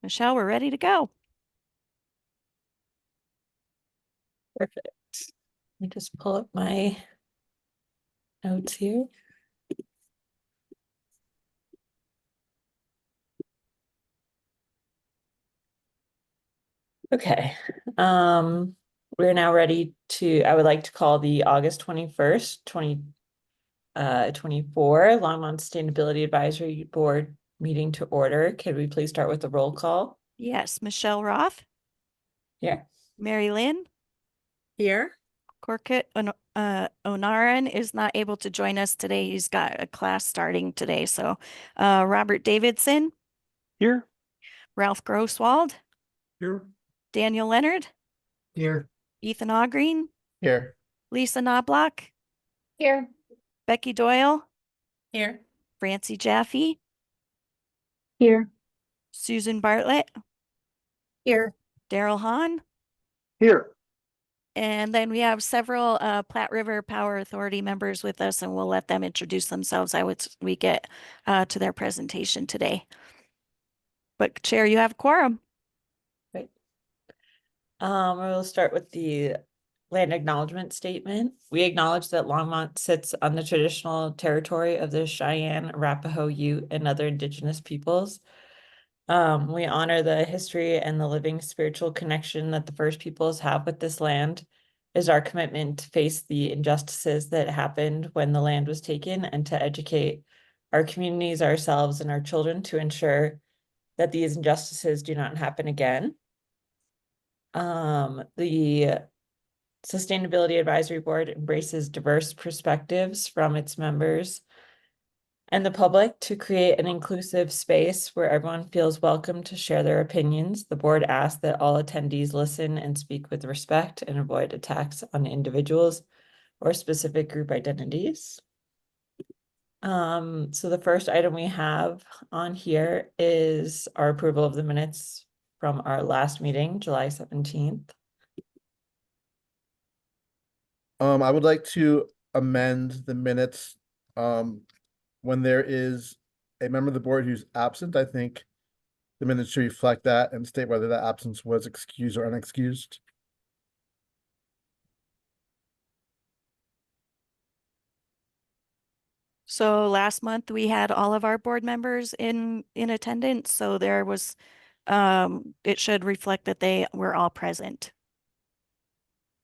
Michelle, we're ready to go. Perfect. Let me just pull up my notes here. Okay. We're now ready I would like to call the August 21st, 2024 Longmont Sustainability Advisory Board meeting to order. Could we please start with the roll call? Yes, Michelle Roth. Here. Mary Lynn. Here. Corkut Onaran is not able to join us today. He's got a class starting today. So Robert Davidson. Here. Ralph Grosswald. Here. Daniel Leonard. Here. Ethan Augreen. Here. Lisa Knobloch. Here. Becky Doyle. Here. Francie Jaffe. Here. Susan Bartlett. Here. Daryl Hahn. Here. And then we have several Platte River Power Authority members with us, and we'll let them introduce themselves as we get to their presentation today. But Chair, you have a quorum. Right. We'll start with the land acknowledgement statement. We acknowledge that Longmont sits on the traditional territory of the Cheyenne, Arapaho, Ute, and other indigenous peoples. We honor the history and the living spiritual connection that the First Peoples have with this land. Is our commitment to face the injustices that happened when the land was taken and to educate our communities, ourselves, and our children to ensure that these injustices do not happen again. The Sustainability Advisory Board embraces diverse perspectives from its members and the public to create an inclusive space where everyone feels welcome to share their opinions. The board asks that all attendees listen and speak with respect and avoid attacks on individuals or specific group identities. So the first item we have on here is our approval of the minutes from our last meeting, July 17th. I would like to amend the minutes. When there is a member of the board who's absent, I think the minutes should reflect that and state whether that absence was excused or unexcused. So last month we had all of our board members in attendance. So there was, it should reflect that they were all present.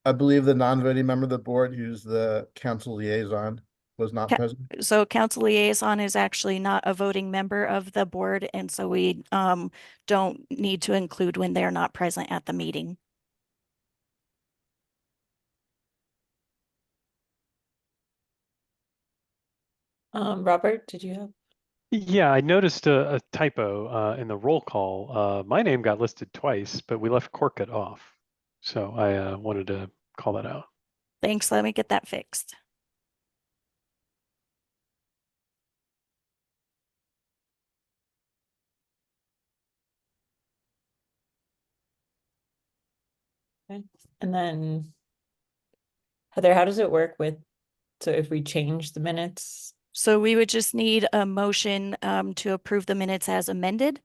I believe the non-voting member of the board, who's the council liaison, was not present. So council liaison is actually not a voting member of the board. And so we don't need to include when they're not present at the meeting. Robert, did you have? Yeah, I noticed a typo in the roll call. My name got listed twice, but we left Corkut off. So I wanted to call that out. Thanks. Let me get that fixed. Okay. And then Heather, how does it work so if we change the minutes? So we would just need a motion to approve the minutes as amended.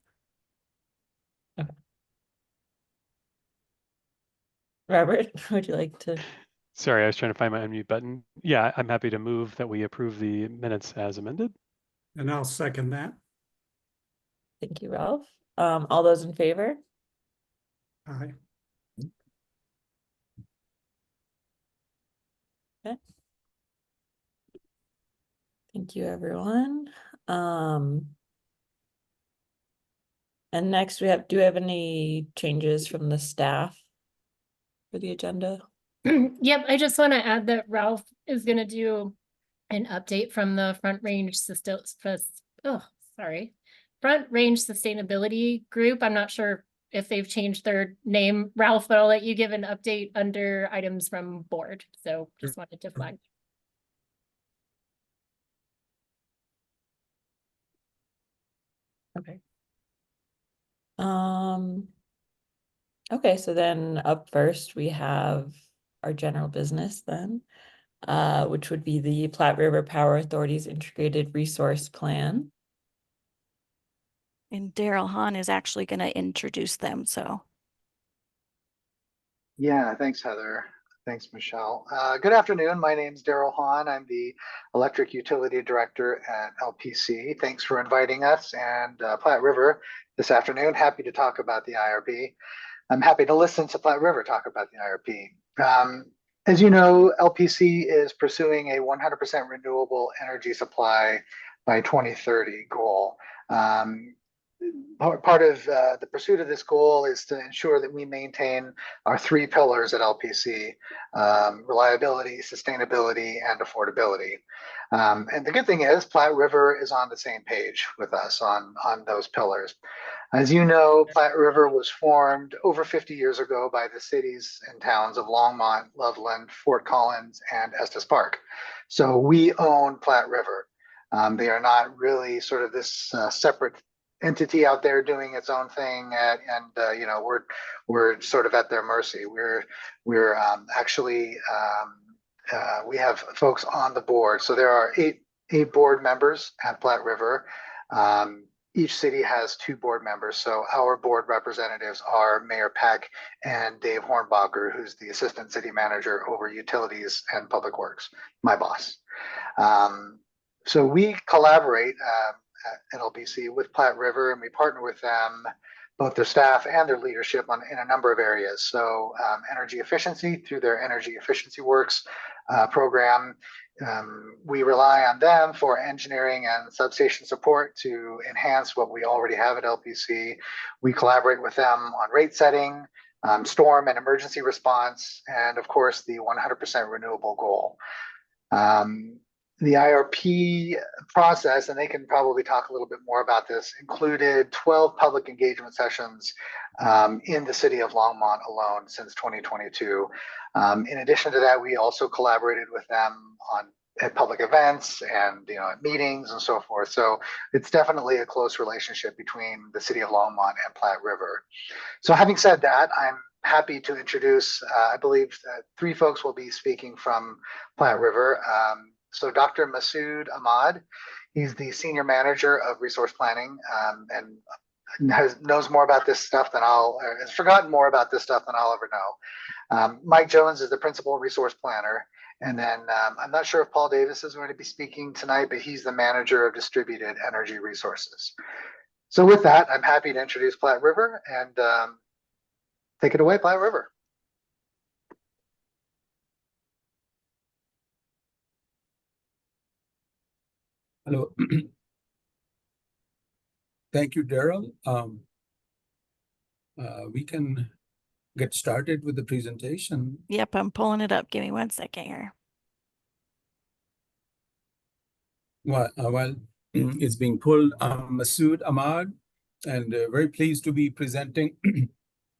Okay. Robert, would you like to? Sorry, I was trying to find my unmute button. Yeah, I'm happy to move that we approve the minutes as amended. And I'll second that. Thank you, Ralph. All those in favor? Aye. Okay. Thank you, everyone. And next do we have any changes from the staff for the agenda? Yep, I just want to add that Ralph is going to do an update from the Front Range Sustainability Group. I'm not sure if they've changed their name, Ralph, but I'll let you give an update under items from board. So just wanted to flag. Okay. Okay, so then up first we have our general business then, which would be the Platte River Power Authority's Integrated Resource Plan. And Daryl Hahn is actually going to introduce them. So Yeah, thanks, Heather. Thanks, Michelle. Good afternoon. My name is Daryl Hahn. I'm the Electric Utility Director at LPC. Thanks for inviting us and Platte River this afternoon. Happy to talk about the IRP. I'm happy to listen to Platte River talk about the IRP. As you know, LPC is pursuing a 100% renewable energy supply by 2030 goal. Part of the pursuit of this goal is to ensure that we maintain our three pillars at LPC: reliability, sustainability, and affordability. And the good thing is Platte River is on the same page with us on those pillars. As you know, Platte River was formed over 50 years ago by the cities and towns of Longmont, Loveland, Fort Collins, and Estes Park. So we own Platte River. They are not really sort of this separate entity out there doing its own thing, and you know, we're sort of at their mercy. We're actually we have folks on the board. So there are eight board members at Platte River. Each city has 2 board members. So our board representatives are Mayor Peck and Dave Hornbacher, who's the assistant city manager over utilities and public works, my boss. So we collaborate at LPC with Platte River, and we partner with them, both their staff and their leadership, in a number of areas. So energy efficiency through their Energy Efficiency Works program. We rely on them for engineering and substation support to enhance what we already have at LPC. We collaborate with them on rate setting, storm and emergency response, and of course the 100% renewable goal. The IRP process, and they can probably talk a little bit more about this, included 12 public engagement sessions in the city of Longmont alone since 2022. In addition to that, we also collaborated with them at public events and at meetings and so forth. So it's definitely a close relationship between the city of Longmont and Platte River. So having said that, I'm happy to introduce, I believe 3 folks will be speaking from Platte River. So Dr. Masood Ahmad, he's the senior manager of resource planning, and knows more about this stuff than has forgotten more about this stuff than I'll ever know. Mike Jones is the principal resource planner. And then I'm not sure if Paul Davis is going to be speaking tonight, but he's the manager of distributed energy resources. So with that, I'm happy to introduce Platte River, and take it away, Platte River. Hello. Thank you, Daryl. We can get started with the presentation. yep, I'm pulling it up. Give me 1 second here. While it's being pulled, I'm Masood Ahmad, and very pleased to be presenting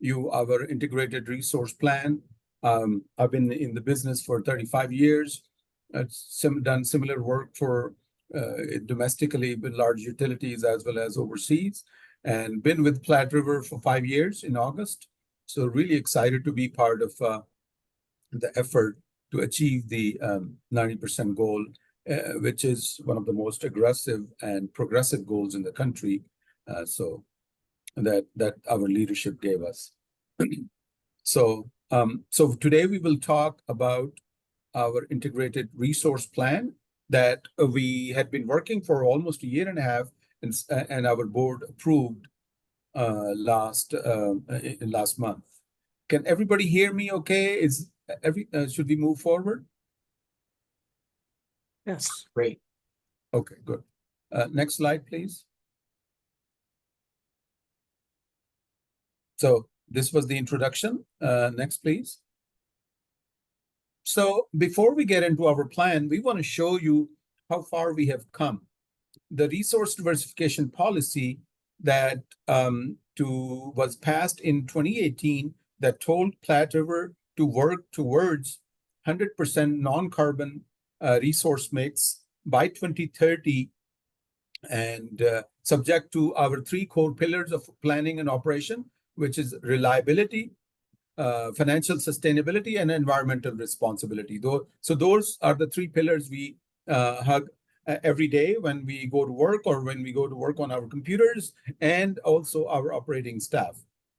you our integrated resource plan. I've been in the business for 35 years. I've done similar work for domestically with large utilities as well as overseas, and been with Platte River for 5 years in August. So really excited to be part of the effort to achieve the 90% goal, which is one of the most aggressive and progressive goals in the country. So that our leadership gave us. So today we will talk about our integrated resource plan that we had been working for almost 1.5 years, and our board approved last month. Can everybody hear me okay? Should we move forward? Yes. Great. Okay, good. Next slide, please. So this was the introduction. Next, please. So before we get into our plan, we want to show you how far we have come. The resource diversification policy that was passed in 2018 that told Platte River to work towards 100% non-carbon resource mix by 2030, and subject to our 3 core pillars of planning and operation, which is reliability, financial sustainability, and environmental responsibility. So those are the 3 pillars we hug every day when we go to work or when we go to work on our computers, and also our operating staff.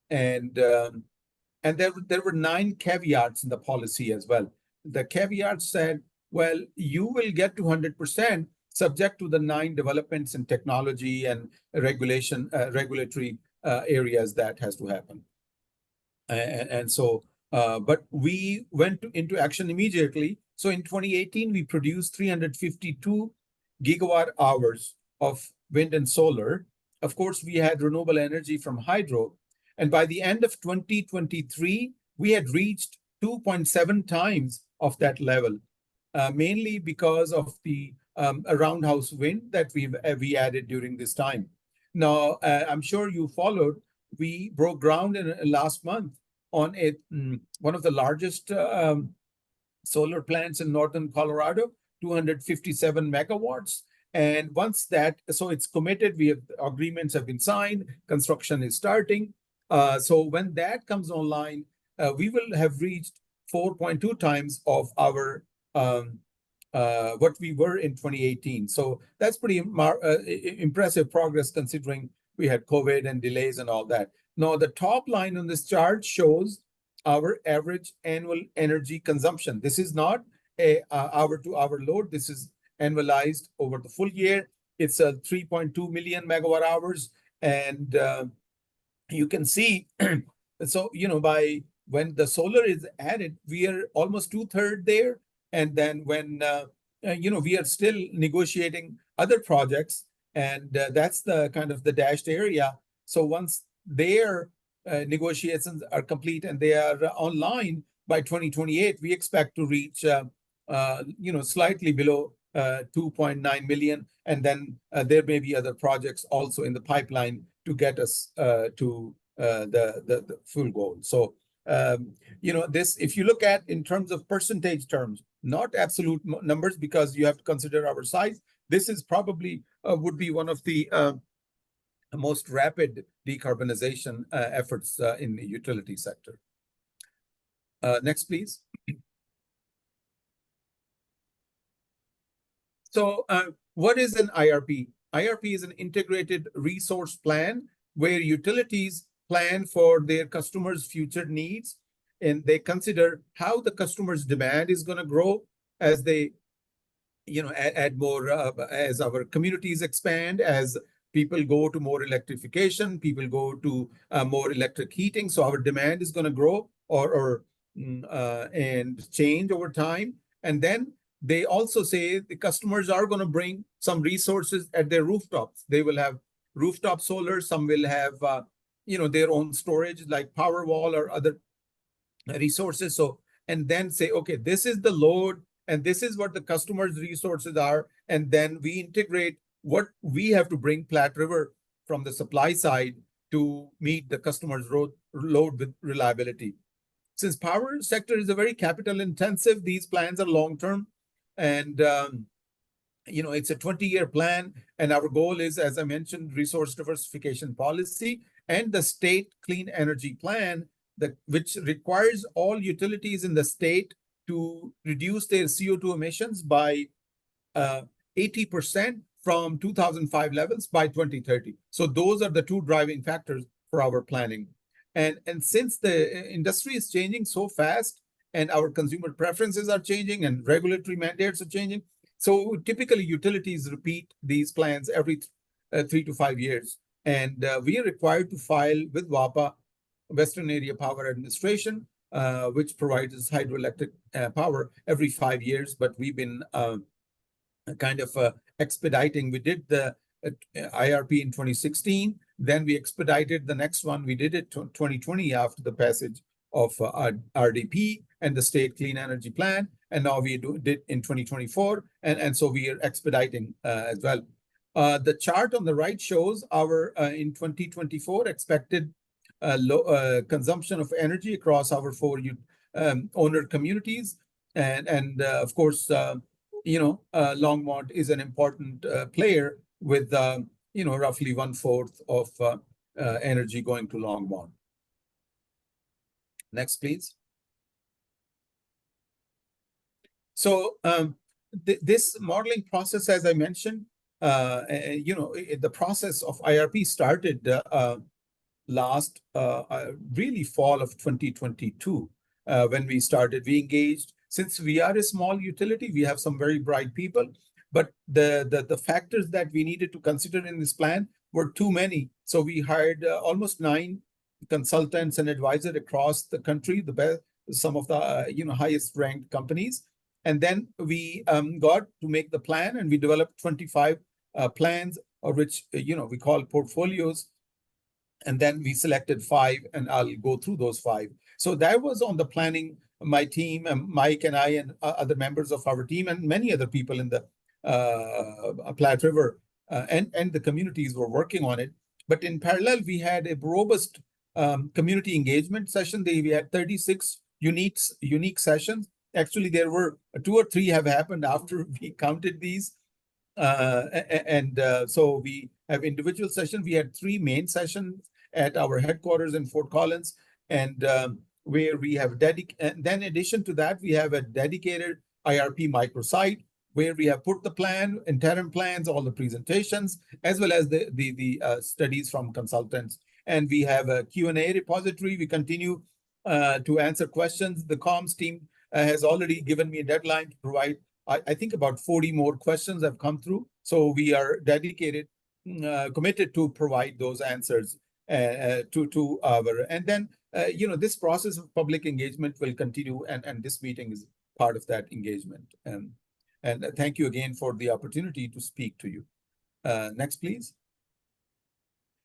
And there were 9 caveats in the policy as well. The caveats said, well, you will get to 100% subject to the 9 developments in technology and regulatory areas that has to happen. And so, but we went into action immediately. So in 2018, we produced 352 gigawatt hours of wind and solar. Of course, we had renewable energy from hydro. And by the end of 2023, we had reached 2.7 times of that level, mainly because of the roundhouse wind that we added during this time. Now, I'm sure you followed, we broke ground in last month on one of the largest solar plants in northern Colorado, 257 megawatts. And once that, so it's committed, agreements have been signed, construction is starting. So when that comes online, we will have reached 4.2 times of our what we were in 2018. So that's pretty impressive progress considering we had COVID and delays and all that. Now, the top line on this chart shows our average annual energy consumption. This is not a hour-to-hour load. This is annualized over the full year. It's 3.2 million megawatt hours. And you can see, so, by when the solar is added, we are almost 2/3 there. And then when, we are still negotiating other projects, and that's the kind of the dashed area. So once their negotiations are complete and they are online by 2028, we expect to reach, slightly below 2.9 million. And then there may be other projects also in the pipeline to get us to the full goal. So, this, if you look at in terms of percentage terms, not absolute numbers, because you have to consider our size, this is probably would be one of the most rapid decarbonization efforts in the utility sector. Next, please. So what is an IRP? IRP is an integrated resource plan where utilities plan for their customers' future needs, and they consider how the customer's demand is going to grow as they, add more, as our communities expand, as people go to more electrification, people go to more electric heating. So our demand is going to grow and change over time. And then they also say the customers are going to bring some resources at their rooftops. They will have rooftop solar. Some will have, their own storage like Powerwall or other resources. So, and then say, okay, this is the load and this is what the customer's resources are. And then we integrate what we have to bring Platte River from the supply side to meet the customer's load with reliability. Since power sector is a very capital intensive, these plans are long-term. And, it's a 20-year plan. And our goal is, as I mentioned, resource diversification policy and the state clean energy plan, which requires all utilities in the state to reduce their CO2 emissions by 80% from 2005 levels by 2030. So those are the two driving factors for our planning. And since the industry is changing so fast and our consumer preferences are changing and regulatory mandates are changing, so typically utilities repeat these plans every 3 to 5 years. And we are required to file with WAPA, Western Area Power Administration, which provides us hydroelectric power every 5 years. But we've been kind of expediting. We did the IRP in 2016. Then we expedited the next one. We did it 2020 after the passage of RDP and the State Clean Energy Plan. And now we did in 2024. And so we are expediting as well. The chart on the right shows our, in 2024, expected low consumption of energy across our 4 owner communities. And of course, Longmont is an important player with, roughly 1/4 of energy going to Longmont. Next, please. So this modeling process, as I mentioned, the process of IRP started last really fall of 2022 when we started. We engaged, since we are a small utility, we have some very bright people, but the factors that we needed to consider in this plan were too many. So we hired almost 9 consultants and advisors across the country, the best, some of the highest ranked companies. And then we got to make the plan, and we developed 25 plans, or which we call portfolios. And then we selected 5, and I'll go through those 5. So that was on the planning. My team, Mike and I, and other members of our team, and many other people in the Platte River and the communities were working on it. But in parallel, we had a robust community engagement session. We had 36 unique sessions. Actually, there were 2 or 3 have happened after we counted these. So we have individual sessions. We had 3 main sessions at our headquarters in Fort Collins, and where we have and then in addition to that, we have a dedicated IRP microsite where we have put the plan, interim plans, all the presentations, as well as the studies from consultants. And we have a Q&A repository. We continue to answer questions. The comms team has already given me a deadline to provide, I think about 40 more questions have come through. So we are dedicated, committed to provide those answers to our, and then, this process of public engagement will continue, and this meeting is part of that engagement. And thank you again for the opportunity to speak to you. Next, please.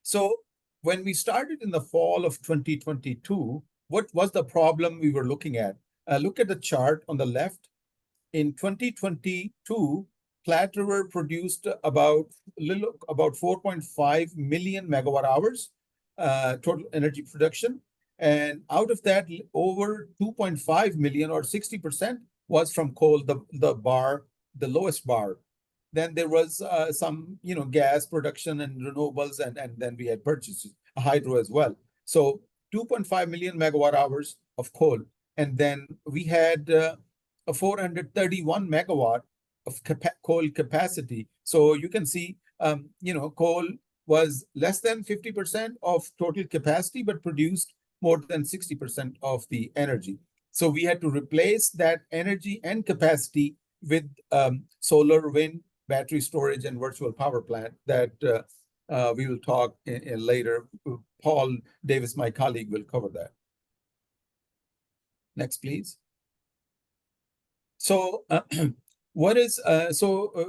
So when we started in the fall of 2022, what was the problem we were looking at? Look at the chart on the left. In 2022, Platte River produced about 4.5 million megawatt hours total energy production. And out of that, over 2.5 million, or 60%, was from coal, the lowest bar. Then there was some, gas production and renewables, and then we had purchases, hydro as well. So 2.5 million megawatt hours of coal. And then we had a 431 megawatt of coal capacity. So you can see, coal was less than 50% of total capacity, but produced more than 60% of the energy. So we had to replace that energy and capacity with solar, wind, battery storage, and virtual power plant that we will talk in later. Paul Davis, my colleague, will cover that. Next, please. So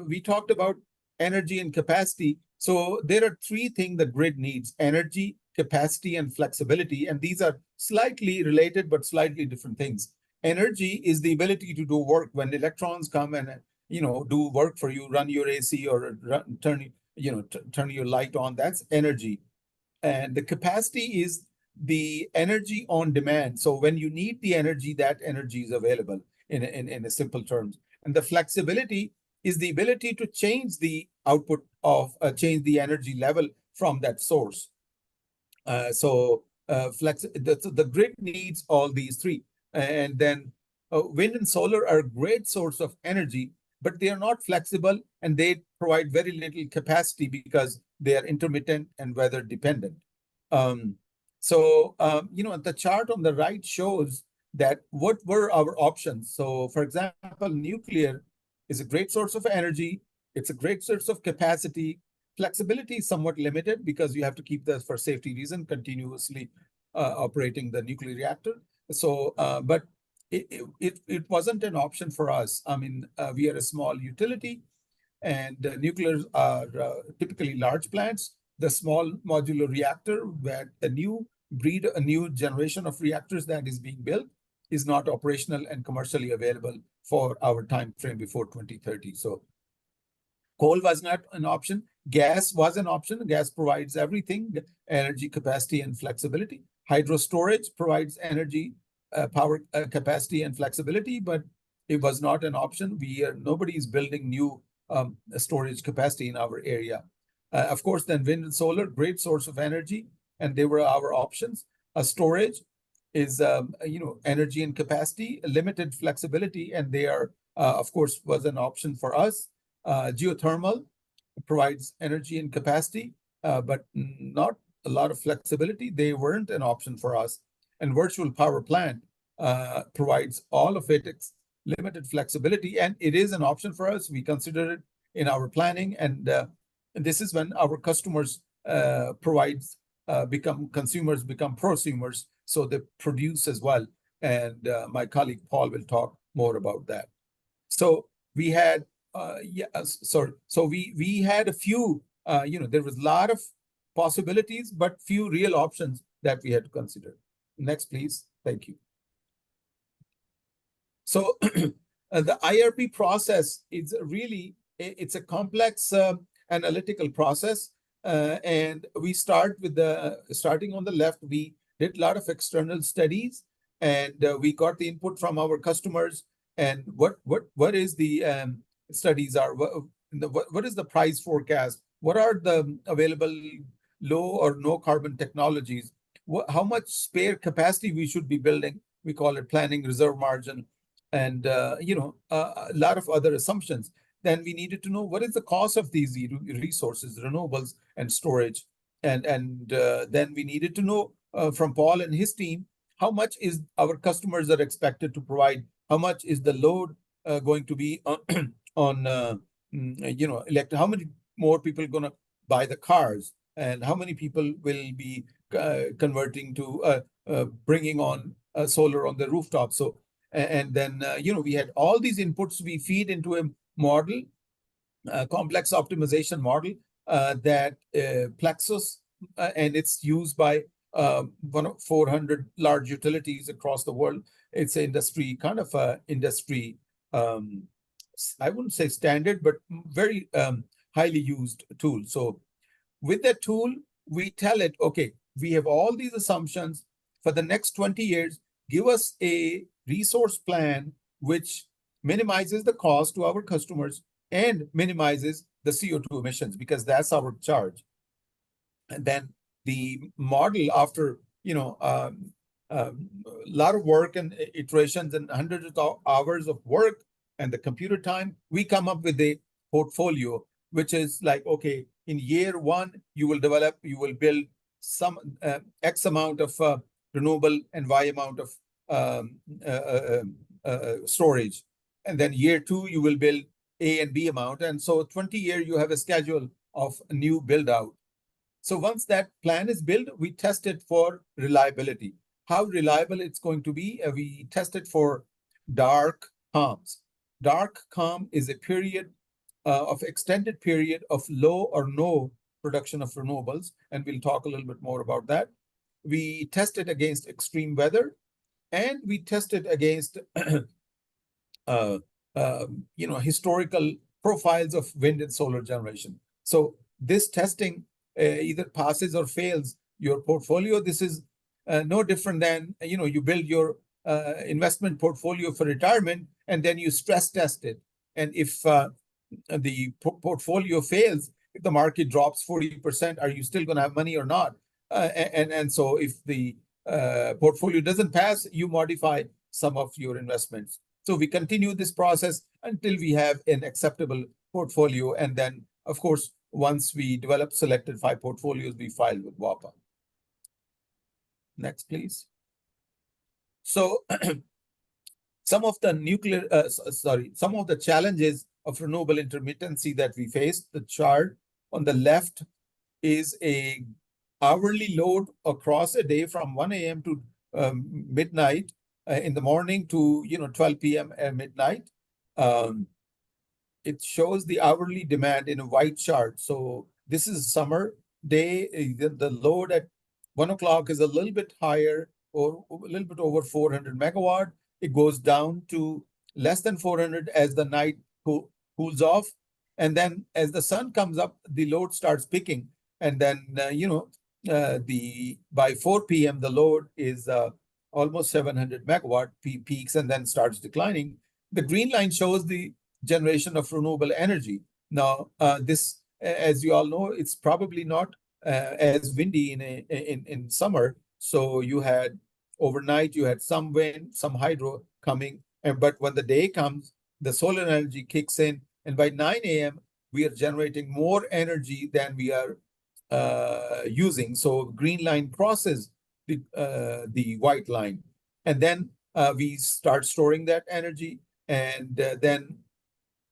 we talked about energy and capacity. So there are 3 things the grid needs: energy, capacity, and flexibility. And these are slightly related, but slightly different things. Energy is the ability to do work when electrons come and do work for you, run your AC or turn your light on. That's energy. And the capacity is the energy on demand. So when you need the energy, that energy is available in a simple terms. And the flexibility is the ability to change the output of change the energy level from that source. The grid needs all these 3. And then wind and solar are a great source of energy, but they are not flexible, and they provide very little capacity because they are intermittent and weather dependent. The chart on the right shows that what were our options. So for example, nuclear is a great source of energy. It's a great source of capacity. Flexibility is somewhat limited because you have to keep this for safety reason, continuously operating the nuclear reactor. So, but it wasn't an option for us. I mean, we are a small utility, and nuclears are typically large plants. The small modular reactor, where a new generation of reactors that is being built, is not operational and commercially available for our time frame before 2030. So coal was not an option. Gas was an option. Gas provides everything: energy, capacity, and flexibility. Hydro storage provides energy, power capacity, and flexibility, but it was not an option. Nobody is building new storage capacity in our area. Of course, then wind and solar, great source of energy, and they were our options. Storage is energy and capacity, limited flexibility, and they are of course, was an option for us. Geothermal provides energy and capacity, but not a lot of flexibility. They weren't an option for us. And virtual power plant provides all of it. It's limited flexibility, and it is an option for us. We consider it in our planning, and this is when our customers become consumers, become prosumers, so they produce as well. And my colleague Paul will talk more about that. So we had, So we had a few, there was a lot of possibilities, but few real options that we had to consider. Next, please. Thank you. So the IRP process is really, it's a complex analytical process. And we start with starting on the left, we did a lot of external studies, and we got the input from our customers. And what is the studies are, what is the price forecast? What are the available low or no carbon technologies? How much spare capacity we should be building? We call it planning reserve margin, and a lot of other assumptions. Then we needed to know what is the cost of these resources, renewables and storage, and then we needed to know from Paul and his team how much is our customers are expected to provide, how much is the load going to be on how many more people are going to buy the cars, and how many people will be converting to bringing on solar on the rooftop. So and then we had all these inputs we feed into a model, complex optimization model that Plexus, and it's used by 400 large utilities across the world. It's an industry, kind of a industry, I wouldn't say standard, but very highly used tool. So with that tool, we tell it, okay, we have all these assumptions for the next 20 years. Give us a resource plan which minimizes the cost to our customers and minimizes the CO2 emissions, because that's our charge. And then the model, after a lot of work and iterations and hundreds of hours of work and the computer time, we come up with a portfolio which is like, okay, in year one you will build some X amount of renewable and Y amount of storage, and then year two you will build A and B amount, and so 20 year you have a schedule of a new build out. So once that plan is built, we test it for reliability. How reliable it's going to be? We test it for dark calms. Dark calm is a period of extended period of low or no production of renewables, and we'll talk a little bit more about that. We test it against extreme weather, and we test it against historical profiles of wind and solar generation. So this testing either passes or fails your portfolio. This is no different than you build your investment portfolio for retirement, and then you stress test it. And if the portfolio fails, if the market drops 40%, are you still going to have money or not? And so if the portfolio doesn't pass, you modify some of your investments. So we continue this process until we have an acceptable portfolio. And then, of course, once we develop selected 5 portfolios, we file with WAPA. Next, please. So some of the challenges of renewable intermittency that we face, the chart on the left is a hourly load across a day from 1 a.m. to midnight in the morning to 12 p.m. at midnight. It shows the hourly demand in a white chart. So this is summer day. The load at 1 o'clock is a little bit higher, or a little bit over 400 megawatt. It goes down to less than 400 as the night cools off. And then as the sun comes up, the load starts picking. And then, by 4 p.m., the load is almost 700 megawatt peaks and then starts declining. The green line shows the generation of renewable energy. Now, this, as you all know, it's probably not as windy in summer. So you had overnight, you had some wind, some hydro coming, but when the day comes, the solar energy kicks in, and by 9 a.m., we are generating more energy than we are using. So green line crosses the white line. And then we start storing that energy. And then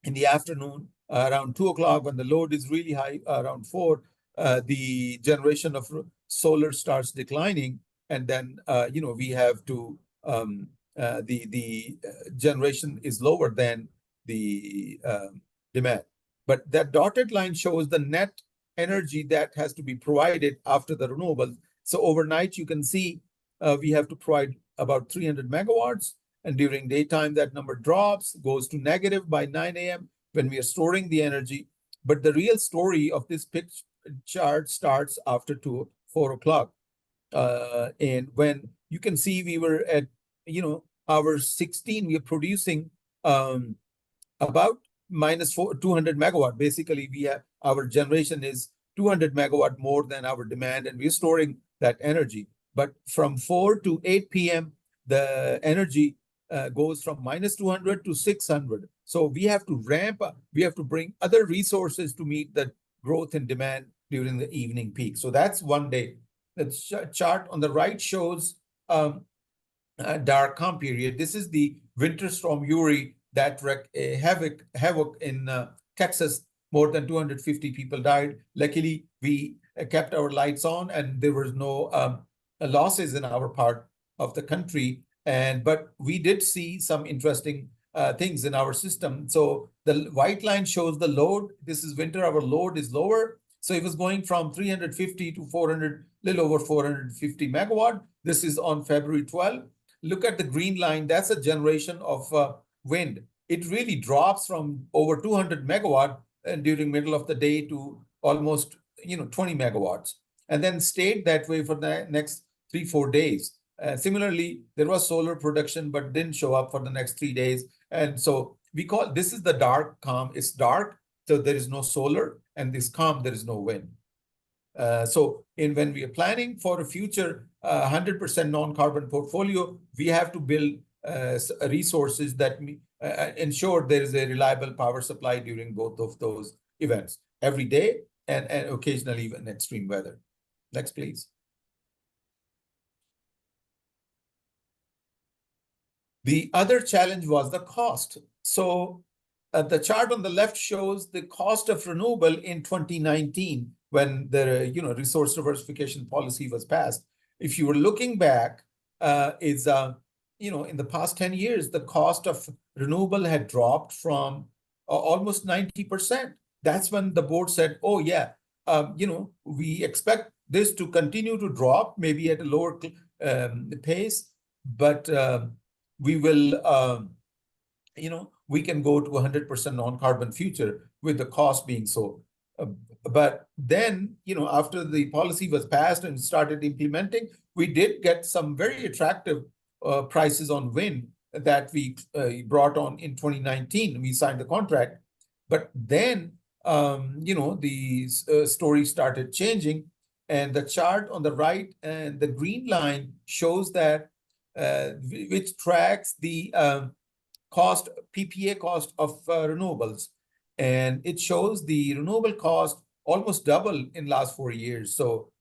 in the afternoon, around 2 o'clock, when the load is really high, around 4, the generation of solar starts declining. And then, we have to, the generation is lower than the demand. But that dotted line shows the net energy that has to be provided after the renewables. So overnight, you can see we have to provide about 300 megawatts. And during daytime, that number drops, goes to negative by 9 a.m. when we are storing the energy. But the real story of this chart starts after 4 o'clock. And when you can see we were at, hour 16, we are producing about minus 200 megawatt. Basically, we have our generation is 200 megawatt more than our demand, and we're storing that energy. But from 4 to 8 p.m., the energy goes from minus 200 to 600. So we have to ramp up. We have to bring other resources to meet the growth in demand during the evening peak. So that's one day. The chart on the right shows dark calm period. This is the winter storm Uri that wreaked havoc in Texas. More than 250 people died. Luckily, we kept our lights on, and there was no losses in our part of the country. But we did see some interesting things in our system. So the white line shows the load. This is winter. Our load is lower. So it was going from 350 to 400, little over 450 megawatt. This is on February 12. Look at the green line. That's a generation of wind. It really drops from over 200 megawatt during middle of the day to almost 20 megawatts, and then stayed that way for the next 3-4 days. Similarly, there was solar production, but didn't show up for the next 3 days. And so we call this is the dark calm. It's dark, so there is no solar, and this calm, there is no wind. So when we are planning for a future 100% non-carbon portfolio, we have to build resources that ensure there is a reliable power supply during both of those events every day and occasionally even extreme weather. Next, please. The other challenge was the cost. So the chart on the left shows the cost of renewable in 2019 when the resource diversification policy was passed. If you were looking back, in the past 10 years, the cost of renewable had dropped from almost 90%. That's when the board said, oh yeah, we expect this to continue to drop, maybe at a lower pace, but we will, we can go to 100% non-carbon future with the cost being so. But then, after the policy was passed and started implementing, we did get some very attractive prices on wind that we brought on in 2019. We signed the contract. But then, the story started changing. And the chart on the right and the green line shows that, which tracks the PPA cost of renewables. And it shows the renewable cost almost double in last 4 years. So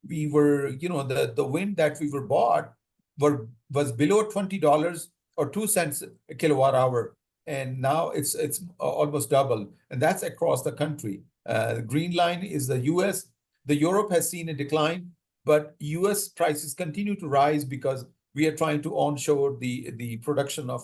we were, the wind that we were bought was below $20 or 2 cents a kilowatt hour. And now it's almost double. And that's across the country. The green line is the US. The Europe has seen a decline, but US prices continue to rise because we are trying to onshore the production of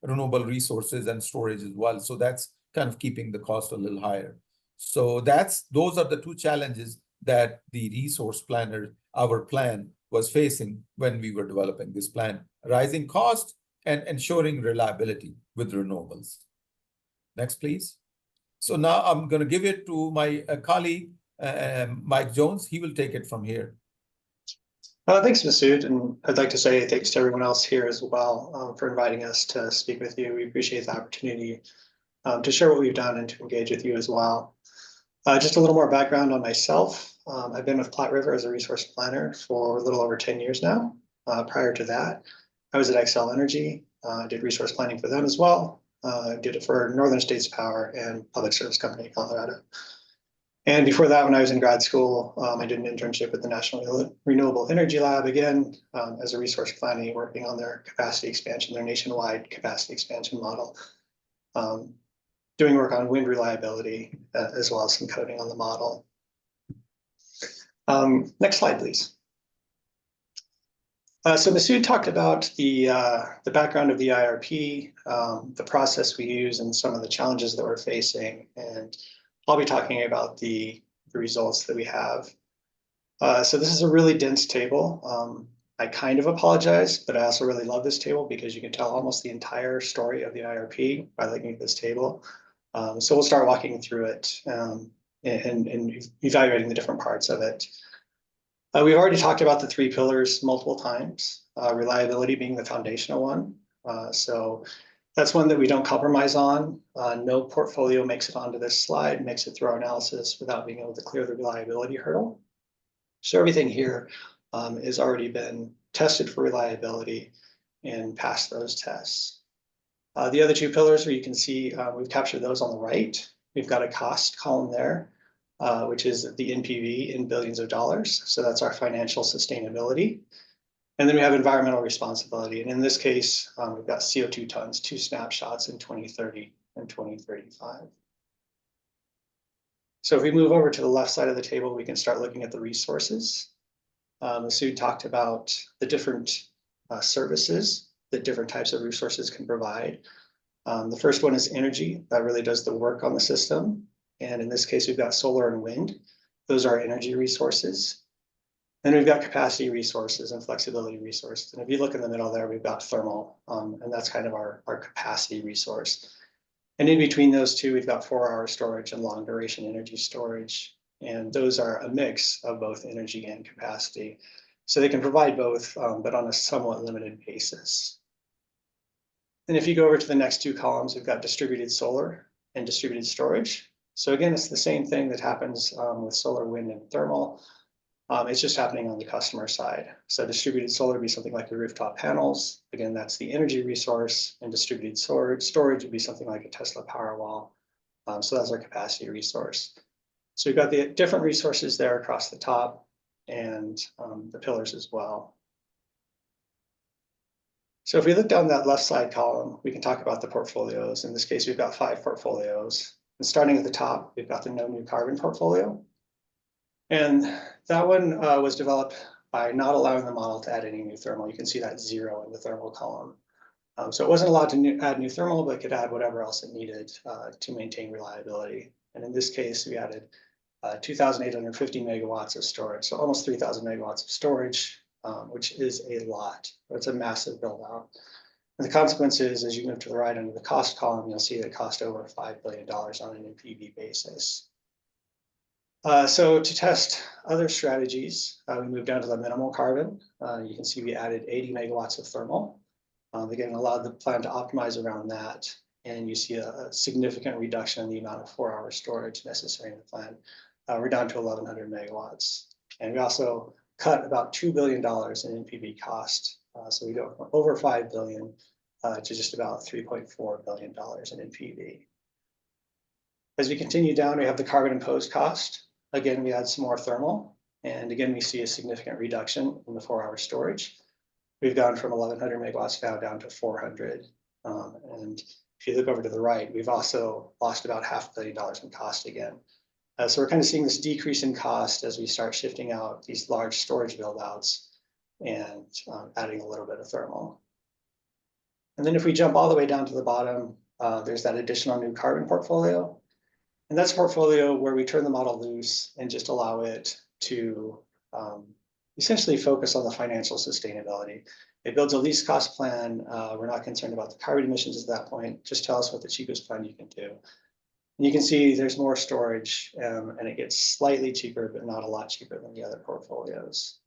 renewable resources and storage as well. So that's kind of keeping the cost a little higher. So those are the two challenges that the resource planner, our plan, was facing when we were developing this plan: rising cost and ensuring reliability with renewables. Next, please. So now I'm going to give it to my colleague, Mike Jones. He will take it from here. Thanks, Masood, and I'd like to say thanks to everyone else here as well for inviting us to speak with you. We appreciate the opportunity to share what we've done and to engage with you as well. Just a little more background on myself. I've been with Platte River as a resource planner for a little over 10 years now. Prior to that, I was at Xcel Energy. I did resource planning for them as well. Did it for Northern States Power and Public Service Company of Colorado. And before that, when I was in grad school, I did an internship with the National Renewable Energy Lab, again, as a resource planning, working on their capacity expansion, their nationwide capacity expansion model. Doing work on wind reliability, as well as some coding on the model. Next slide, please. So Masood talked about the background of the IRP, the process we use, and some of the challenges that we're facing. And I'll be talking about the results that we have. So this is a really dense table. I kind of apologize, but I also really love this table because you can tell almost the entire story of the IRP by looking at this table. So we'll start walking through it and evaluating the different parts of it. We've already talked about the 3 pillars multiple times, reliability being the foundational one. So that's one that we don't compromise on. No portfolio makes it onto this slide, makes it through our analysis without being able to clear the reliability hurdle. So everything here has already been tested for reliability and passed those tests. The other 2 pillars where you can see we've captured those on the right. We've got a cost column there, which is the NPV in billions of dollars. So that's our financial sustainability. And then we have environmental responsibility. And in this case, we've got CO2 tons, 2 snapshots in 2030 and 2035. So if we move over to the left side of the table, we can start looking at the resources. Masood talked about the different services that different types of resources can provide. The first one is energy. That really does the work on the system. And in this case, we've got solar and wind. Those are energy resources. Then we've got capacity resources and flexibility resources. And if you look in the middle there, we've got thermal, and that's kind of our capacity resource. And in between those 2, we've got 4-hour storage and long duration energy storage. And those are a mix of both energy and capacity. So they can provide both, but on a somewhat limited basis. And if you go over to the next 2 columns, we've got distributed solar and distributed storage. So again, it's the same thing that happens with solar, wind, and thermal. It's just happening on the customer side. So distributed solar would be something like the rooftop panels. Again, that's the energy resource, and distributed storage would be something like a Tesla Powerwall. So that's our capacity resource. So we've got the different resources there across the top and the pillars as well. So if we look down that left side column, we can talk about the portfolios. In this case, we've got 5 portfolios. And starting at the top, we've got the no new carbon portfolio. And that one was developed by not allowing the model to add any new thermal. You can see that 0 in the thermal column. So it wasn't allowed to add new thermal, but it could add whatever else it needed to maintain reliability. And in this case, we added 2,850 megawatts of storage, so almost 3,000 megawatts of storage, which is a lot. It's a massive build out. And the consequence is, as you move to the right under the cost column, you'll see that it cost over $5 billion on an NPV basis. So to test other strategies, we moved down to the minimal carbon. You can see we added 80 megawatts of thermal. Again, allowed the plan to optimize around that. And you see a significant reduction in the amount of 4-hour storage necessary in the plan. We're down to 1,100 megawatts. And we also cut about $2 billion in NPV cost. So we go from over $5 billion to just about $3.4 billion in NPV. As we continue down, we have the carbon imposed cost. Again, we add some more thermal. And again, we see a significant reduction in the 4-hour storage. We've gone from 1,100 megawatts now down to 400. And if you look over to the right, we've also lost about $500 million in cost again. So we're kind of seeing this decrease in cost as we start shifting out these large storage buildouts and adding a little bit of thermal. And then if we jump all the way down to the bottom, there's that additional new carbon portfolio. And that's a portfolio where we turn the model loose and just allow it to essentially focus on the financial sustainability. It builds a least cost plan. We're not concerned about the carbon emissions at that point. Just tell us what the cheapest plan you can do. And you can see there's more storage and it gets slightly cheaper, but not a lot cheaper than the other portfolios.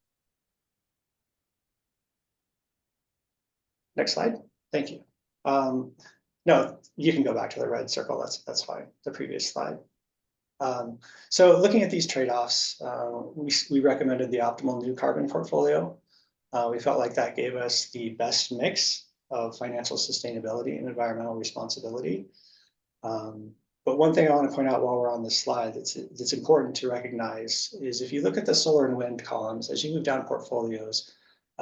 Next slide. Thank you. No, you can go back to the red circle. That's fine. The previous slide. So looking at these trade-offs, we recommended the optimal new carbon portfolio. We felt like that gave us the best mix of financial sustainability and environmental responsibility. But one thing I want to point out while we're on this slide that's important to recognize is if you look at the solar and wind columns, as you move down portfolios,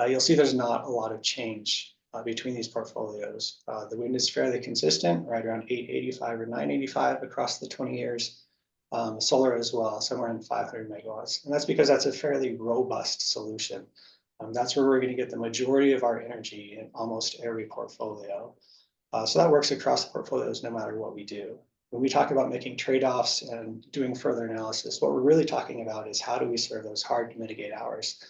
you'll see there's not a lot of change between these portfolios. The wind is fairly consistent, right around 885 or 985 across the 20 years. Solar as well, somewhere in 500 megawatts. And that's because that's a fairly robust solution. That's where we're going to get the majority of our energy in almost every portfolio. So that works across the portfolios no matter what we do. When we talk about making trade-offs and doing further analysis, what we're really talking about is how do we serve those hard to mitigate hours.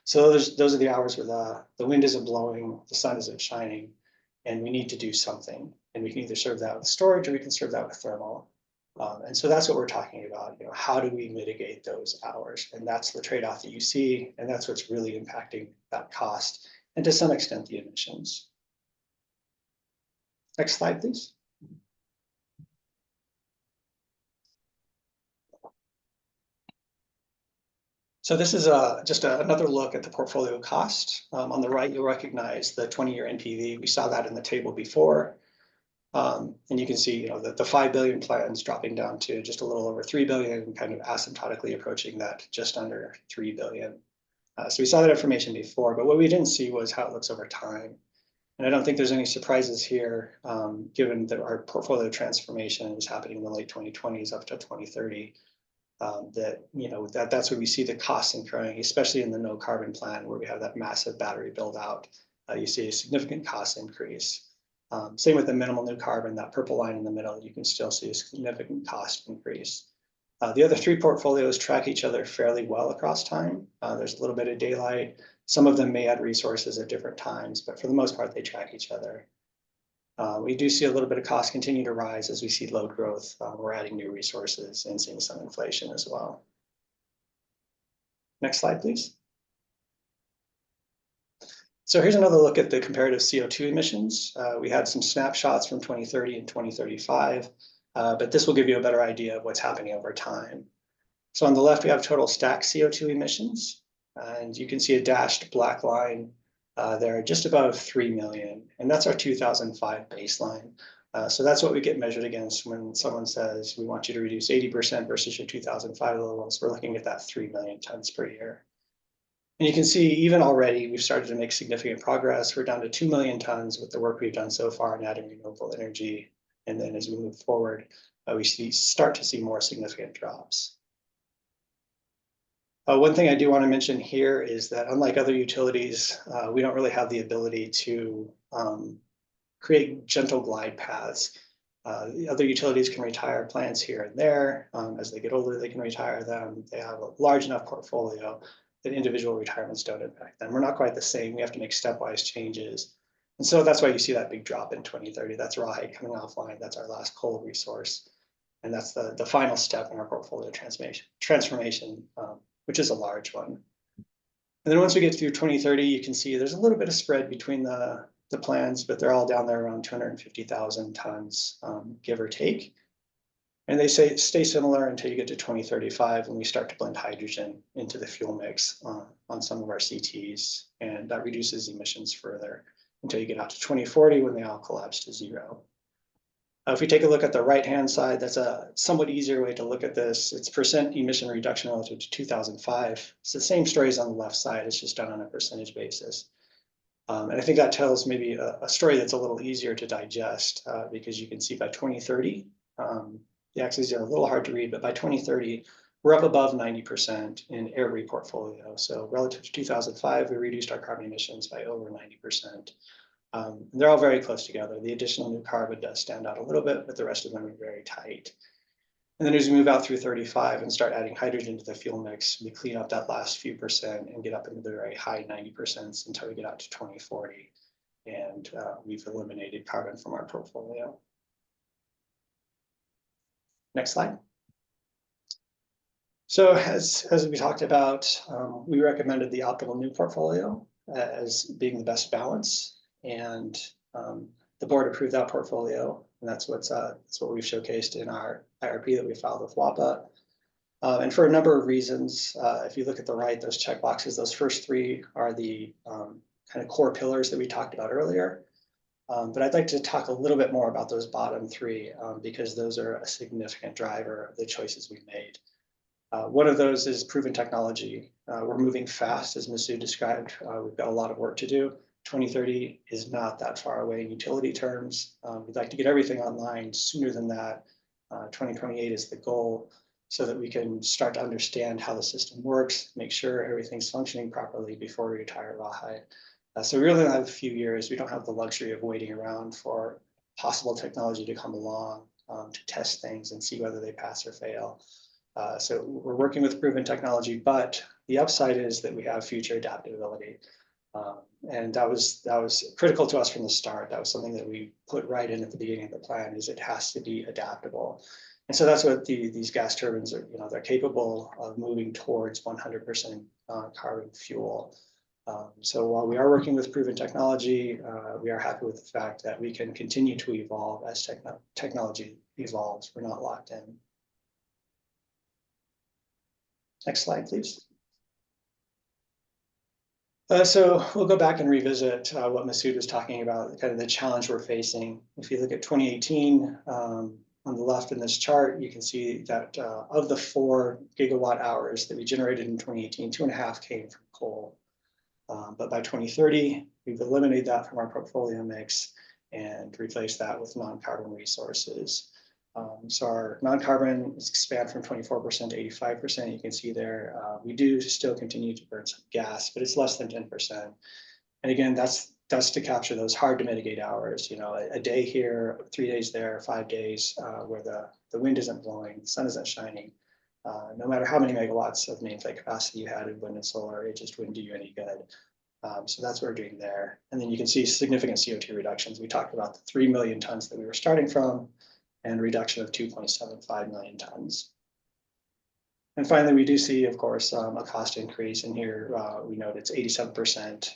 So those are the hours where the wind isn't blowing, the sun isn't shining, and we need to do something. And we can either serve that with storage or we can serve that with thermal. And so that's what we're talking about. You know, how do we mitigate those hours? And that's the trade-off that you see, and that's what's really impacting that cost, and to some extent the emissions. Next slide, please. So this is just another look at the portfolio cost. On the right, you'll recognize the 20-year NPV. We saw that in the table before. And you can see, you know, the 5 billion plans dropping down to just a little over 3 billion, kind of asymptotically approaching that just under 3 billion. So we saw that information before, but what we didn't see was how it looks over time. And I don't think there's any surprises here, given that our portfolio transformation is happening in the late 2020s up to 2030. That, you know, that's where we see the costs incurring, especially in the no carbon plan, where we have that massive battery build out. You see a significant cost increase. Same with the minimal new carbon, that purple line in the middle, you can still see a significant cost increase. The other three portfolios track each other fairly well across time. There's a little bit of daylight. Some of them may add resources at different times, but for the most part, they track each other. We do see a little bit of cost continue to rise as we see load growth. We're adding new resources and seeing some inflation as well. Next slide, please. So here's another look at the comparative CO2 emissions. We had some snapshots from 2030 and 2035, but this will give you a better idea of what's happening over time. So on the left, we have total stack CO2 emissions, and you can see a dashed black line there, just above 3 million, and that's our 2005 baseline. So that's what we get measured against when someone says, we want you to reduce 80% versus your 2005 levels. We're looking at that 3 million tons per year. And you can see even already, we've started to make significant progress. We're down to 2 million tons with the work we've done so far in adding renewable energy. And then as we move forward, we start to see more significant drops. One thing I do want to mention here is that unlike other utilities, we don't really have the ability to create gentle glide paths. The other utilities can retire plants here and there. As they get older, they can retire them. They have a large enough portfolio that individual retirements don't impact them. We're not quite the same. We have to make stepwise changes. And so that's why you see that big drop in 2030. That's Rye coming offline. That's our last coal resource. And that's the final step in our portfolio transformation, which is a large one. And then once we get through 2030, you can see there's a little bit of spread between the plans, but they're all down there around 250,000 tons, give or take. And they stay similar until you get to 2035 when we start to blend hydrogen into the fuel mix on some of our CTs, and that reduces emissions further until you get out to 2040 when they all collapse to zero. If we take a look at the right-hand side, that's a somewhat easier way to look at this. It's percent emission reduction relative to 2005. It's the same story as on the left side, it's just done on a percentage basis. And I think that tells maybe a story that's a little easier to digest because you can see by 2030, the axes are a little hard to read, but by 2030, we're up above 90% in every portfolio. So relative to 2005, we reduced our carbon emissions by over 90%. They're all very close together. The additional new carbon does stand out a little bit, but the rest of them are very tight. And then as we move out through 35 and start adding hydrogen to the fuel mix, we clean up that last few percent and get up into the very high 90% until we get out to 2040. And we've eliminated carbon from our portfolio. Next slide. So as we talked about, we recommended the optimal new portfolio as being the best balance. And the board approved that portfolio. And that's what we've showcased in our IRP that we filed with WAPA. And for a number of reasons, if you look at the right, those check boxes, those first three are the kind of core pillars that we talked about earlier. But I'd like to talk a little bit more about those bottom three because those are a significant driver of the choices we made. One of those is proven technology. We're moving fast, as Masood described. We've got a lot of work to do. 2030 is not that far away in utility terms. We'd like to get everything online sooner than that. 2028 is the goal, so that we can start to understand how the system works, make sure everything's functioning properly before we retire Rawhide. So we really have a few years. We don't have the luxury of waiting around for possible technology to come along to test things and see whether they pass or fail. So we're working with proven technology, but the upside is that we have future adaptability. And that was critical to us from the start. That was something that we put right in at the beginning of the plan, is it has to be adaptable. And so that's what these gas turbines are, they're capable of moving towards 100% carbon fuel. So while we are working with proven technology, we are happy with the fact that we can continue to evolve as technology evolves. We're not locked in. Next slide, please. So we'll go back and revisit what Masood was talking about, kind of the challenge we're facing. If you look at 2018, on the left in this chart, you can see that of the 4 gigawatt hours that we generated in 2018, 2.5 came from coal. But by 2030, we've eliminated that from our portfolio mix and replaced that with non-carbon resources. So our non-carbon is expand from 24% to 85%. You can see there, we do still continue to burn some gas, but it's less than 10%. And again, that's to capture those hard to mitigate hours, a day here, 3 days there, 5 days where the wind isn't blowing, the sun isn't shining. No matter how many megawatts of nameplate capacity you had in wind and solar, it just wouldn't do you any good. So that's what we're doing there. And then you can see significant CO2 reductions. We talked about the 3 million tons that we were starting from, and a reduction of 2.75 million tons. And finally, we do see, of course, a cost increase. And here we note it's 87%.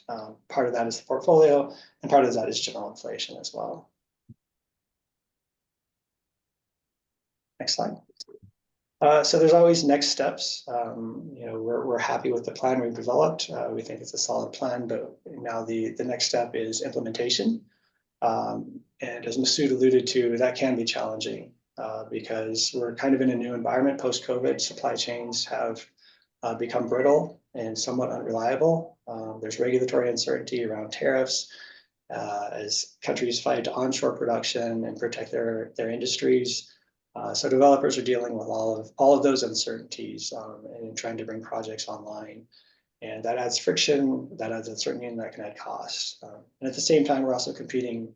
Part of that is the portfolio, and part of that is general inflation as well. Next slide. So there's always next steps. We're happy with the plan we've developed. We think it's a solid plan, but now the next step is implementation. And as Masood alluded to, that can be challenging because we're kind of in a new environment post-COVID. Supply chains have become brittle and somewhat unreliable. There's regulatory uncertainty around tariffs as countries fight onshore production and protect their industries. So developers are dealing with all of those uncertainties and trying to bring projects online. And that adds friction, that adds uncertainty, and that can add costs. And at the same time, we're also competing,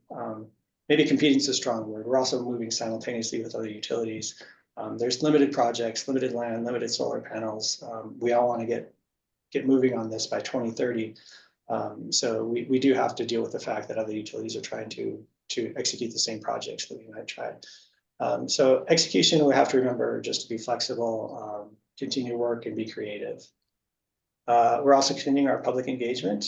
maybe competing is a strong word. We're also moving simultaneously with other utilities. There's limited projects, limited land, limited solar panels. We all want to get moving on this by 2030. So we do have to deal with the fact that other utilities are trying to execute the same projects that we might try. So execution, we have to remember just to be flexible, continue work, and be creative. We're also continuing our public engagement.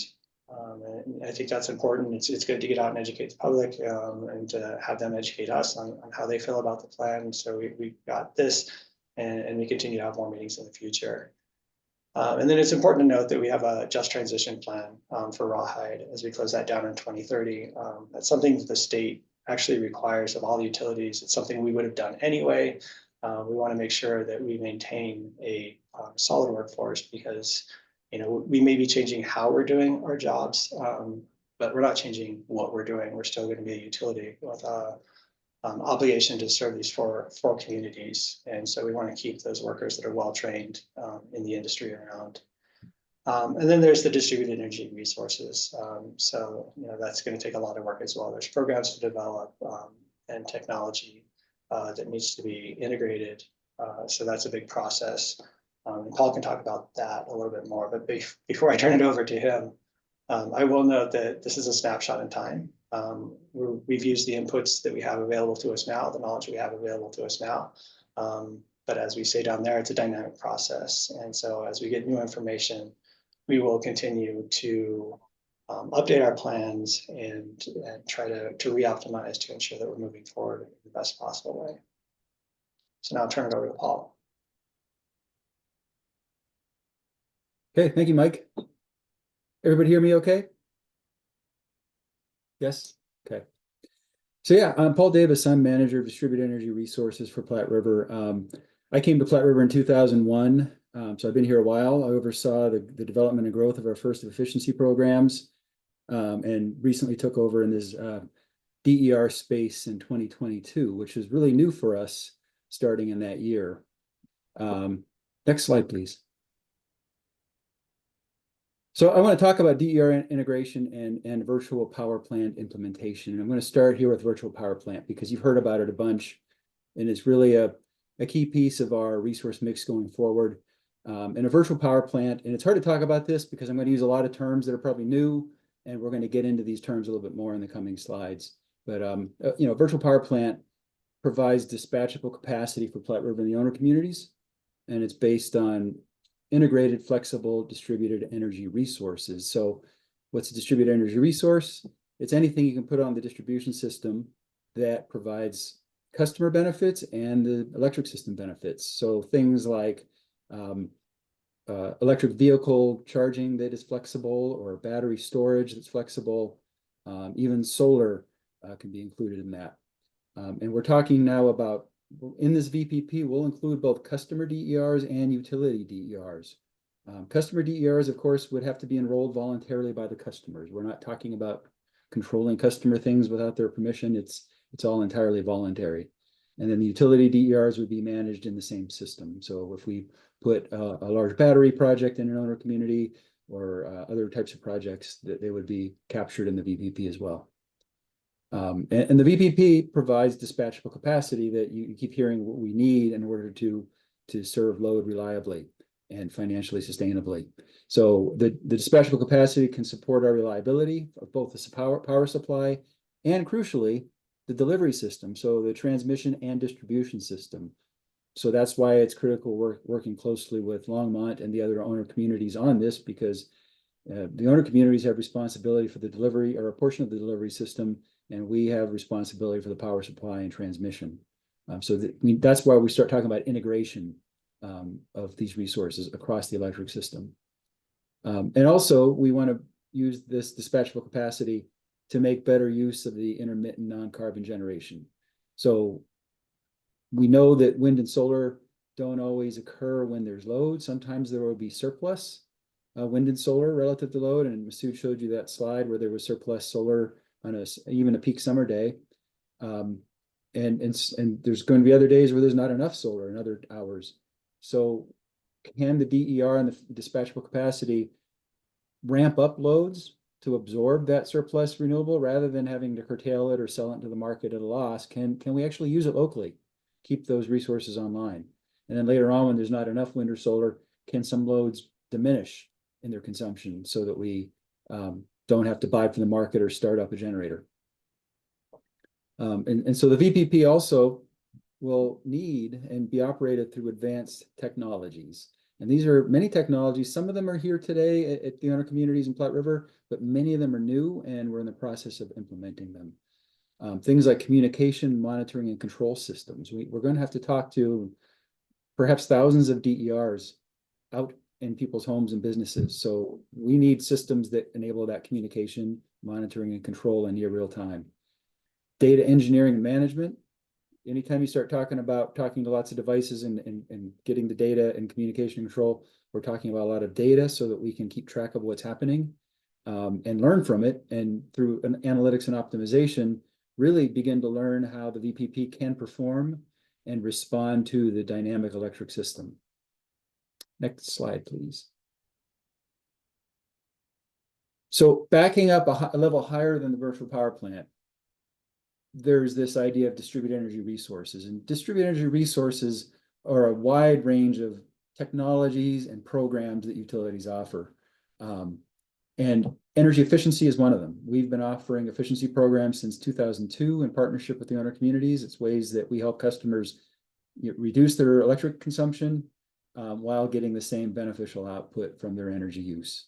And I think that's important. It's good to get out and educate the public and to have them educate us on how they feel about the plan. So we got this, and we continue to have more meetings in the future. And then it's important to note that we have a just transition plan for Rawhide as we close that down in 2030. That's something that the state actually requires of all the utilities. It's something we would have done anyway. We want to make sure that we maintain a solid workforce because we may be changing how we're doing our jobs, but we're not changing what we're doing. We're still going to be a utility with obligation to serve these four communities. And so we want to keep those workers that are well-trained in the industry around. And then there's the distributed energy resources. So that's going to take a lot of work as well. There's programs to develop and technology that needs to be integrated. So that's a big process. And Paul can talk about that a little bit more, but before I turn it over to him, I will note that this is a snapshot in time. We've used the inputs that we have available to us now, the knowledge we have available to us now. But as we say down there, it's a dynamic process. And so as we get new information, we will continue to update our plans and try to re-optimize to ensure that we're moving forward in the best possible way. So now I'll turn it over to Paul. Okay, thank you, Mike. Everybody hear me okay? Yes? Okay. So yeah, I'm Paul Davis. I'm manager of distributed energy resources for Platte River. I came to Platte River in 2001, so I've been here a while. I oversaw the development and growth of our first efficiency programs, and recently took over in this DER space in 2022, which is really new for us starting in that year. Next slide, please. So I want to talk about DER integration and virtual power plant implementation. And I'm going to start here with virtual power plant because you've heard about it a bunch, and it's really a key piece of our resource mix going forward. And a virtual power plant, and it's hard to talk about this because I'm going to use a lot of terms that are probably new, and we're going to get into these terms a little bit more in the coming slides. But virtual power plant provides dispatchable capacity for Platte River and the owner communities, and it's based on integrated, flexible, distributed energy resources. So what's a distributed energy resource? It's anything you can put on the distribution system that provides customer benefits and the electric system benefits. So things like electric vehicle charging that is flexible, or battery storage that's flexible, even solar can be included in that. And we're talking now about, in this VPP, we'll include both customer DERs and utility DERs. Customer DERs, of course, would have to be enrolled voluntarily by the customers. We're not talking about controlling customer things without their permission. It's all entirely voluntary. And then the utility DERs would be managed in the same system. So if we put a large battery project in an owner community, or other types of projects, that they would be captured in the VPP as well. And the VPP provides dispatchable capacity that you keep hearing what we need in order to serve load reliably and financially sustainably. So the dispatchable capacity can support our reliability of both the power supply and, crucially, the delivery system, so the transmission and distribution system. So that's why it's critical working closely with Longmont and the other owner communities on this, because the owner communities have responsibility for the delivery, or a portion of the delivery system, and we have responsibility for the power supply and transmission. That's why we start talking about integration of these resources across the electric system. And also, we want to use this dispatchable capacity to make better use of the intermittent non-carbon generation. So we know that wind and solar don't always occur when there's load. Sometimes there will be surplus wind and solar relative to load. And Masood showed you that slide where there was surplus solar on even a peak summer day. And there's going to be other days where there's not enough solar in other hours. So can the DER and the dispatchable capacity ramp up loads to absorb that surplus renewable rather than having to curtail it or sell it into the market at a loss? Can we actually use it locally, keep those resources online? And then later on, when there's not enough wind or solar, can some loads diminish in their consumption so that we don't have to buy from the market or start up a generator? And so the VPP also will need and be operated through advanced technologies. And these are many technologies. Some of them are here today at the owner communities in Platte River, but many of them are new, and we're in the process of implementing them. Things like communication, monitoring, and control systems. We're going to have to talk to perhaps thousands of DERs out in people's homes and businesses. So we need systems that enable that communication, monitoring, and control in near real time. Data engineering and management. Anytime you start talking to lots of devices and getting the data and communication control, we're talking about a lot of data so that we can keep track of what's happening and learn from it. And through analytics and optimization, really begin to learn how the VPP can perform and respond to the dynamic electric system. Next slide, please. So backing up a level higher than the virtual power plant, there's this idea of distributed energy resources. And distributed energy resources are a wide range of technologies and programs that utilities offer. And energy efficiency is one of them. We've been offering efficiency programs since 2002 in partnership with the owner communities. It's ways that we help customers reduce their electric consumption while getting the same beneficial output from their energy use.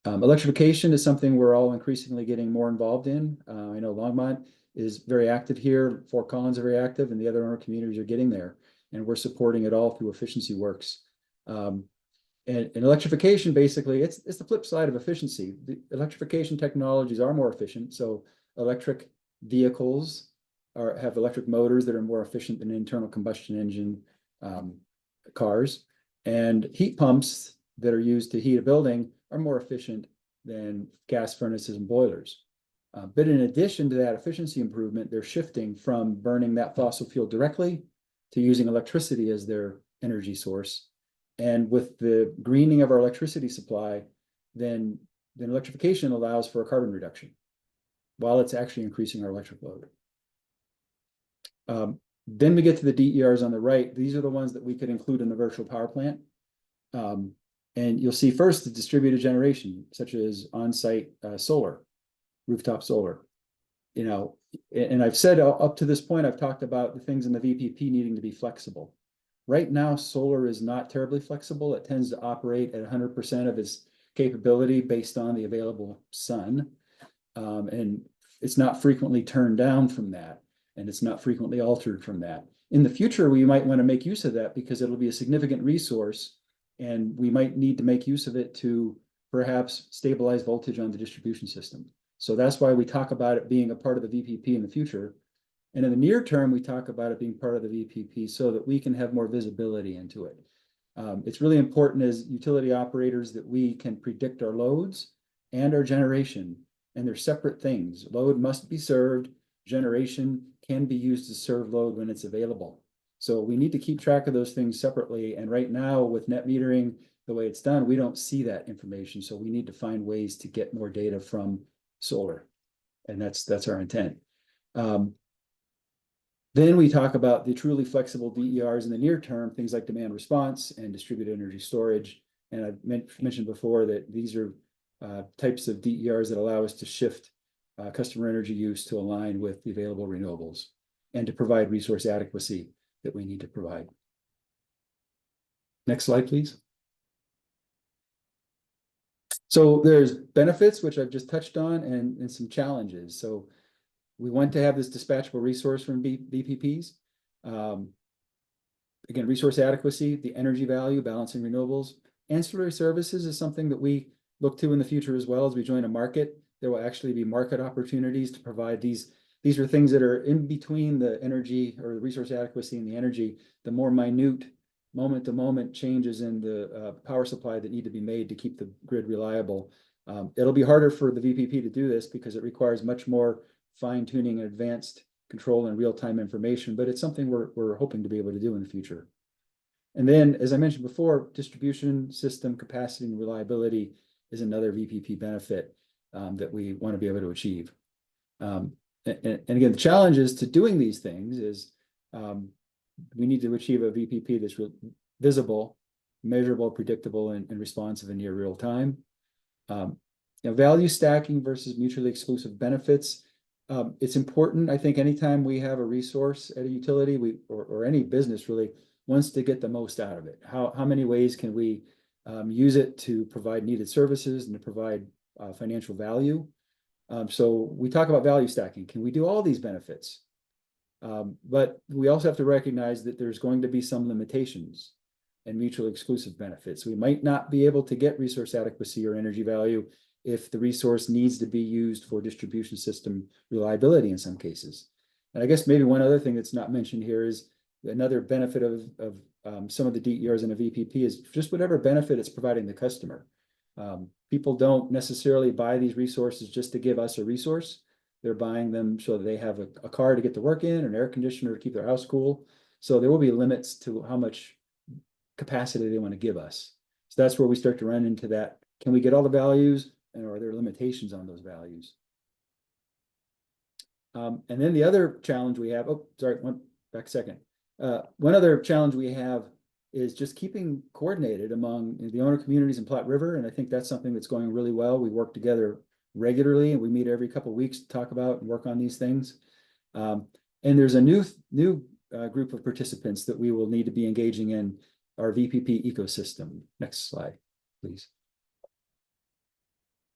Electrification is something we're all increasingly getting more involved in. I know Longmont is very active here, Fort Collins are very active, and the other owner communities are getting there. And we're supporting it all through Efficiency Works. And electrification, basically, it's the flip side of efficiency. The electrification technologies are more efficient. So electric vehicles have electric motors that are more efficient than internal combustion engine cars. And heat pumps that are used to heat a building are more efficient than gas furnaces and boilers. But in addition to that efficiency improvement, they're shifting from burning that fossil fuel directly to using electricity as their energy source. And with the greening of our electricity supply, then electrification allows for a carbon reduction while it's actually increasing our electric load. Then we get to the DERs on the right. These are the ones that we could include in the virtual power plant. And you'll see first the distributed generation, such as on-site solar, rooftop solar. You know, and I've said up to this point, I've talked about the things in the VPP needing to be flexible. Right now, solar is not terribly flexible. It tends to operate at 100% of its capability based on the available sun. And it's not frequently turned down from that, and it's not frequently altered from that. In the future, we might want to make use of that because it'll be a significant resource, and we might need to make use of it to perhaps stabilize voltage on the distribution system. So that's why we talk about it being a part of the VPP in the future. And in the near term, we talk about it being part of the VPP so that we can have more visibility into it. It's really important as utility operators that we can predict our loads and our generation, and they're separate things. Load must be served. Generation can be used to serve load when it's available. So we need to keep track of those things separately. And right now with net metering, the way it's done, we don't see that information. So we need to find ways to get more data from solar. And that's our intent. Then we talk about the truly flexible DERs in the near term, things like demand response and distributed energy storage. And I've mentioned before that these are types of DERs that allow us to shift customer energy use to align with the available renewables and to provide resource adequacy that we need to provide. Next slide, please. So there's benefits, which I've just touched on, and some challenges. So we want to have this dispatchable resource from VPPs. Again, resource adequacy, the energy value, balancing renewables. Ancillary services is something that we look to in the future as well. As we join a market, there will actually be market opportunities to provide these. These are things that are in between the energy or the resource adequacy and the energy, the more minute moment-to-moment changes in the power supply that need to be made to keep the grid reliable. It'll be harder for the VPP to do this because it requires much more fine-tuning and advanced control and real-time information, but it's something we're hoping to be able to do in the future. And then, as I mentioned before, distribution system capacity and reliability is another VPP benefit that we want to be able to achieve. And again, the challenges to doing these things is we need to achieve a VPP that's visible, measurable, predictable, and responsive in near real time. Value stacking versus mutually exclusive benefits. It's important, I think, anytime we have a resource at a utility, or any business really wants to get the most out of it. How many ways can we use it to provide needed services and to provide financial value? So we talk about value stacking. Can we do all these benefits? But we also have to recognize that there's going to be some limitations and mutually exclusive benefits. We might not be able to get resource adequacy or energy value if the resource needs to be used for distribution system reliability in some cases. And I guess maybe one other thing that's not mentioned here is another benefit of some of the DERs in a VPP is just whatever benefit it's providing the customer. People don't necessarily buy these resources just to give us a resource. They're buying them so that they have a car to get to work in, an air conditioner to keep their house cool. So there will be limits to how much capacity they want to give us. So that's where we start to run into that. Can we get all the values, and are there limitations on those values? And then the other challenge we have, back a second. One other challenge we have is just keeping coordinated among the owner communities in Platte River. And I think that's something that's going really well. We work together regularly, and we meet every couple of weeks to talk about and work on these things. And there's a new group of participants that we will need to be engaging in our VPP ecosystem. Next slide, please.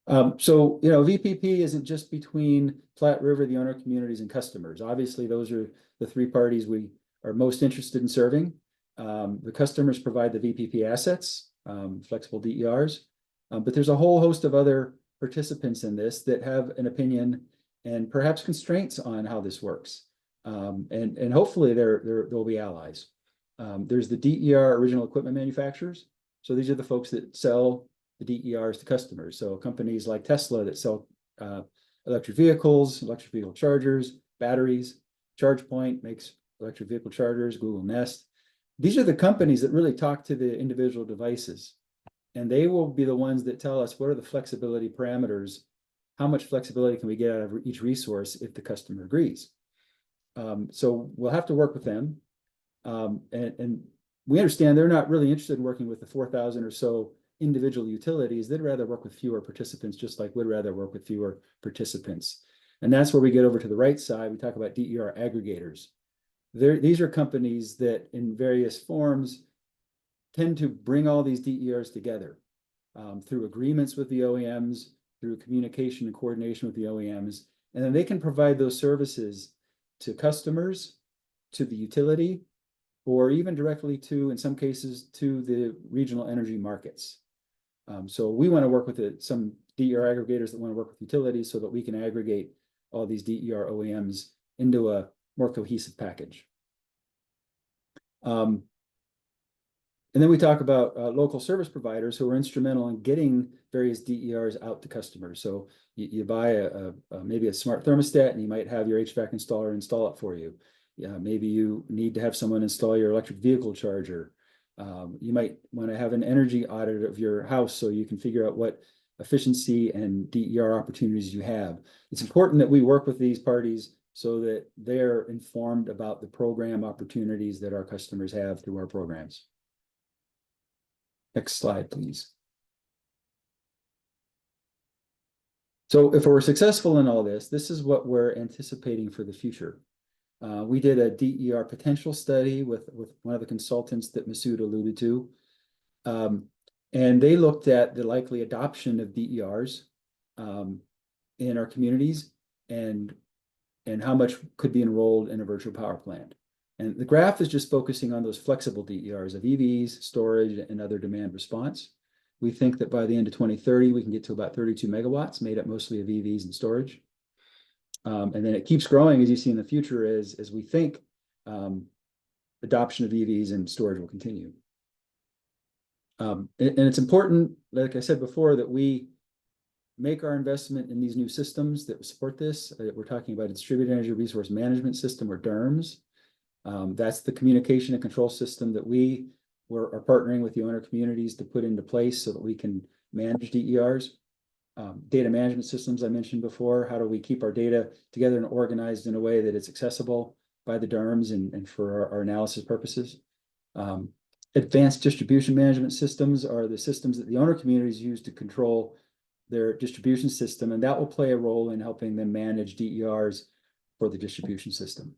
So, VPP isn't just between Platte River, the owner communities, and customers. Obviously, those are the three parties we are most interested in serving. The customers provide the VPP assets, flexible DERs, but there's a whole host of other participants in this that have an opinion and perhaps constraints on how this works. And hopefully there'll be allies. There's the DER original equipment manufacturers. So these are the folks that sell the DERs to customers. So companies like Tesla that sell electric vehicles, electric vehicle chargers, batteries. ChargePoint makes electric vehicle chargers, Google Nest. These are the companies that really talk to the individual devices. And they will be the ones that tell us what are the flexibility parameters, how much flexibility can we get out of each resource if the customer agrees. So we'll have to work with them. And we understand they're not really interested in working with the 4,000 or so individual utilities. They'd rather work with fewer participants, just like we'd rather work with fewer participants. And that's where we get over to the right side. We talk about DER aggregators. These are companies that in various forms tend to bring all these DERs together through agreements with the OEMs, through communication and coordination with the OEMs. And then they can provide those services to customers, to the utility, or even directly to, in some cases, to the regional energy markets. So we want to work with some DER aggregators that want to work with utilities so that we can aggregate all these DER OEMs into a more cohesive package. And then we talk about local service providers who are instrumental in getting various DERs out to customers. So you buy maybe a smart thermostat and you might have your HVAC installer install it for you. Maybe you need to have someone install your electric vehicle charger. You might want to have an energy audit of your house so you can figure out what efficiency and DER opportunities you have. It's important that we work with these parties so that they're informed about the program opportunities that our customers have through our programs. Next slide, please. So if we're successful in all this, this is what we're anticipating for the future. We did a DER potential study with one of the consultants that Masood alluded to. And they looked at the likely adoption of DERs in our communities and how much could be enrolled in a virtual power plant. And the graph is just focusing on those flexible DERs of EVs, storage, and other demand response. We think that by the end of 2030, we can get to about 32 megawatts, made up mostly of EVs and storage. And then it keeps growing, as you see in the future, as we think adoption of EVs and storage will continue. And it's important, like I said before, that we make our investment in these new systems that support this. We're talking about a distributed energy resource management system, or DERMS. That's the communication and control system that we are partnering with the owner communities to put into place so that we can manage DERs. Data management systems I mentioned before. How do we keep our data together and organized in a way that it's accessible by the DERMS and for our analysis purposes? Advanced distribution management systems are the systems that the owner communities use to control their distribution system, and that will play a role in helping them manage DERs for the distribution system.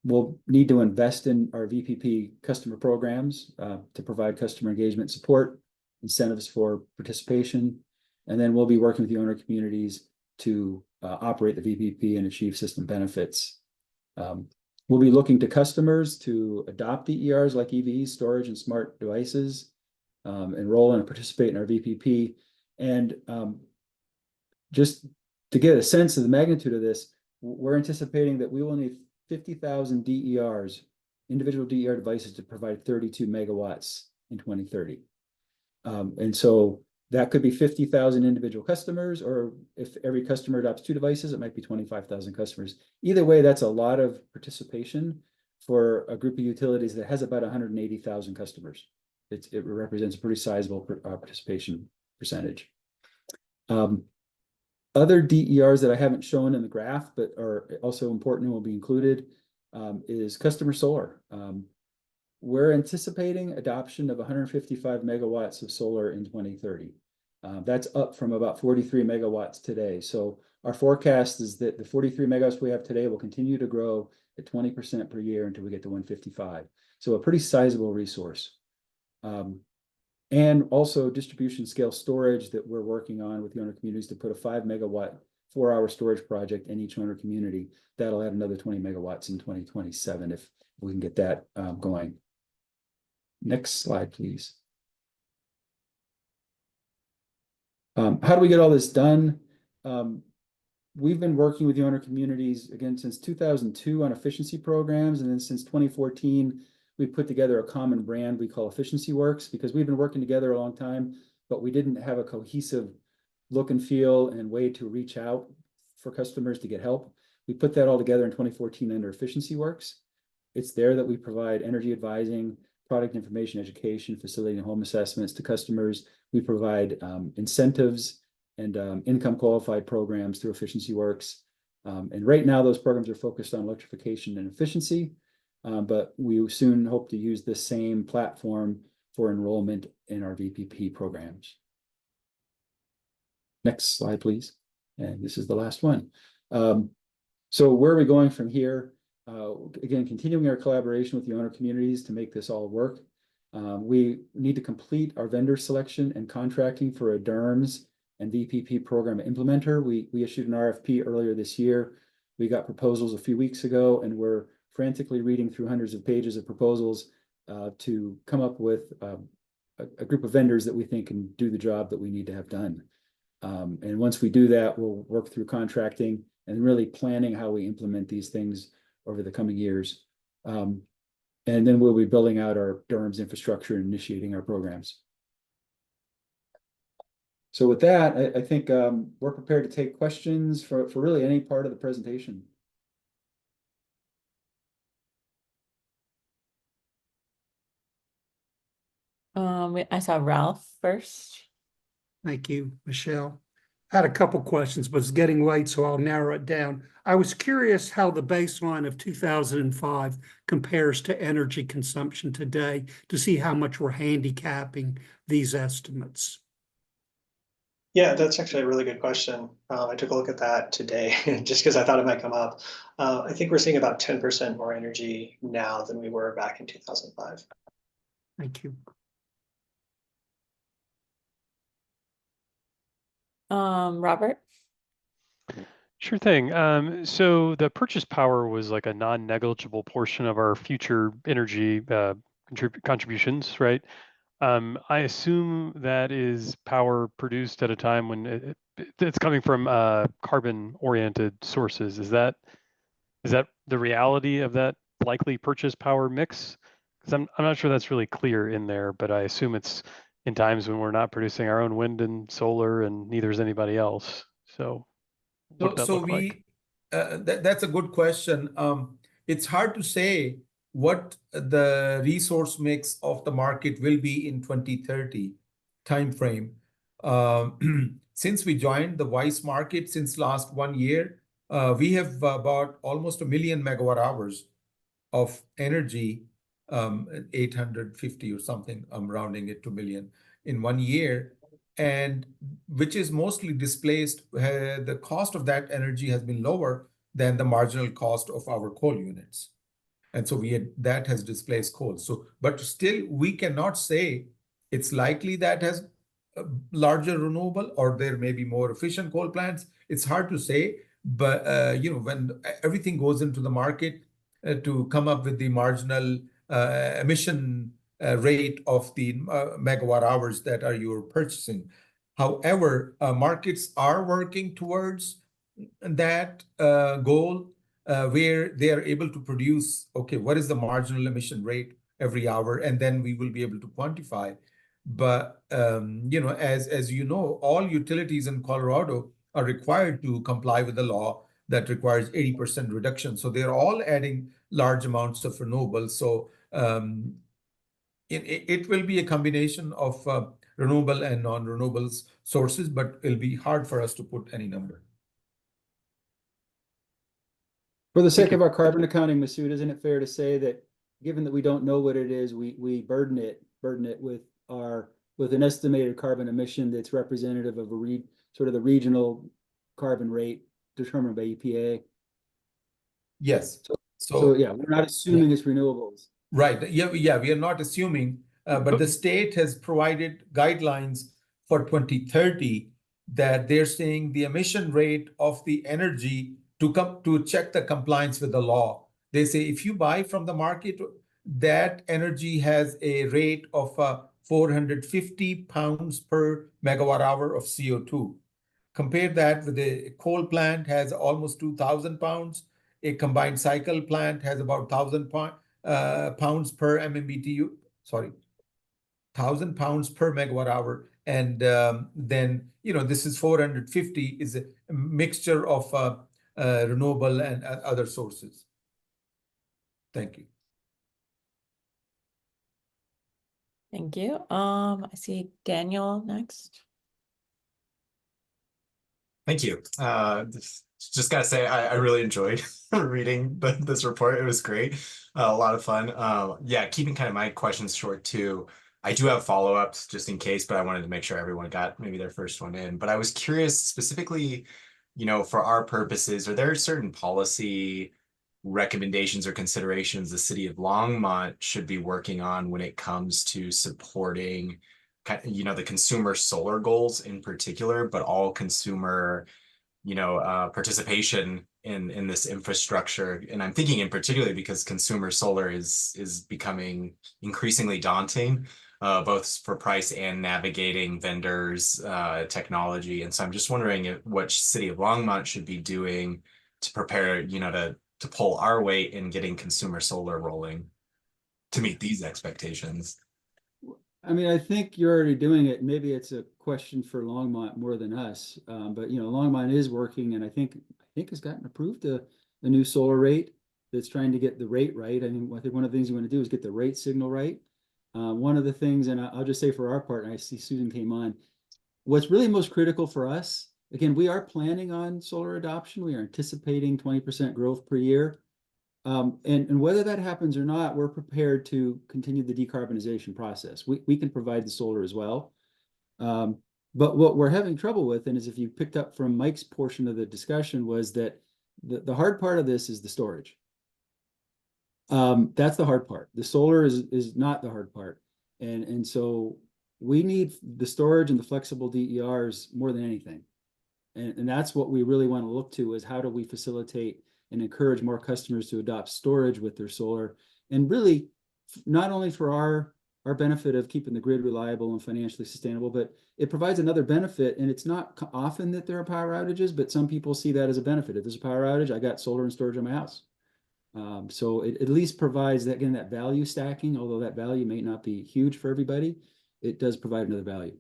We'll need to invest in our VPP customer programs to provide customer engagement support, incentives for participation, and then we'll be working with the owner communities to operate the VPP and achieve system benefits. We'll be looking to customers to adopt DERs like EVs, storage, and smart devices, enroll and participate in our VPP. And just to get a sense of the magnitude of this, we're anticipating that we will need 50,000 DERs, individual DER devices, to provide 32 megawatts in 2030. And so that could be 50,000 individual customers, or if every customer adopts 2 devices, it might be 25,000 customers. Either way, that's a lot of participation for a group of utilities that has about 180,000 customers. It represents a pretty sizable participation percentage. Other DERs that I haven't shown in the graph, but are also important and will be included, is customer solar. We're anticipating adoption of 155 megawatts of solar in 2030. That's up from about 43 megawatts today. So our forecast is that the 43 megawatts we have today will continue to grow at 20% per year until we get to 155. So a pretty sizable resource. And also distribution scale storage that we're working on with the owner communities to put a 5 megawatt 4-hour storage project in each owner community. That'll add another 20 megawatts in 2027 if we can get that going. Next slide, please. How do we get all this done? we've been working with the owner communities again since 2002 on efficiency programs, and then since 2014, we put together a common brand we call Efficiency Works, because we've been working together a long time, but we didn't have a cohesive look and feel and way to reach out for customers to get help. We put that all together in 2014 under Efficiency Works. It's there that we provide energy advising, product information education, facility and home assessments to customers. We provide incentives and income qualified programs through Efficiency Works. And right now those programs are focused on electrification and efficiency, but we soon hope to use the same platform for enrollment in our VPP programs. Next slide, please. And this is the last one. So where are we going from here? Again, continuing our collaboration with the owner communities to make this all work. We need to complete our vendor selection and contracting for a DERMS and VPP program implementer. We issued an RFP earlier this year. We got proposals a few weeks ago, and we're frantically reading through hundreds of pages of proposals to come up with a group of vendors that we think can do the job that we need to have done. And once we do that, we'll work through contracting and really planning how we implement these things over the coming years. And then we'll be building out our DERMS infrastructure and initiating our programs. So with that, I think we're prepared to take questions for really any part of the presentation. I saw Ralph first. Thank you, Michelle. I had a couple questions, but it's getting late, so I'll narrow it down. I was curious how the baseline of 2005 compares to energy consumption today to see how much we're handicapping these estimates. Yeah, that's actually a really good question. I took a look at that today just because I thought it might come up. I think we're seeing about 10% more energy now than we were back in 2005. Thank you. Robert? Sure thing. So the purchase power was like a non-negligible portion of our future energy contributions, right? I assume that is power produced at a time when it's coming from carbon-oriented sources. Is that the reality of that likely purchase power mix? Because I'm not sure that's really clear in there, but I assume it's in times when we're not producing our own wind and solar, and neither is anybody else. So what does that look like? That's a good question. It's hard to say what the resource mix of the market will be in 2030 timeframe. Since we joined the WISE market since last 1 year, we have bought almost 1 million megawatt hours of energy, 850 or something, I'm rounding it to million, in 1 year, and which is mostly displaced. The cost of that energy has been lower than the marginal cost of our coal units. And so that has displaced coal. So, but still we cannot say it's likely that has a larger renewable or there may be more efficient coal plants. It's hard to say, but when everything goes into the market to come up with the marginal emission rate of the megawatt hours that you're purchasing. However, markets are working towards that goal where they are able to produce, okay, what is the marginal emission rate every hour? And then we will be able to quantify. But, as you know, all utilities in Colorado are required to comply with the law that requires 80% reduction. So they're all adding large amounts of renewables. So it will be a combination of renewable and non-renewables sources, but it'll be hard for us to put any number. For the sake of our carbon accounting, Masood, isn't it fair to say that given that we don't know what it is, we burden it with an estimated carbon emission that's representative of sort of the regional carbon rate determined by EPA? Yes. So yeah, we're not assuming it's renewables. Right. Yeah, we are not assuming, but the state has provided guidelines for 2030 that they're saying the emission rate of the energy to check the compliance with the law. They say if you buy from the market, that energy has a rate of 450 pounds per megawatt hour of CO2. Compare that with a coal plant has almost 2,000 pounds. A combined cycle plant has about 1,000 pounds per MMBTU. Sorry, 1,000 pounds per megawatt hour. And then, this is 450 is a mixture of renewable and other sources. Thank you. Thank you. I see Daniel next. Thank you. Just gotta say, I really enjoyed reading this report. It was great. A lot of fun. Yeah, keeping kind of my questions short too. I do have follow-ups just in case, but I wanted to make sure everyone got maybe their first one in. But I was curious specifically, for our purposes, are there certain policy recommendations or considerations the city of Longmont should be working on when it comes to supporting the consumer solar goals in particular, but all consumer, participation in this infrastructure? And I'm thinking in particular because consumer solar is becoming increasingly daunting, both for price and navigating vendors, technology. And so I'm just wondering what city of Longmont should be doing to prepare, to pull our weight in getting consumer solar rolling to meet these expectations. I mean, I think you're already doing it. Maybe it's a question for Longmont more than us. But Longmont is working, and I think has gotten approved a new solar rate that's trying to get the rate right. I mean, I think one of the things you want to do is get the rate signal right. One of the things, and I'll just say for our part, and I see Susan came on, what's really most critical for us, again, we are planning on solar adoption. We are anticipating 20% growth per year. And whether that happens or not, we're prepared to continue the decarbonization process. We can provide the solar as well. But what we're having trouble with, and as if you picked up from Mike's portion of the discussion, was that the hard part of this is the storage. That's the hard part. The solar is not the hard part. And so we need the storage and the flexible DERs more than anything. And that's what we really want to look to, is how do we facilitate and encourage more customers to adopt storage with their solar, and really not only for our benefit of keeping the grid reliable and financially sustainable, but it provides another benefit. And it's not often that there are power outages, but some people see that as a benefit. If there's a power outage, I got solar and storage on my house. So it at least provides that, again, that value stacking, although that value may not be huge for everybody, it does provide another value.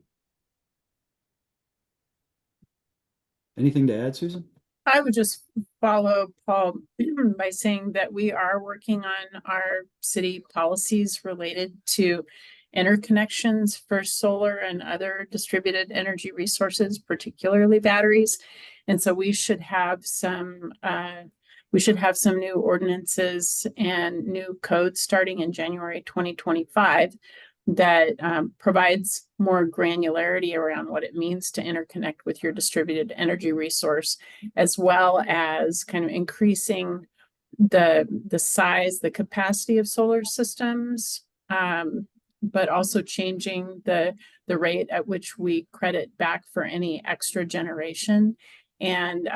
Anything to add, Susan? I would just follow Paul by saying that we are working on our city policies related to interconnections for solar and other distributed energy resources, particularly batteries. And so we should have some new ordinances and new codes starting in January 2025 that provides more granularity around what it means to interconnect with your distributed energy resource, as well as kind of increasing the size, the capacity of solar systems, but also changing the rate at which we credit back for any extra generation. And,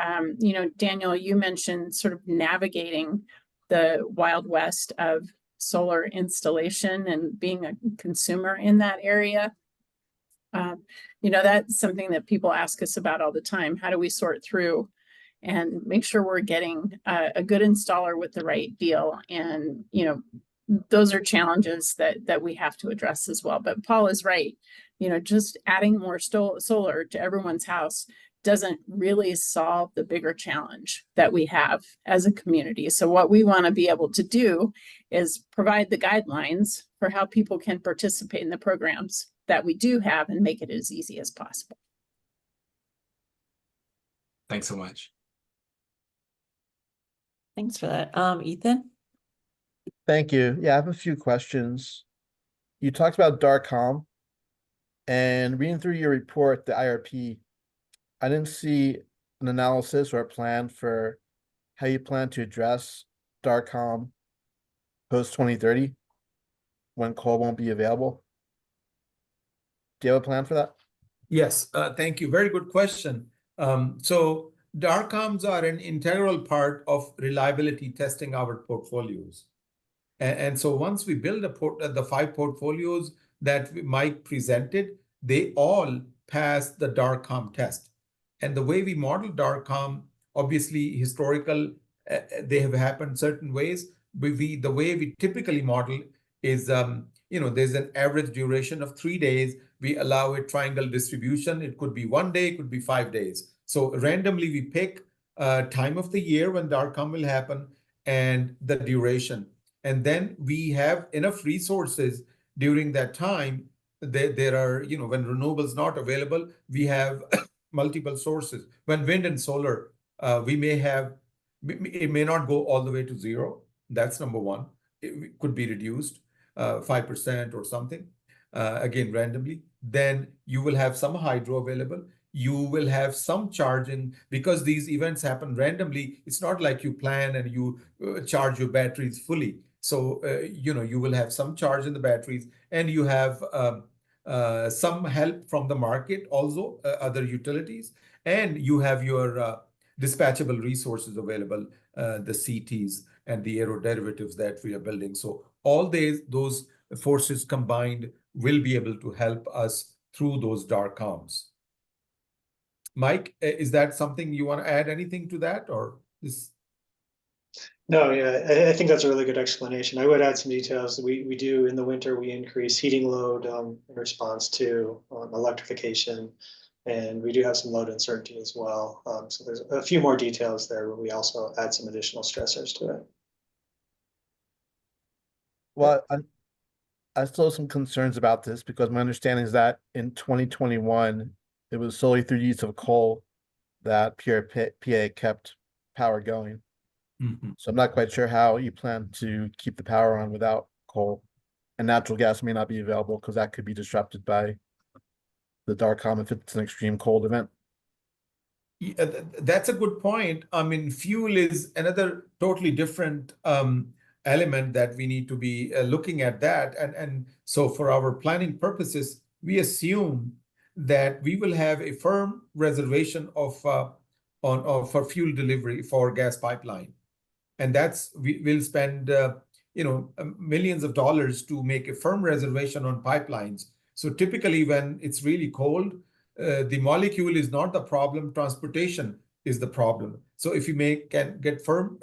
Daniel, you mentioned sort of navigating the Wild West of solar installation and being a consumer in that area. That's something that people ask us about all the time. How do we sort through and make sure we're getting a good installer with the right deal? And, those are challenges that we have to address as well. But Paul is right. Just adding more solar to everyone's house doesn't really solve the bigger challenge that we have as a community. So what we want to be able to do is provide the guidelines for how people can participate in the programs that we do have and make it as easy as possible. Thanks so much. Thanks for that. Ethan? Thank you. Yeah, I have a few questions. You talked about Dark-Com, and reading through your report, the IRP, I didn't see an analysis or a plan for how you plan to address Dark-Com post 2030 when coal won't be available. Do you have a plan for that? Yes, thank you. Very good question. So Dark-Coms are an integral part of reliability testing our portfolios. And so once we build the 5 portfolios that Mike presented, they all pass the Dark-Com test. And the way we model DARCOM, obviously historical, they have happened certain ways. The way we typically model is, there's an average duration of 3 days. We allow a triangle distribution. It could be 1 day, it could be 5 days. So randomly we pick time of the year when DARCOM will happen and the duration. And then we have enough resources during that time. There are, when renewables not available, we have multiple sources. When wind and solar, we may have, it may not go all the way to zero. That's number one. It could be reduced 5% or something, again, randomly. Then you will have some hydro available. You will have some charging because these events happen randomly. It's not like you plan and you charge your batteries fully. So, you will have some charge in the batteries, and you have some help from the market, also other utilities, and you have your dispatchable resources available, the CTs and the aeroderivatives that we are building. So all those forces combined will be able to help us through those DARCOMs. Mike, is that something you want to add anything to that, or this? No, yeah, I think that's a really good explanation. I would add some details. We do in the winter, we increase heating load in response to electrification, and we do have some load uncertainty as well. So there's a few more details there, but we also add some additional stressors to it. Well, I still have some concerns about this because my understanding is that in 2021, it was solely through use of coal that PA kept power going. Mm-hmm. So I'm not quite sure how you plan to keep the power on without coal. And natural gas may not be available because that could be disrupted by the DARCOM if it's an extreme cold event. Yeah, that's a good point. I mean, fuel is another totally different element that we need to be looking at that. And so for our planning purposes, we assume that we will have a firm reservation of for fuel delivery for gas pipeline. And we'll spend millions of dollars to make a firm reservation on pipelines. So typically when it's really cold, the molecule is not the problem, transportation is the problem. So if you can get firm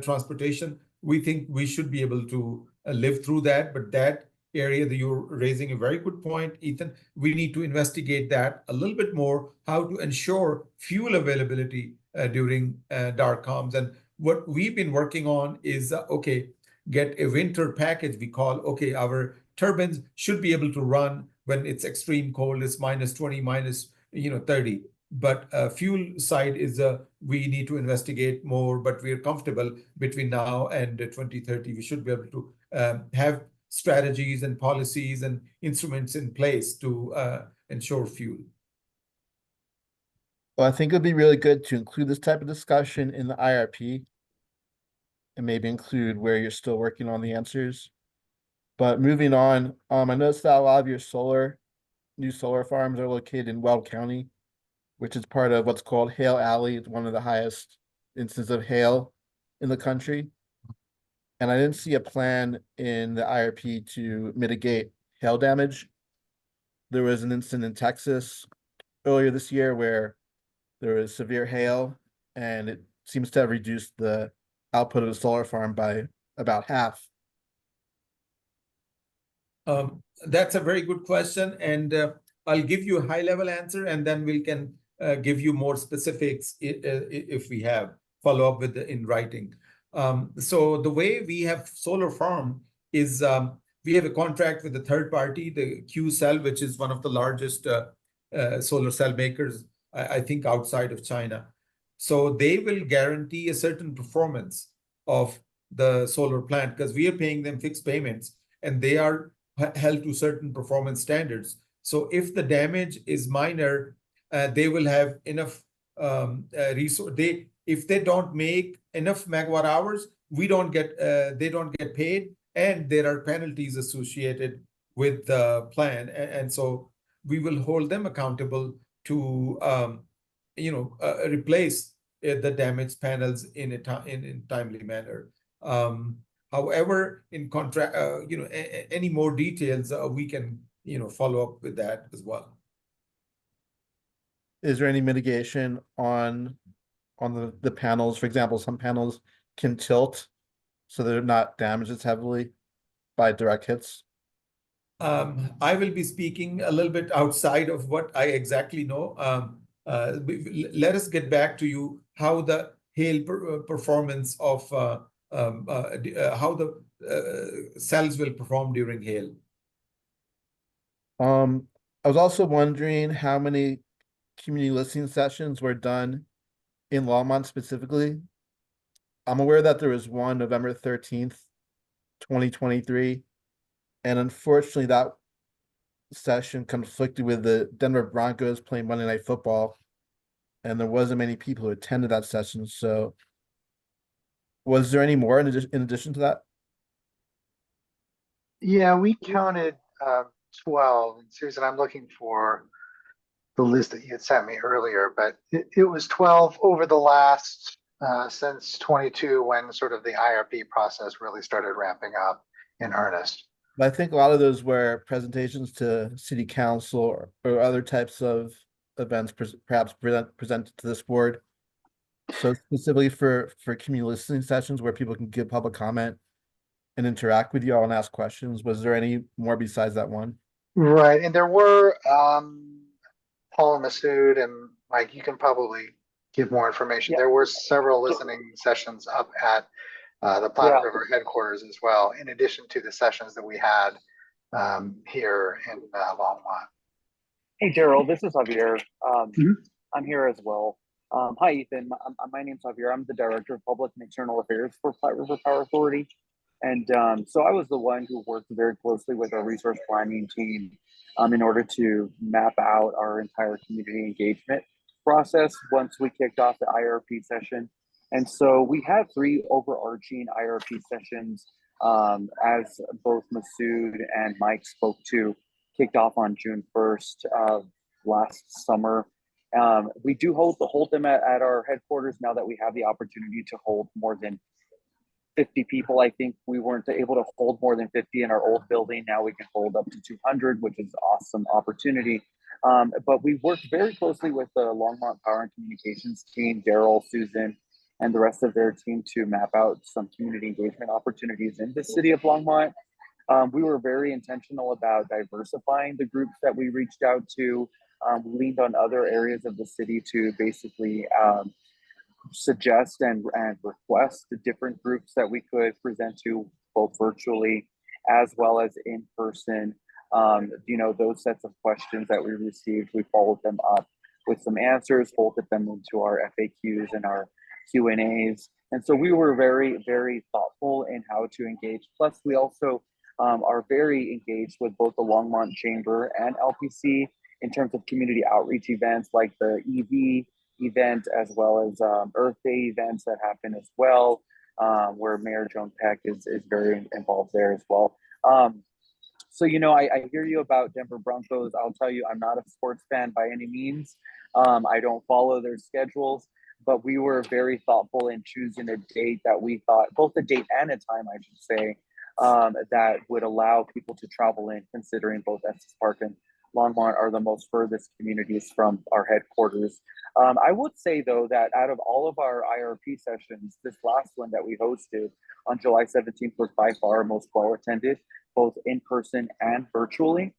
transportation, we think we should be able to live through that. But that area that you're raising a very good point, Ethan, we need to investigate that a little bit more, how to ensure fuel availability during DARCOMs. And what we've been working on is, get a winter package. We call, our turbines should be able to run when it's extreme cold, it's -20, -30. But fuel side is we need to investigate more, but we're comfortable between now and 2030. We should be able to have strategies and policies and instruments in place to ensure fuel. Well, I think it'd be really good to include this type of discussion in the IRP and maybe include where you're still working on the answers. But moving on, I noticed that a lot of your new solar farms are located in Weld County, which is part of what's called Hail Alley. It's one of the highest instances of hail in the country. And I didn't see a plan in the IRP to mitigate hail damage. There was an incident in Texas earlier this year where there was severe hail, and it seems to have reduced the output of the solar farm by about half. That's a very good question, and I'll give you a high-level answer, and then we can give you more specifics if we have follow-up with in writing. So the way we have solar farm is we have a contract with a third party, the Qcell, which is one of the largest solar cell makers, I think, outside of China. So they will guarantee a certain performance of the solar plant because we are paying them fixed payments, and they are held to certain performance standards. So if the damage is minor, they will have enough resource. If they don't make enough megawatt hours, they don't get paid, and there are penalties associated with the plan. And so we will hold them accountable to replace the damaged panels in a timely manner. However, in contract, any more details, we can follow up with that as well. is there any mitigation on the panels? For example, some panels can tilt, so they're not damaged as heavily by direct hits. I will be speaking a little bit outside of what I exactly know. Let us get back to you how the hail performance of how the cells will perform during hail. I was also wondering how many community listening sessions were done in Longmont specifically. I'm aware that there was one November 13th, 2023, and unfortunately that session conflicted with the Denver Broncos playing Monday Night Football, and there wasn't many people who attended that session. So was there any more in addition to that? Yeah, we counted 12. And Susan, I'm looking for the list that you had sent me earlier, but it was 12 over the last since 22, when sort of the IRP process really started ramping up in earnest. I think a lot of those were presentations to city council or other types of events, perhaps presented to this board. So specifically for community listening sessions where people can give public comment and interact with you all and ask questions, was there any more besides that one? Right, and there were Paul and Masood and Mike, you can probably give more information. There were several listening sessions up at the Platte River headquarters as well, in addition to the sessions that we had here in Longmont. Hey, Daryl, this is Javier. Mhm. I'm here as well. Hi, Ethan. My name's Javier. I'm the Director of Public and External Affairs for Platte River Power Authority. And so I was the one who worked very closely with our resource planning team in order to map out our entire community engagement process once we kicked off the IRP session. And so we had 3 overarching IRP sessions, as both Masood and Mike spoke to, kicked off on June 1st of last summer. We do hold them at our headquarters now that we have the opportunity to hold more than 50 people. I think we weren't able to hold more than 50 in our old building. Now we can hold up to 200, which is an awesome opportunity. But we worked very closely with the Longmont Power and Communications team, Daryl, Susan, and the rest of their team to map out some community engagement opportunities in the city of Longmont. We were very intentional about diversifying the groups that we reached out to. We leaned on other areas of the city to basically suggest and request the different groups that we could present to, both virtually as well as in person. Those sets of questions that we received, we followed them up with some answers, folded them into our FAQs and our Q&As. And so we were very, very thoughtful in how to engage. Plus, we also are very engaged with both the Longmont Chamber and LPC in terms of community outreach events like the EV event, as well as Earth Day events that happen as well, where Mayor Joan Peck is very involved there as well. So, I hear you about Denver Broncos. I'll tell you, I'm not a sports fan by any means. I don't follow their schedules, but we were very thoughtful in choosing a date that we thought, both a date and a time, I should say, that would allow people to travel in, considering both Estes Park and Longmont are the most furthest communities from our headquarters. I would say, though, that out of all of our IRP sessions, this last one that we hosted on July 17th was by far our most well attended, both in person and virtually.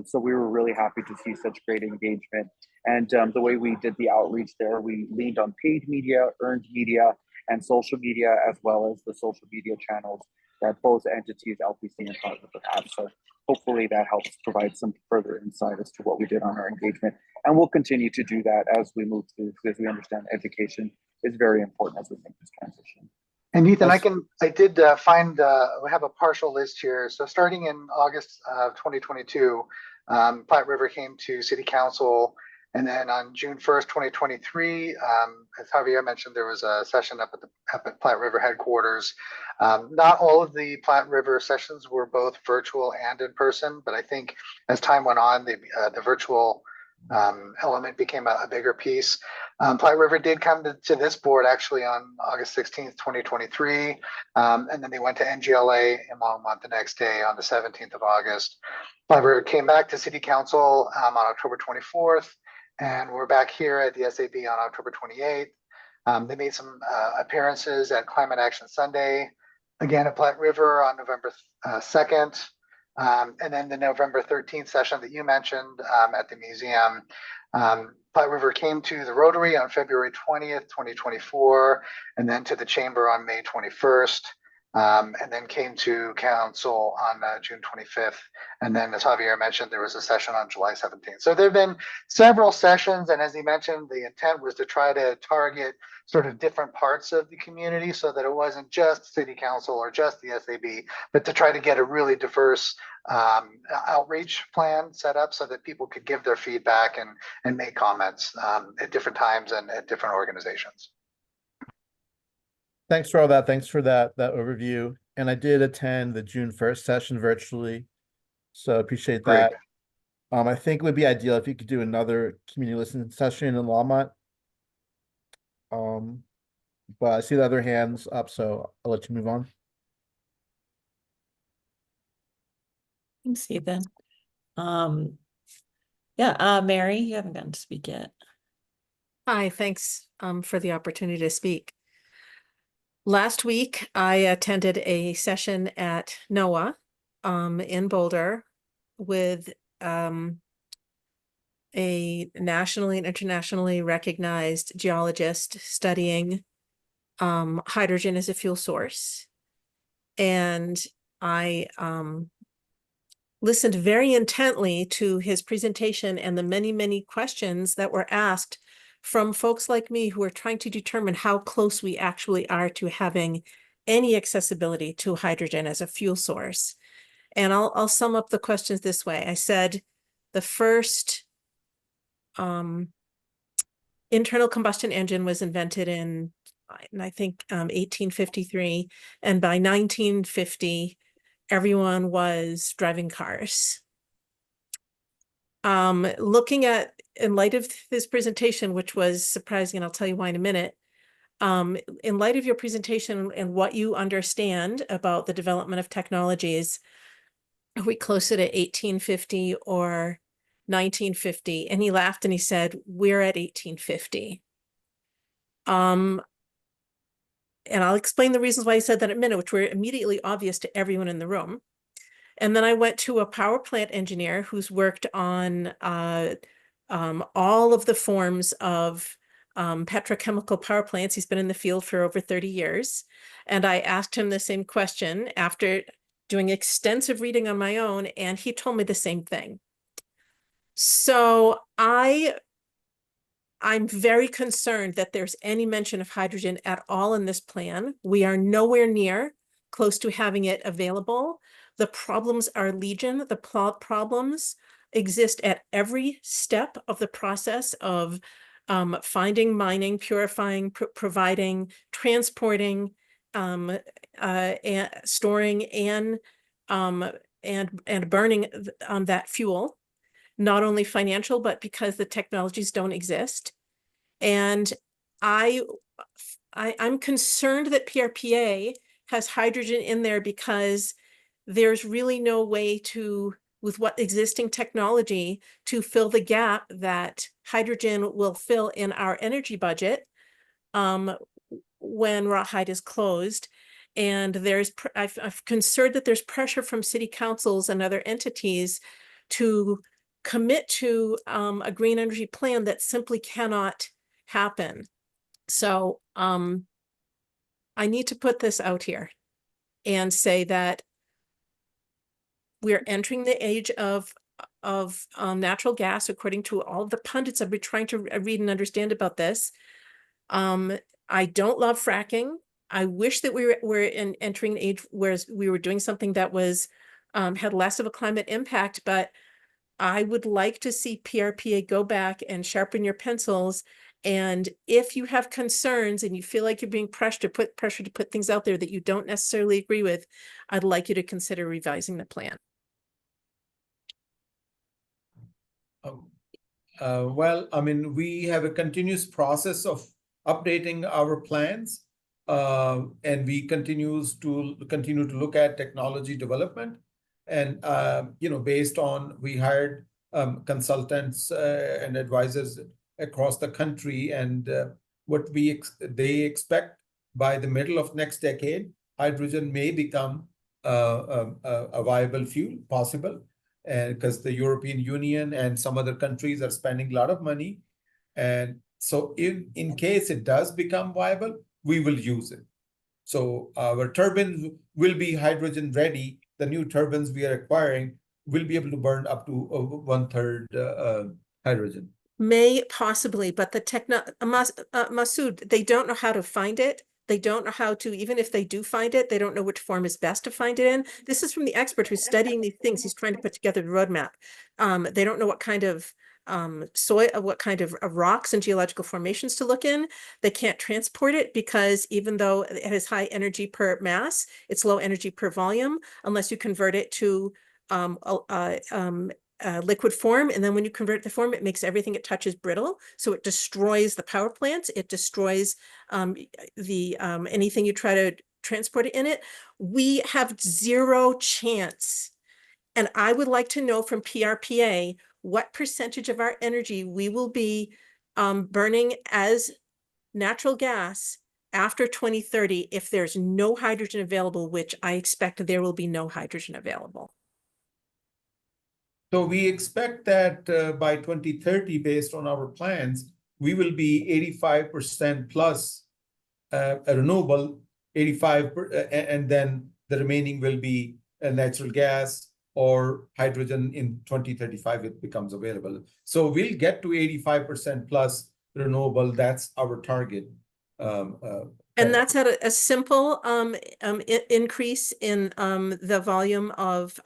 So we were really happy to see such great engagement. And the way we did the outreach there, we leaned on paid media, earned media, and social media, as well as the social media channels that both entities, LPC and Platte River, have. So hopefully that helps provide some further insight as to what we did on our engagement. And we'll continue to do that as we move through, because we understand education is very important as we make this transition. And Ethan, I did find, we have a partial list here. So starting in August of 2022, Platte River came to City Council. And then on June 1st, 2023, as Javier mentioned, there was a session up at Platte River headquarters. Not all of the Platte River sessions were both virtual and in person, but I think as time went on, the virtual element became a bigger piece. Platte River did come to this board actually on August 16th, 2023. And then they went to NGLA in Longmont the next day on the 17th of August. Platte River came back to City Council on October 24th. and we're back here at the SAB on October 28th. They made some appearances at Climate Action Sunday, again at Platte River on November 2nd, and then the November 13th session that you mentioned at the museum. Platte River came to the Rotary on February 20th, 2024, and then to the Chamber on May 21st. And then came to council on June 25th. And then, as Javier mentioned, there was a session on July 17th. So there have been several sessions. And as he mentioned, the intent was to try to target sort of different parts of the community so that it wasn't just city council or just the SAB, but to try to get a really diverse outreach plan set up so that people could give their feedback and make comments at different times and at different organizations. Thanks for all that. Thanks for that overview. And I did attend the June 1st session virtually, so appreciate that. I think it would be ideal if you could do another community listening session in Longmont. But I see the other hands up, so I'll let you move on. Thanks, Ethan. Mary, you haven't gotten to speak yet. Hi, thanks for the opportunity to speak. Last week, I attended a session at NOAA in Boulder with a nationally and internationally recognized geologist studying hydrogen as a fuel source. And I listened very intently to his presentation and the many, many questions that were asked from folks like me who are trying to determine how close we actually are to having any accessibility to hydrogen as a fuel source. And I'll sum up the questions this way. I said the first internal combustion engine was invented in, I think, 1853. And by 1950, everyone was driving cars. Looking at, in light of this presentation, which was surprising, and I'll tell you why in a minute, in light of your presentation and what you understand about the development of technologies, are we closer to 1850 or 1950? And he laughed and he said, we're at 1850. And I'll explain the reasons why he said that in a minute, which were immediately obvious to everyone in the room. And then I went to a power plant engineer who's worked on all of the forms of petrochemical power plants. He's been in the field for over 30 years. And I asked him the same question after doing extensive reading on my own, and he told me the same thing. So I'm very concerned that there's any mention of hydrogen at all in this plan. We are nowhere near close to having it available. The problems are legion. The problems exist at every step of the process of finding, mining, purifying, providing, transporting, and storing, and burning that fuel. Not only financial, but because the technologies don't exist. And I'm concerned that PRPA has hydrogen in there because there's really no way to, with what existing technology, to fill the gap that hydrogen will fill in our energy budget when Rawhide is closed. And I've concerned that there's pressure from city councils and other entities to commit to a green energy plan that simply cannot happen. So I need to put this out here and say that we're entering the age of natural gas, according to all the pundits I've been trying to read and understand about this. I don't love fracking. I wish that we were entering an age where we were doing something that was had less of a climate impact, but I would like to see PRPA go back and sharpen your pencils. And if you have concerns and you feel like you're being pressure to put things out there that you don't necessarily agree with, I'd like you to consider revising the plan. Well, I mean, we have a continuous process of updating our plans, and we continue to look at technology development. And based on, we hired consultants and advisors across the country, and what they expect by the middle of next decade, hydrogen may become a viable fuel possible, and because the European Union and some other countries are spending a lot of money, and so in case it does become viable, we will use it. So our turbines will be hydrogen ready. The new turbines we are acquiring will be able to burn up to 1/3 hydrogen. May possibly, but the Masood, they don't know how to find it. They don't know how to, even if they do find it, they don't know which form is best to find it in. This is from the expert who's studying these things. He's trying to put together the roadmap. They don't know what kind of soil, what kind of rocks and geological formations to look in. They can't transport it because even though it has high energy per mass, it's low energy per volume unless you convert it to liquid form. And then when you convert it to form, it makes everything it touches brittle. So it destroys the power plants. It destroys anything you try to transport it in it. We have zero chance. And I would like to know from PRPA what percentage of our energy we will be burning as natural gas after 2030 if there's no hydrogen available, which I expect there will be no hydrogen available. So we expect that by 2030, based on our plans, we will be 85% plus renewable, 85, and then the remaining will be natural gas or hydrogen. In 2035, it becomes available. So we'll get to 85% plus renewable. That's our target. And that's at a simple increase in the volume of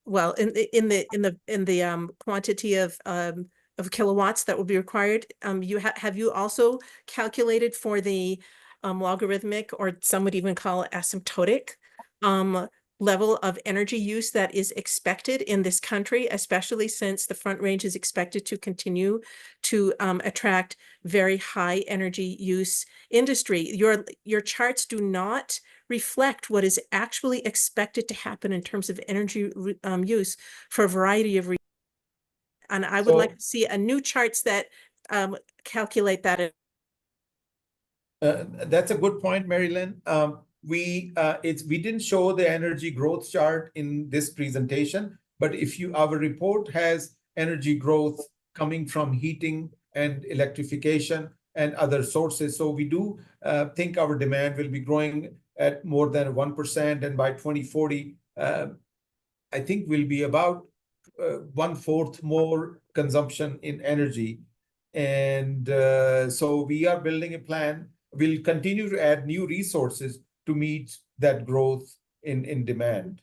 well, in the quantity of kilowatts that will be required. Have you also calculated for the logarithmic, or some would even call it asymptotic, level of energy use that is expected in this country, especially since the Front Range is expected to continue to attract very high energy use industry? Your charts do not reflect what is actually expected to happen in terms of energy use for a variety of reasons. And I would like to see a new charts that calculate that. That's a good point, Mary Lynn. We didn't show the energy growth chart in this presentation, but our report has energy growth coming from heating and electrification and other sources. So we do think our demand will be growing at more than 1%, and by 2040, I think will be about 1/4 more consumption in energy. And so we are building a plan. We'll continue to add new resources to meet that growth in demand.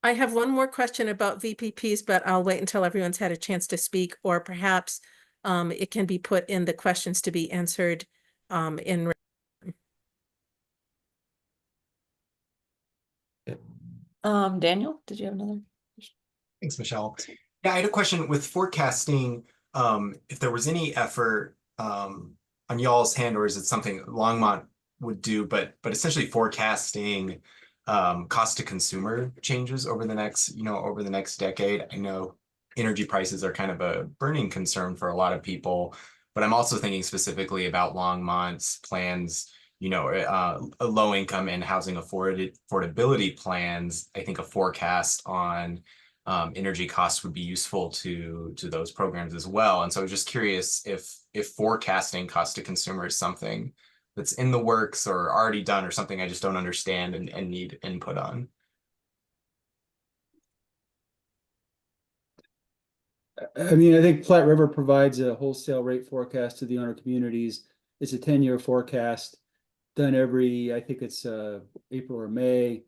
I have one more question about VPPs, but I'll wait until everyone's had a chance to speak, or perhaps it can be put in the questions to be answered in. Daniel, did you have another? Thanks, Michelle. Yeah, I had a question with forecasting. If there was any effort on y'all's hand, or is it something Longmont would do, but essentially forecasting cost to consumer changes over the next decade. I know energy prices are kind of a burning concern for a lot of people, but I'm also thinking specifically about Longmont's plans, low income and housing affordability plans. I think a forecast on energy costs would be useful to those programs as well. And so I was just curious if forecasting cost to consumer is something that's in the works or already done, or something I just don't understand and need input on. I mean, I think Platte River provides a wholesale rate forecast to the owner communities. It's a 10-year forecast done every, I think it's April or May,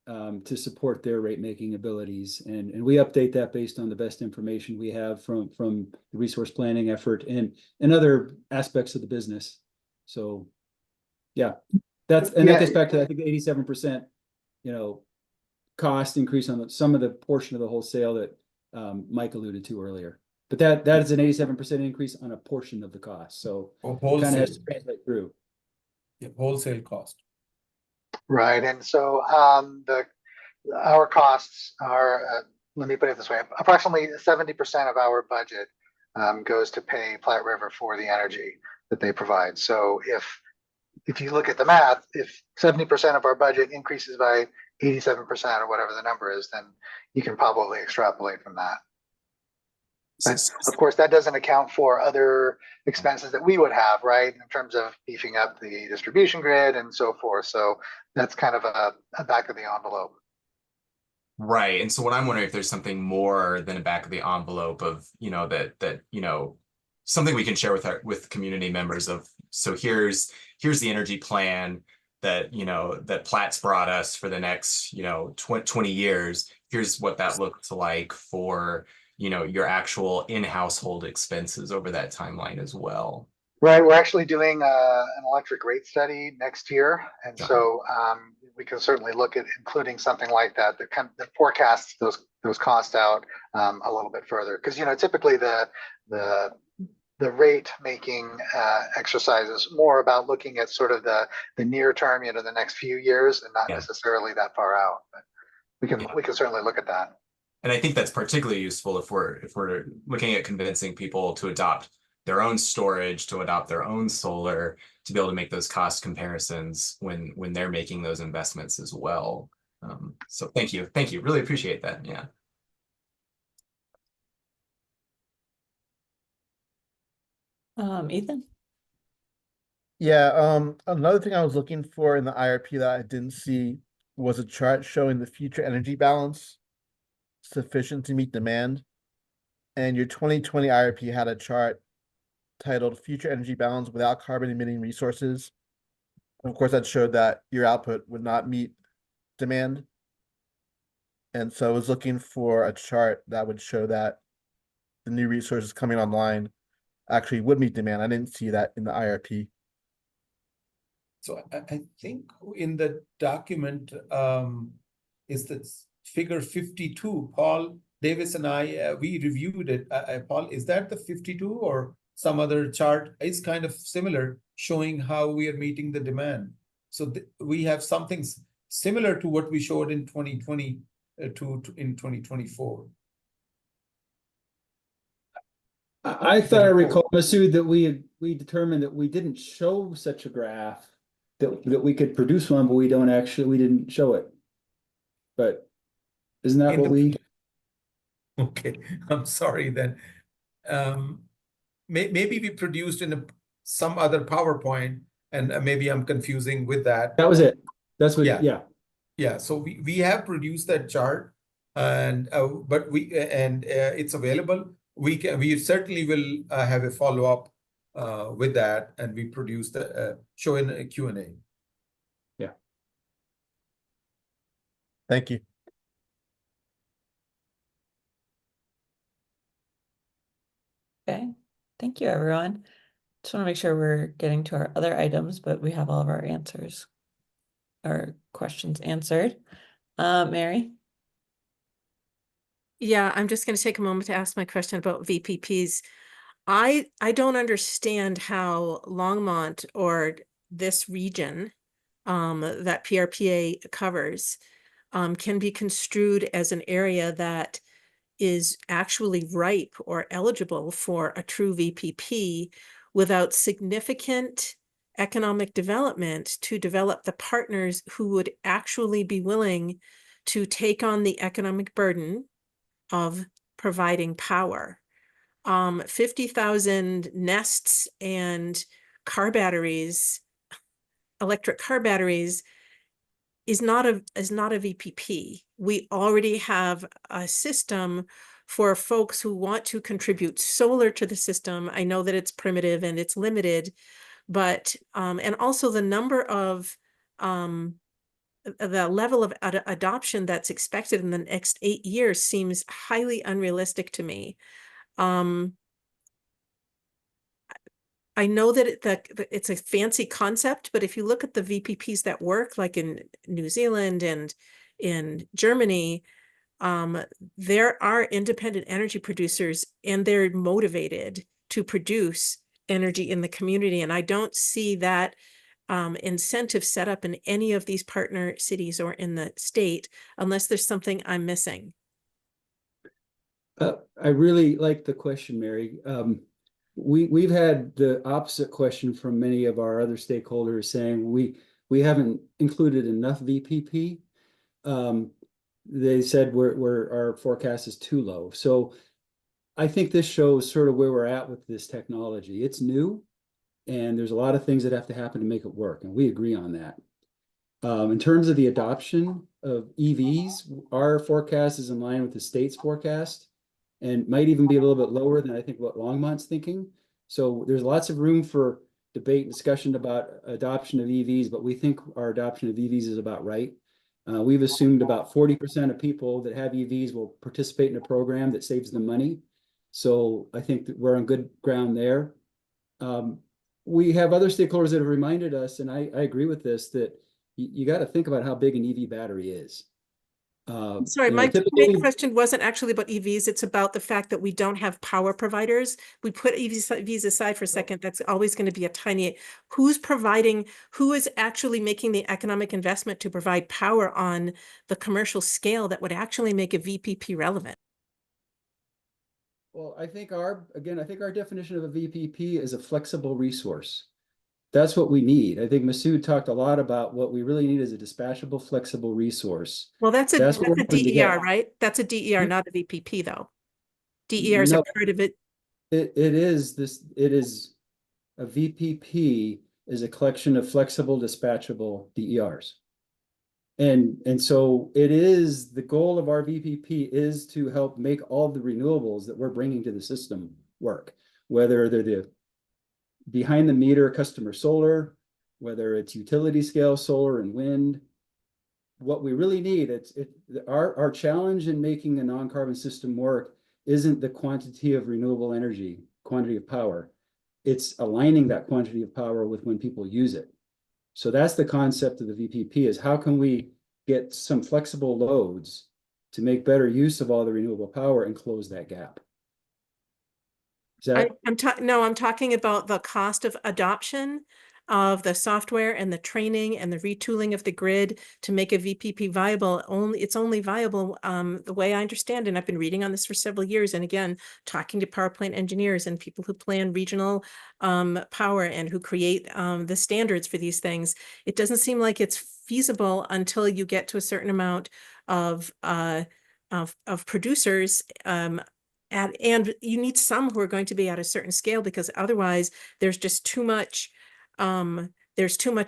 to support their rate making abilities. And we update that based on the best information we have from the resource planning effort and other aspects of the business. So yeah, that gets back to, I think, 87%, cost increase on some of the portion of the wholesale that Mike alluded to earlier. But that is an 87% increase on a portion of the cost. So it kind of has to translate through. Yeah, wholesale cost. Right, and so our costs are let me put it this way, approximately 70% of our budget goes to pay Platte River for the energy that they provide. So if you look at the math, if 70% of our budget increases by 87% or whatever the number is, then you can probably extrapolate from that. But of course, that doesn't account for other expenses that we would have, right? In terms of beefing up the distribution grid and so forth. So that's kind of a back of the envelope. Right. And so what I'm wondering if there's something more than a back of the envelope of, something we can share with community members of, so here's the energy plan that, that Platts brought us for the next, 20 years. Here's what that looks like for, your actual in-household expenses over that timeline as well. Right, we're actually doing an electric rate study next year, and so we can certainly look at including something like that that forecasts those costs out a little bit further. Because typically the rate making exercise is more about looking at sort of the near term, the next few years, and not necessarily that far out. But we can certainly look at that. And I think that's particularly useful if we're looking at convincing people to adopt their own storage, to adopt their own solar, to be able to make those cost comparisons when they're making those investments as well. So thank you. Really appreciate that. Yeah. Ethan? Yeah, another thing I was looking for in the IRP that I didn't see was a chart showing the future energy balance sufficient to meet demand. And your 2020 IRP had a chart titled Future Energy Balance Without Carbon Emitting Resources. And of course, that showed that your output would not meet demand. And so I was looking for a chart that would show that the new resources coming online actually would meet demand. I didn't see that in the IRP. So I think in the document is the figure 52. Paul Davis and I, we reviewed it. Paul, is that the 52 or some other chart? It's kind of similar, showing how we are meeting the demand. So we have something similar to what we showed in 2020 to in 2024. I thought I recall, Masood, that we determined that we didn't show such a graph, that we could produce one, but we didn't show it. But isn't that what we? Okay, I'm sorry then. Maybe we produced in some other PowerPoint, and maybe I'm confusing with that. That was it. That's what. Yeah. So we have produced that chart, and but it's available. We certainly will have a follow-up with that, and we produce the show in a Q&A. Yeah. Thank you. Okay, thank you, everyone. Just want to make sure we're getting to our other items, but we have all of our answers, our questions answered. Mary? Yeah, I'm just going to take a moment to ask my question about VPPs. I don't understand how Longmont or this region that PRPA covers can be construed as an area that is actually ripe or eligible for a true VPP without significant economic development to develop the partners who would actually be willing to take on the economic burden of providing power. 50,000 nests and car batteries, electric car batteries, is not a VPP. We already have a system for folks who want to contribute solar to the system. I know that it's primitive and it's limited, but and also the number of the level of adoption that's expected in the next 8 years seems highly unrealistic to me. I know that it's a fancy concept, but if you look at the VPPs that work, like in New Zealand and in Germany, there are independent energy producers and they're motivated to produce energy in the community. And I don't see that incentive set up in any of these partner cities or in the state, unless there's something I'm missing. I really like the question, Mary. We've had the opposite question from many of our other stakeholders saying we haven't included enough VPP. They said our forecast is too low. So I think this shows sort of where we're at with this technology. It's new, and there's a lot of things that have to happen to make it work, and we agree on that. In terms of the adoption of EVs, our forecast is in line with the state's forecast and might even be a little bit lower than I think what Longmont's thinking. So there's lots of room for debate and discussion about adoption of EVs, but we think our adoption of EVs is about right. We've assumed about 40% of people that have EVs will participate in a program that saves them money. So I think that we're on good ground there. We have other stakeholders that have reminded us, and I agree with this, that you got to think about how big an EV battery is. Sorry, my main question wasn't actually about EVs. It's about the fact that we don't have power providers. We put EVs aside for a second. That's always going to be a tiny, who is actually making the economic investment to provide power on the commercial scale that would actually make a VPP relevant? Well, I think our definition of a VPP is a flexible resource. That's what we need. I think Masood talked a lot about what we really need is a dispatchable, flexible resource. Well, that's a DER, right? That's a DER, Yeah. not a VPP, though. DER is a part of it. It is a VPP is a collection of flexible, dispatchable DERs. And so it is the goal of our VPP is to help make all the renewables that we're bringing to the system work, whether they're the behind the meter customer solar, whether it's utility scale solar and wind. What we really need, our challenge in making a non-carbon system work isn't the quantity of renewable energy, quantity of power. It's aligning that quantity of power with when people use it. So that's the concept of the VPP, is how can we get some flexible loads to make better use of all the renewable power and close that gap. I'm talking about the cost of adoption of the software and the training and the retooling of the grid to make a VPP viable. It's only viable the way I understand, and I've been reading on this for several years, and again, talking to power plant engineers and people who plan regional power and who create the standards for these things. It doesn't seem like it's feasible until you get to a certain amount of producers. And you need some who are going to be at a certain scale, because otherwise there's just too much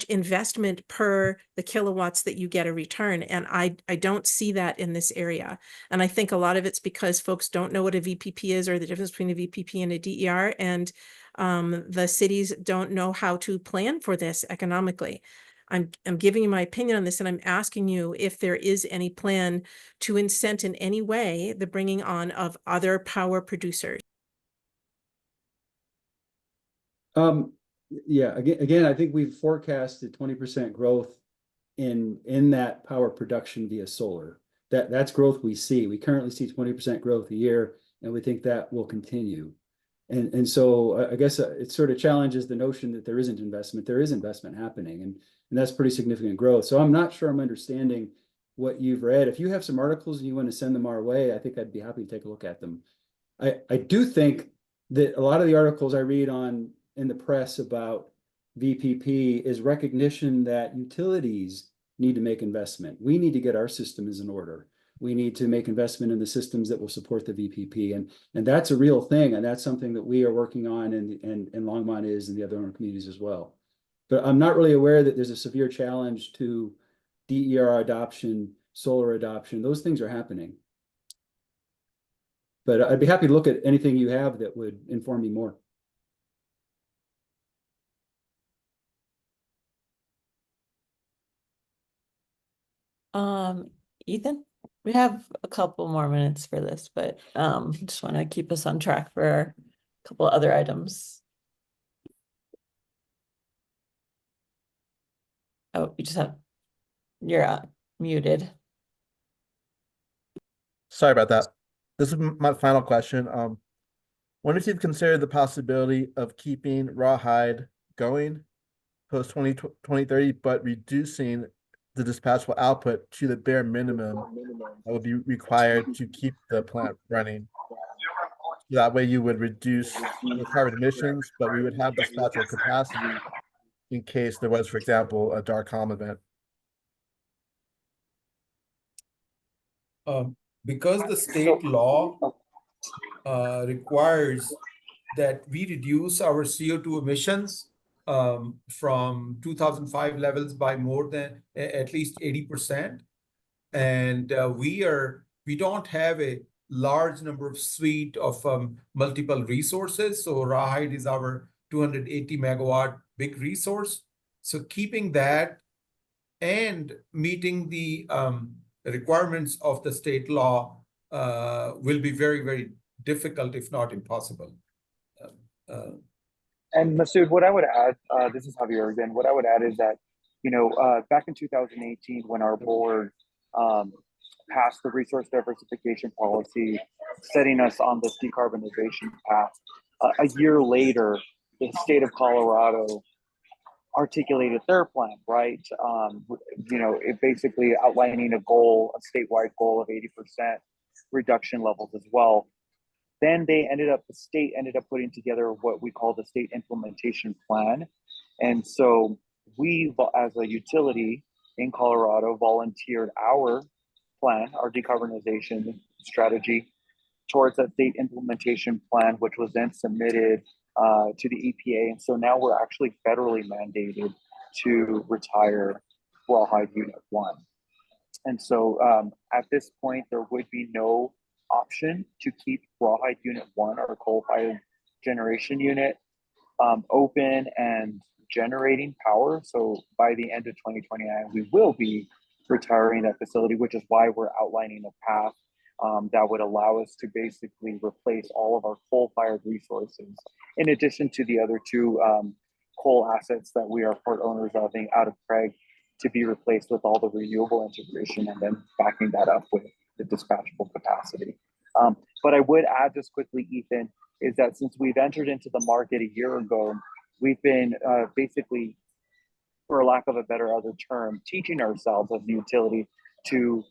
investment per the kilowatts that you get a return. And I don't see that in this area. And I think a lot of it's because folks don't know what a VPP is or the difference between a VPP and a DER. And the cities don't know how to plan for this economically. I'm giving you my opinion on this, and I'm asking you if there is any plan to incent in any way the bringing on of other power producers. Yeah, again, I think we've forecasted 20% growth in that power production via solar. That's growth we see. We currently see 20% growth a year, and we think that will continue. And so I guess it sort of challenges the notion that there isn't investment. There is investment happening, and that's pretty significant growth. So I'm not sure I'm understanding what you've read. If you have some articles and you want to send them our way, I think I'd be happy to take a look at them. I do think that a lot of the articles I read in the press about VPP is recognition that utilities need to make investment. We need to get our systems in order. We need to make investment in the systems that will support the VPP. And that's a real thing. And that's something that we are working on, and Longmont is, and the other owner communities as well. But I'm not really aware that there's a severe challenge to DER adoption, solar adoption. Those things are happening. But I'd be happy to look at anything you have that would inform me more. Ethan, we have a couple more minutes for this, but just want to keep us on track for a couple other items. Oh, you're muted. Sorry about that. This is my final question. Wonder if you've considered the possibility of keeping rawhide going post 2030, but reducing the dispatchable output to the bare minimum that would be required to keep the plant running. That way you would reduce the carbon emissions, but we would have dispatchable capacity in case there was, for example, a dark calm event. Because the state law requires that we reduce our CO2 emissions from 2005 levels by more than at least 80%. And we don't have a large number of suite of multiple resources. So Rawhide is our 280 megawatt big resource. So keeping that and meeting the requirements of the state law will be very, very difficult, if not impossible. And Masood, what I would add, this is Javier again, what I would add is that, back in 2018, when our board passed the resource diversification policy, setting us on this decarbonization path, a year later, the state of Colorado articulated their plan, right? It basically outlining a goal, a statewide goal of 80% reduction levels as well. Then the state ended up putting together what we call the state implementation plan. And so we, as a utility in Colorado, volunteered our plan, our decarbonization strategy, towards that state implementation plan, which was then submitted to the EPA. And so now we're actually federally mandated to retire Rawhide Unit 1. And so at this point, there would be no option to keep Rawhide Unit 1, our coal-fired generation unit, open and generating power. So by the end of 2029, we will be retiring that facility, which is why we're outlining a path that would allow us to basically replace all of our coal-fired resources, in addition to the other two coal assets that we are part owners of out of Craig, to be replaced with all the renewable integration and then backing that up with the dispatchable capacity. But I would add just quickly, Ethan, is that since we've entered into the market a year ago, we've been basically, for lack of a better other term, teaching ourselves as a utility to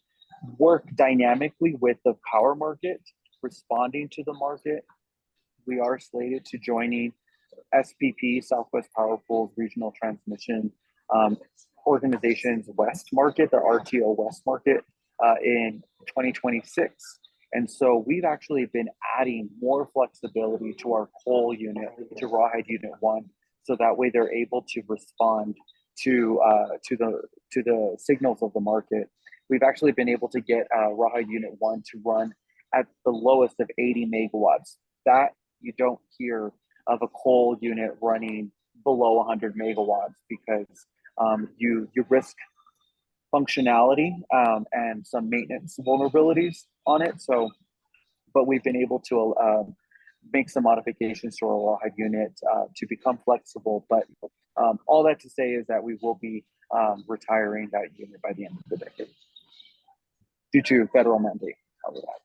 work dynamically with the power market, responding to the market. We are slated to joining SPP, Southwest Power Pool's regional transmission organization's West Market, the RTO West Market, in 2026. And so we've actually been adding more flexibility to our coal unit, to Rawhide Unit 1, so that way they're able to respond to the signals of the market. We've actually been able to get Rawhide Unit 1 to run at the lowest of 80 megawatts. That you don't hear of a coal unit running below 100 megawatts because you risk functionality and some maintenance vulnerabilities on it. So, but we've been able to make some modifications to our Rawhide unit to become flexible. But all that to say is that we will be retiring that unit by the end of the decade due to federal mandate. Cover that.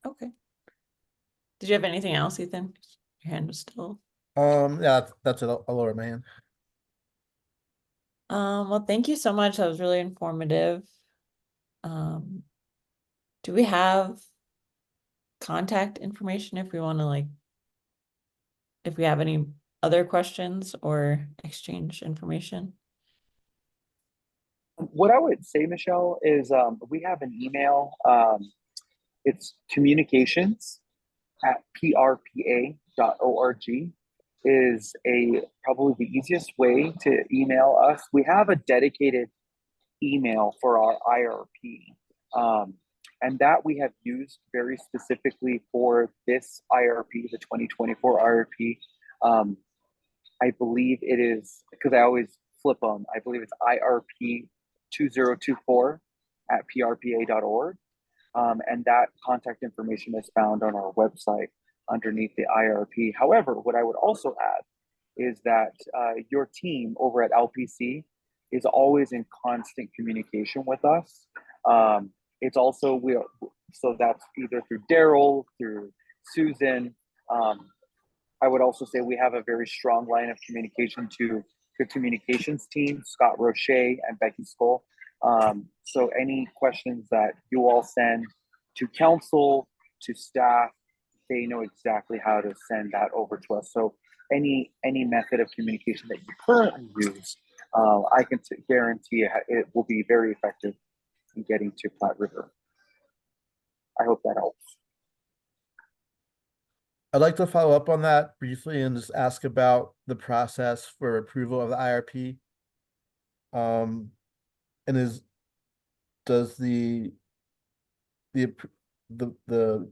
Okay. Did you have anything else, Ethan? Your hand was still. Yeah, that's it. I'll lower my hand. Well, thank you so much. That was really informative. Do we have contact information if we want to if we have any other questions or exchange information? What I would say, Michelle, is we have an email. It's communications@prpa.org is probably the easiest way to email us. We have a dedicated email for our IRP, and that we have used very specifically for this IRP, the 2024 IRP. I believe it is, because I always flip them, I believe it's IRP2024@prpa.org. And that contact information is found on our website underneath the IRP. However, what I would also add is that your team over at LPC is always in constant communication with us. It's also, so that's either through Daryl, through Susan, I would also say we have a very strong line of communication to the communications team, Scott Roche and Becky Skoll. So any questions that you all send to council, to staff, they know exactly how to send that over to us. So any method of communication that you currently use, I can guarantee it will be very effective in getting to Platte River. I hope that helps. I'd like to follow up on that briefly and just ask about the process for approval of the IRP. And does the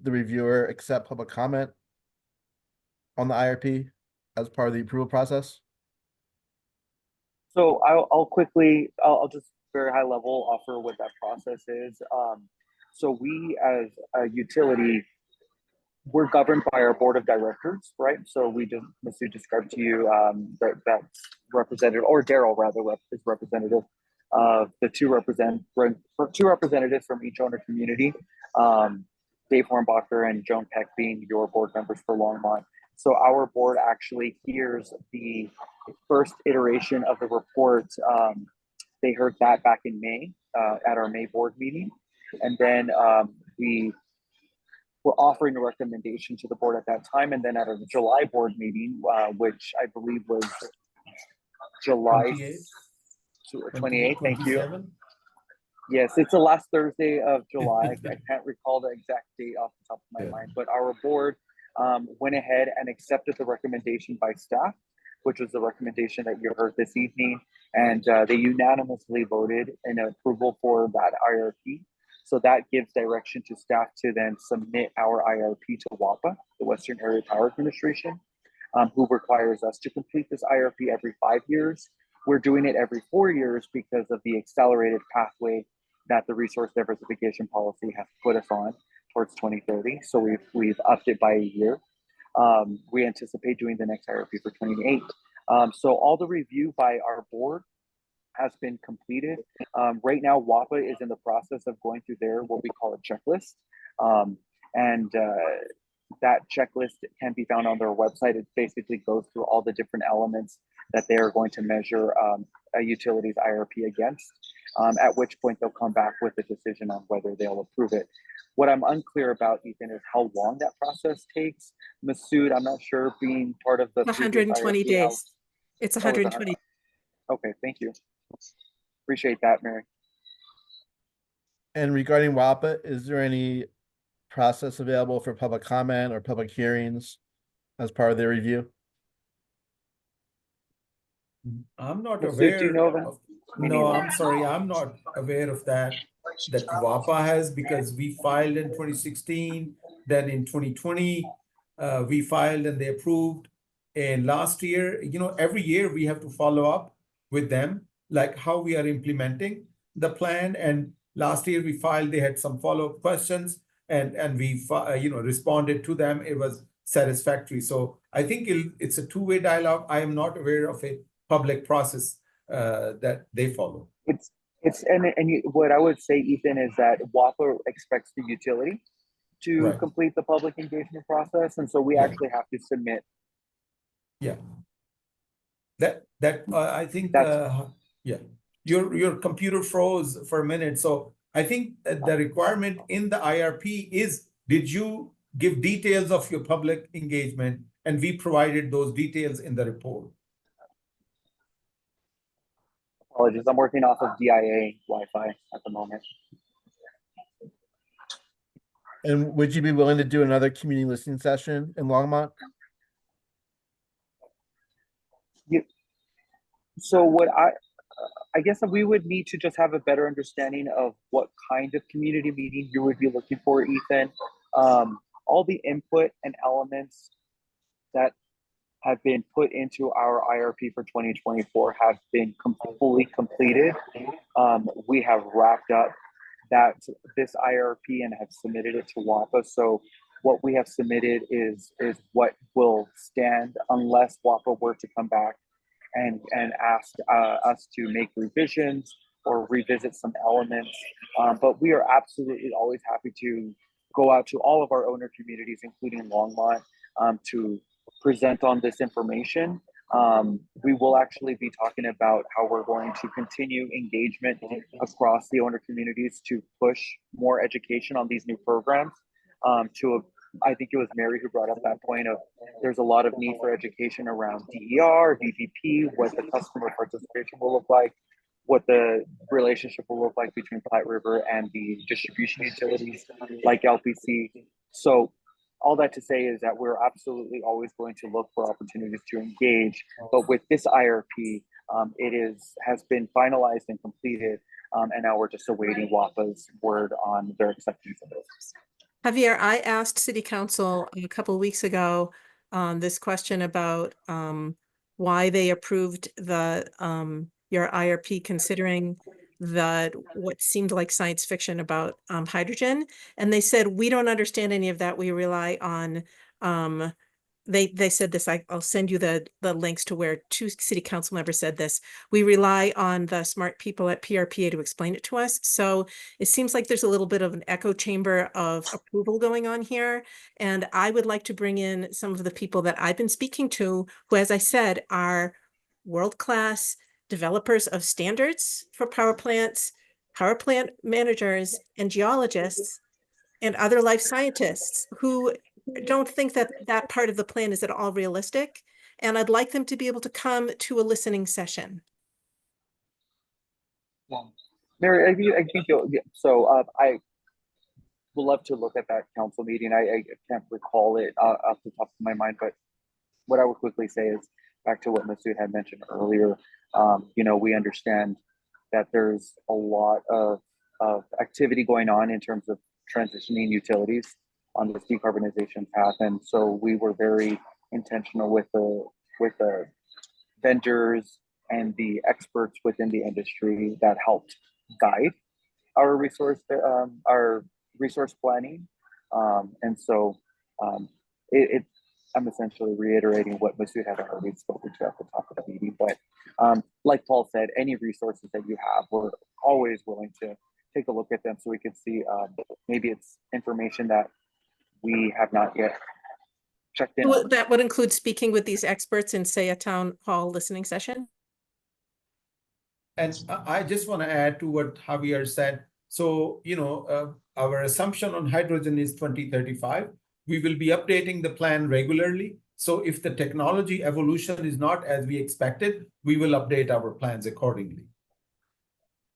reviewer accept public comment on the IRP as part of the approval process? So I'll just very high level offer what that process is. So we as a utility, we're governed by our board of directors, right? So we just Masood described to you that's representative, or Daryl rather is representative of the two representatives from each owner community, Dave Hornbacher and Joan Peck being your board members for Longmont. So our board actually hears the first iteration of the report. They heard that back in May at our May board meeting, and then we were offering a recommendation to the board at that time, and then at a July board meeting, which I believe was July 28th. Thank you. Yes, it's the last Thursday of July. I can't recall the exact date off the top of my mind, but our board went ahead and accepted the recommendation by staff, which was the recommendation that you heard this evening, and they unanimously voted in approval for that IRP. So that gives direction to staff to then submit our IRP to WAPA, the Western Area Power Administration, who requires us to complete this IRP every 5 years. We're doing it every 4 years because of the accelerated pathway that the resource diversification policy has put us on towards 2030. So we've upped it by a year. We anticipate doing the next IRP for 28. So all the review by our board has been completed. Right now, WAPA is in the process of going through their what we call a checklist. That checklist can be found on their website. It basically goes through all the different elements that they are going to measure a utility's IRP against, at which point they'll come back with a decision on whether they'll approve it. What I'm unclear about, Ethan, is how long that process takes. Masood, I'm not sure, being part of the 120 IRP, days. It's 120. Okay, thank you. Appreciate that, Mary. And regarding WAPA, is there any process available for public comment or public hearings as part of their review? I'm not Masood, aware. do you know of it? No, I'm sorry, I'm not aware of that WAPA has, because we filed in 2016, then in 2020, we filed and they approved. And last year, every year we have to follow up with them, like how we are implementing the plan. And last year we filed, they had some follow-up questions, and we responded to them. It was satisfactory. So I think it's a two-way dialogue. I am not aware of a public process that they follow. What I would say, Ethan, is that WAPA expects the utility to complete the public engagement process, and so we actually have to submit. Yeah. I think your computer froze for a minute, so I think the requirement in the IRP is, did you give details of your public engagement? And we provided those details in the report. Apologies, I'm working off of DIA Wi-Fi at the moment. And would you be willing to do another community listening session in Longmont? So what I guess we would need to just have a better understanding of what kind of community meeting you would be looking for, Ethan. All the input and elements that have been put into our IRP for 2024 have been fully completed. We have wrapped up this IRP and have submitted it to WAPA. So what we have submitted is what will stand unless WAPA were to come back and ask us to make revisions or revisit some elements. But we are absolutely always happy to go out to all of our owner communities, including Longmont, to present on this information. We will actually be talking about how we're going to continue engagement across the owner communities to push more education on these new programs. I think it was Mary who brought up that point of there's a lot of need for education around DER, VPP, what the customer participation will look like, what the relationship will look like between Platte River and the distribution utilities like LPC. So all that to say is that we're absolutely always going to look for opportunities to engage. But with this IRP, has been finalized and completed, and now we're just awaiting WAPA's word on their acceptance of it. Javier, I asked City Council a couple of weeks ago this question about why they approved the your IRP, considering what seemed like science fiction about hydrogen, and they said we don't understand any of that. We rely on they said this. I'll send you the links to where 2 city council members said this. We rely on the smart people at PRPA to explain it to us. So it seems like there's a little bit of an echo chamber of approval going on here. And I would like to bring in some of the people that I've been speaking to, who, as I said, are world-class developers of standards for power plants, power plant managers, and geologists, and other life scientists who don't think that that part of the plan is at all realistic. And I'd like them to be able to come to a listening session. Mary, I think I would love to look at that council meeting. I can't recall it off the top of my mind, but what I would quickly say is back to what Masood had mentioned earlier. We understand that there's a lot of activity going on in terms of transitioning utilities on this decarbonization path, and so we were very intentional with the vendors and the experts within the industry that helped guide our resource planning, and so I'm essentially reiterating what Masood had already spoken to at the top of the meeting. But like Paul said, any resources that you have, we're always willing to take a look at them so we can see maybe it's information that we have not yet checked in on. That would include speaking with these experts in, say, a town hall listening session. And I just want to add to what Javier said. So, our assumption on hydrogen is 2035. We will be updating the plan regularly. So if the technology evolution is not as we expected, we will update our plans accordingly.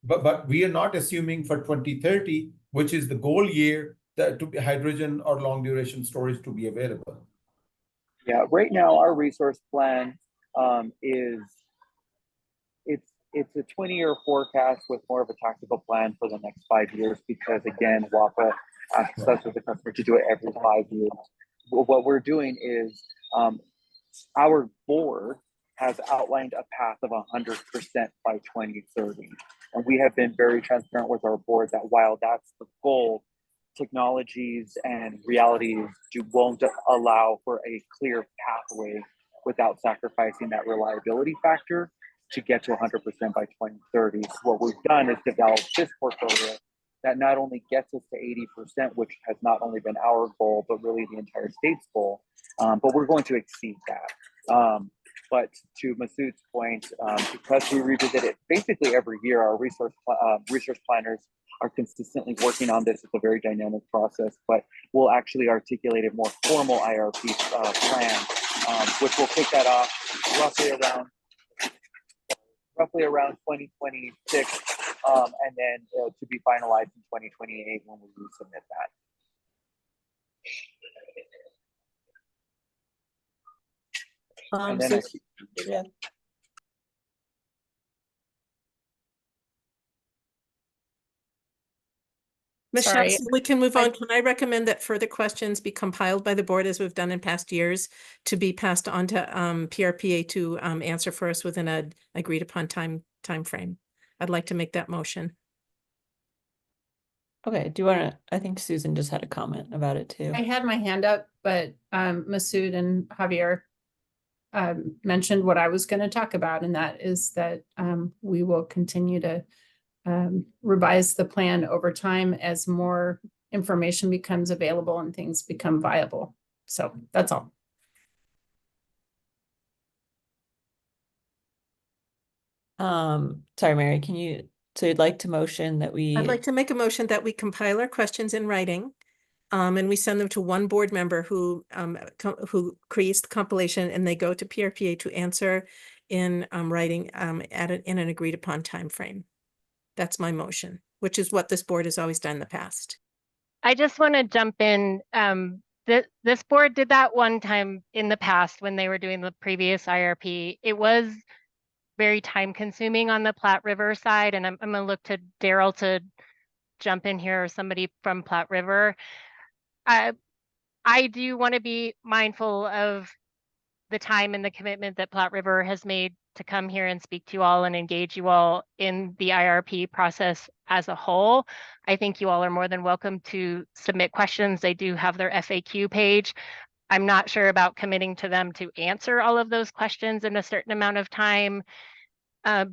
But we are not assuming for 2030, which is the goal year, that to be hydrogen or long duration storage to be available. Yeah, right now our resource plan it's a 20-year forecast with more of a tactical plan for the next 5 years, because again, WAPA asks us as a customer to do it every 5 years. What we're doing is our board has outlined a path of 100% by 2030. And we have been very transparent with our board that while that's the goal, technologies and realities won't allow for a clear pathway without sacrificing that reliability factor to get to 100% by 2030. So what we've done is develop this portfolio that not only gets us to 80%, which has not only been our goal, but really the entire state's goal, but we're going to exceed that. But to Masood's point, because we revisit it basically every year, our resource planners are consistently working on this. It's a very dynamic process, but we'll actually articulate a more formal IRP plan, which will kick that off roughly around 2026, and then to be finalized in 2028 when we resubmit that. And then Yeah. Michelle, Sorry. so we can move on. Can I recommend that further questions be compiled by the board, as we've done in past years, to be passed on to PRPA to answer for us within an agreed upon time frame? I'd like to make that motion. Okay, do you want to, I think Susan just had a comment about it too. I had my hand up, but Masood and Javier mentioned what I was going to talk about, and that is that we will continue to revise the plan over time as more information becomes available and things become viable. So that's all. Sorry, Mary, so you'd like to motion that we? I'd like to make a motion that we compile our questions in writing. And we send them to one board member who creates the compilation, and they go to PRPA to answer in writing in an agreed upon time frame. That's my motion, which is what this board has always done in the past. I just want to jump in. This board did that one time in the past when they were doing the previous IRP. It was very time consuming on the Platte River side, and I'm gonna look to Daryl to jump in here, or somebody from Platte River. I do want to be mindful of the time and the commitment that Platte River has made to come here and speak to you all and engage you all in the IRP process as a whole. I think you all are more than welcome to submit questions. They do have their FAQ page. I'm not sure about committing to them to answer all of those questions in a certain amount of time,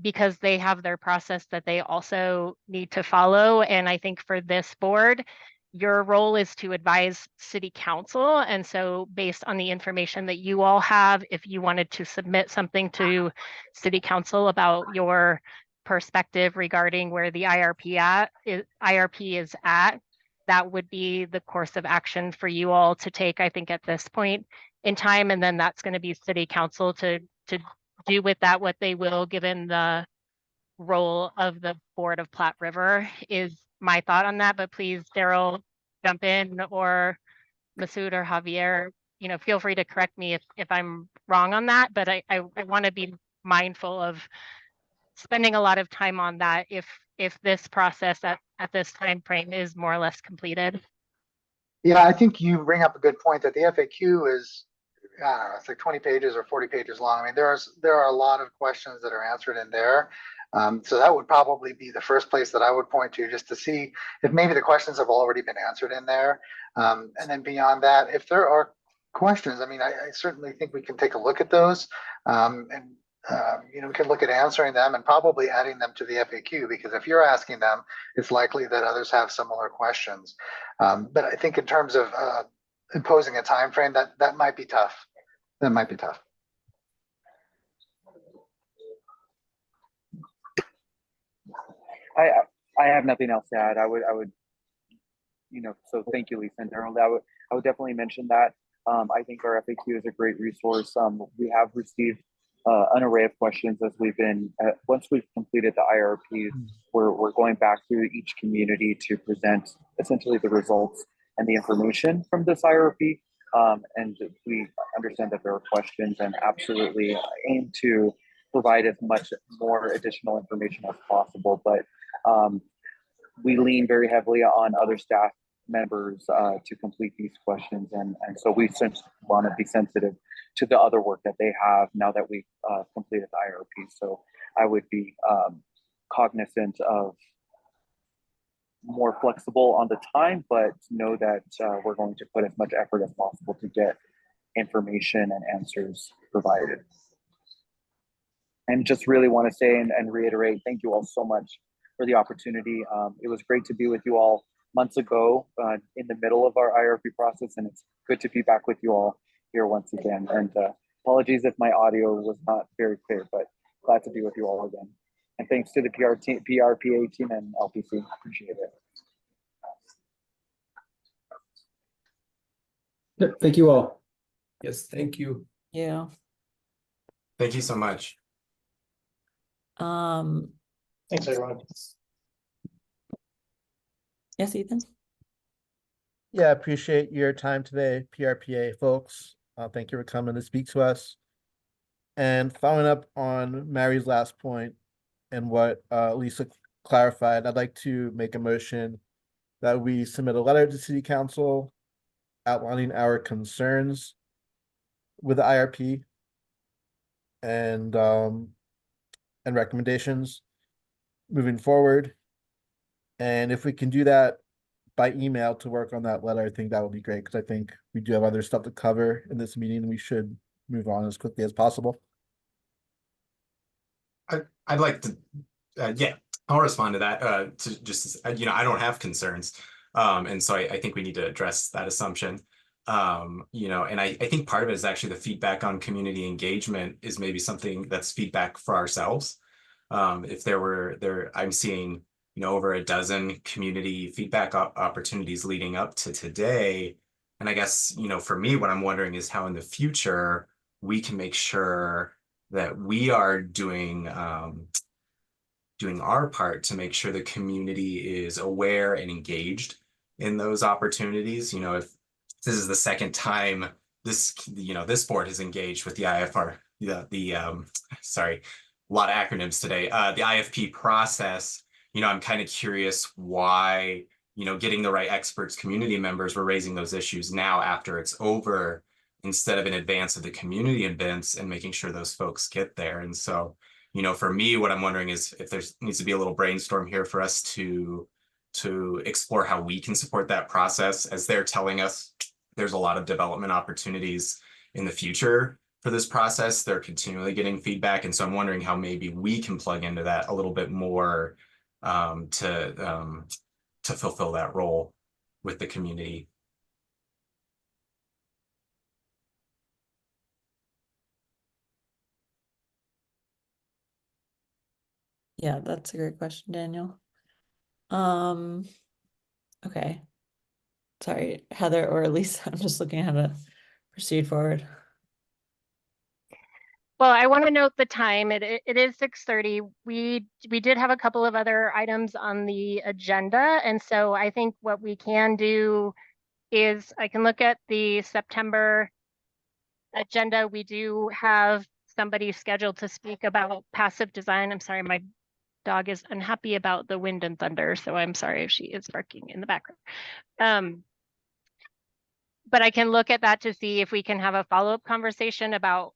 because they have their process that they also need to follow. And I think for this board, your role is to advise city council. And so based on the information that you all have, if you wanted to submit something to city council about your perspective regarding where the IRP is at, that would be the course of action for you all to take, I think, at this point in time. And then that's going to be city council to do with that what they will, given the role of the board of Platte River, is my thought on that. But please, Daryl, jump in, or Masood or Javier, feel free to correct me if I'm wrong on that. But I want to be mindful of spending a lot of time on that if this process at this time frame is more or less completed. Yeah, I think you bring up a good point that the FAQ is, I don't know, it's like 20 pages or 40 pages long. I mean, there are a lot of questions that are answered in there. So that would probably be the first place that I would point to, just to see if maybe the questions have already been answered in there. And then beyond that, if there are questions, I mean, I certainly think we can take a look at those, and we can look at answering them and probably adding them to the FAQ, because if you're asking them, it's likely that others have similar questions. But I think in terms of imposing a time frame, that might be tough. That might be tough. I have nothing else to add. I would, so thank you, Lisa and Daryl. I would definitely mention that. I think our FAQ is a great resource. We have received an array of questions as we've been, once we've completed the IRP, we're going back to each community to present essentially the results and the information from this IRP. And we understand that there are questions, and absolutely aim to provide as much more additional information as possible. But we lean very heavily on other staff members to complete these questions. And so we want to be sensitive to the other work that they have now that we've completed the IRP. So I would be cognizant of more flexible on the time, but know that we're going to put as much effort as possible to get information and answers provided. And just really want to say and reiterate, thank you all so much for the opportunity. It was great to be with you all months ago in the middle of our IRP process, and it's good to be back with you all here once again. And apologies if my audio was not very clear, but glad to be with you all again. And thanks to the PRPA team and LPC. Appreciate it. Thank you all. Yes, thank you. Yeah. Thank you so much. Thanks, everyone. Yes, Ethan? Yeah, appreciate your time today, PRPA folks. Thank you for coming to speak to us. And following up on Mary's last point and what Lisa clarified, I'd like to make a motion that we submit a letter to City Council outlining our concerns with the IRP and recommendations moving forward. And if we can do that by email to work on that letter, I think that would be great, because I think we do have other stuff to cover in this meeting. We should move on as quickly as possible. I'd like to, yeah, I'll respond to that. To just, I don't have concerns. And so I think we need to address that assumption. And I think part of it is actually the feedback on community engagement is maybe something that's feedback for ourselves. If I'm seeing, over a dozen community feedback opportunities leading up to today. And I guess, for me, what I'm wondering is how in the future we can make sure that we are doing our part to make sure the community is aware and engaged in those opportunities. If this is the second time this board has engaged with the IFR, sorry, a lot of acronyms today, the IFP process. I'm kind of curious why, getting the right experts, community members, were raising those issues now after it's over, instead of in advance of the community events and making sure those folks get there. And so, for me, what I'm wondering is if there needs to be a little brainstorm here for us to explore how we can support that process, as they're telling us there's a lot of development opportunities in the future for this process. They're continually getting feedback. And so I'm wondering how maybe we can plug into that a little bit more to fulfill that role with the community. Yeah, that's a great question, Daniel. Okay. Sorry, Heather or Lisa, I'm just looking how to proceed forward. Well, I want to note the time. It is 6:30. We did have a couple of other items on the agenda. And so I think what we can do is I can look at the September agenda. We do have somebody scheduled to speak about passive design. I'm sorry, my dog is unhappy about the wind and thunder, so I'm sorry if she is barking in the background. But I can look at that to see if we can have a follow-up conversation about,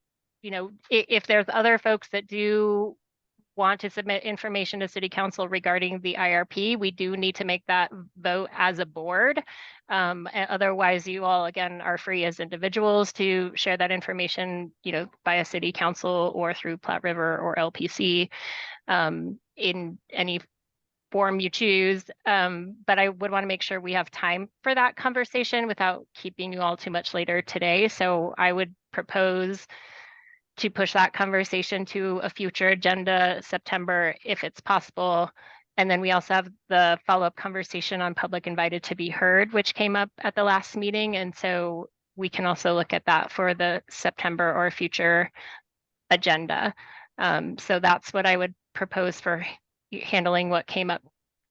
if there's other folks that do want to submit information to City Council regarding the IRP, we do need to make that vote as a board. Otherwise, you all, again, are free as individuals to share that information, via City Council or through Platte River or LPC, in any form you choose. But I would want to make sure we have time for that conversation without keeping you all too much later today. So I would propose to push that conversation to a future agenda, September, if it's possible. And then we also have the follow-up conversation on public invited to be heard, which came up at the last meeting. And so we can also look at that for the September or future agenda. So that's what I would propose for handling what came up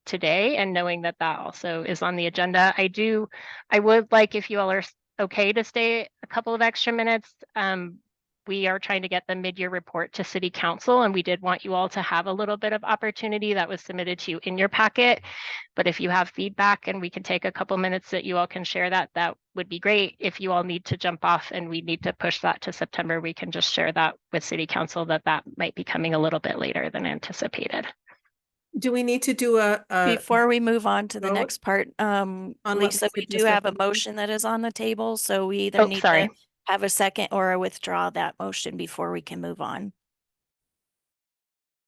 today, and knowing that that also is on the agenda. I would like, if you all are okay to stay a couple of extra minutes. We are trying to get the mid-year report to City Council, and we did want you all to have a little bit of opportunity. That was submitted to you in your packet. But if you have feedback and we can take a couple minutes that you all can share that would be great. If you all need to jump off and we need to push that to September, we can just share that with City Council that might be coming a little bit later than anticipated. Do we need to do a Before we move on to the vote next part, on what Lisa, we we said do just have a at the- motion that is on the table, so we either Oh, need sorry. to have a second or withdraw that motion before we can move on.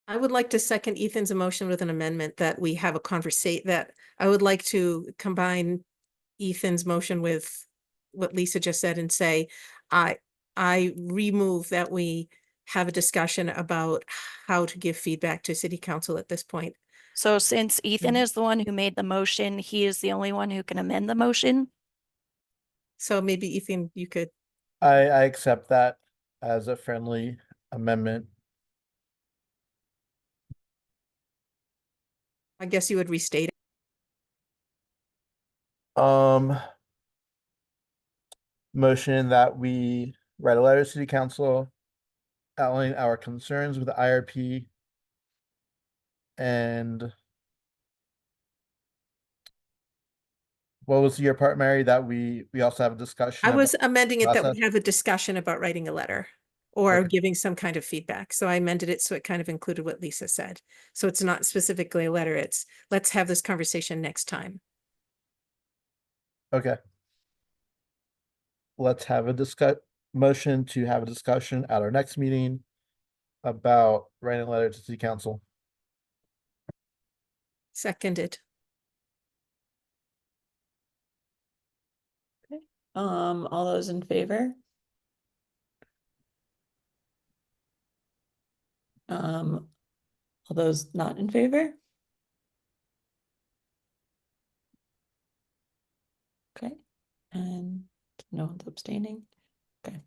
I would like to second Ethan's motion with an amendment that we have a conversation, that I would like to combine Ethan's motion with what Lisa just said and say, I remove that we have a discussion about how to give feedback to City Council at this point. So since Ethan is the one who made the motion, he is the only one who can amend the motion. So maybe Ethan, you could. I accept that as a friendly amendment. I guess you would restate it. Motion that we write a letter to City Council outlining our concerns with the IRP and what was your part, Mary, that we also have a discussion? I was about amending it that process? we have a discussion about writing a letter or Okay. giving some kind of feedback. So I amended it so it kind of included what Lisa said. So it's not specifically a letter, it's let's have this conversation next time. Okay. Let's have a motion to have a discussion at our next meeting about writing a letter to City Council. Seconded. All those in favor? All those not in favor? Okay, and no one's abstaining. Okay,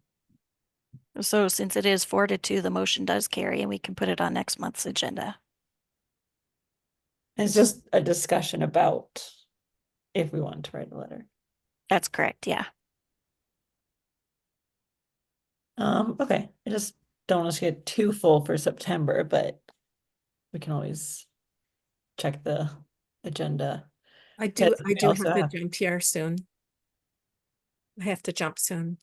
So since it is 4-2, the motion does carry and we can put it on next month's agenda. it's just a discussion about if we want to write a letter. That's correct, yeah. Okay, I just don't want us to get too full for September, but we can always check the agenda. I Yes, do we have also to have- jump here soon. I have to jump soon.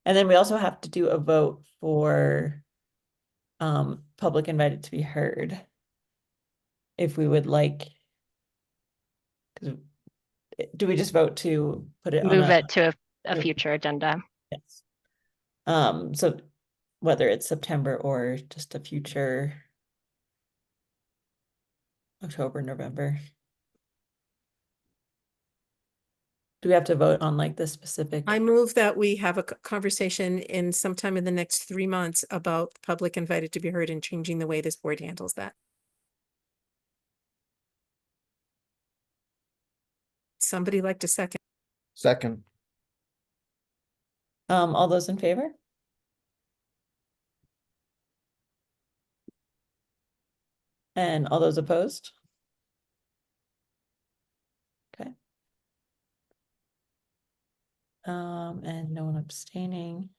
And then we also have to do a vote for public invited to be heard. If we would like, 'cause do we just vote to put it on Move a? it to a Move- future agenda. Yes. So whether it's September or just a future October, November. Do we have to vote on like the specific? I move that we have a conversation in sometime in the next 3 months about public invited to be heard and changing the way this board handles that. Somebody like to second? Second. All those in favor? And all those opposed? Okay. And no one abstaining.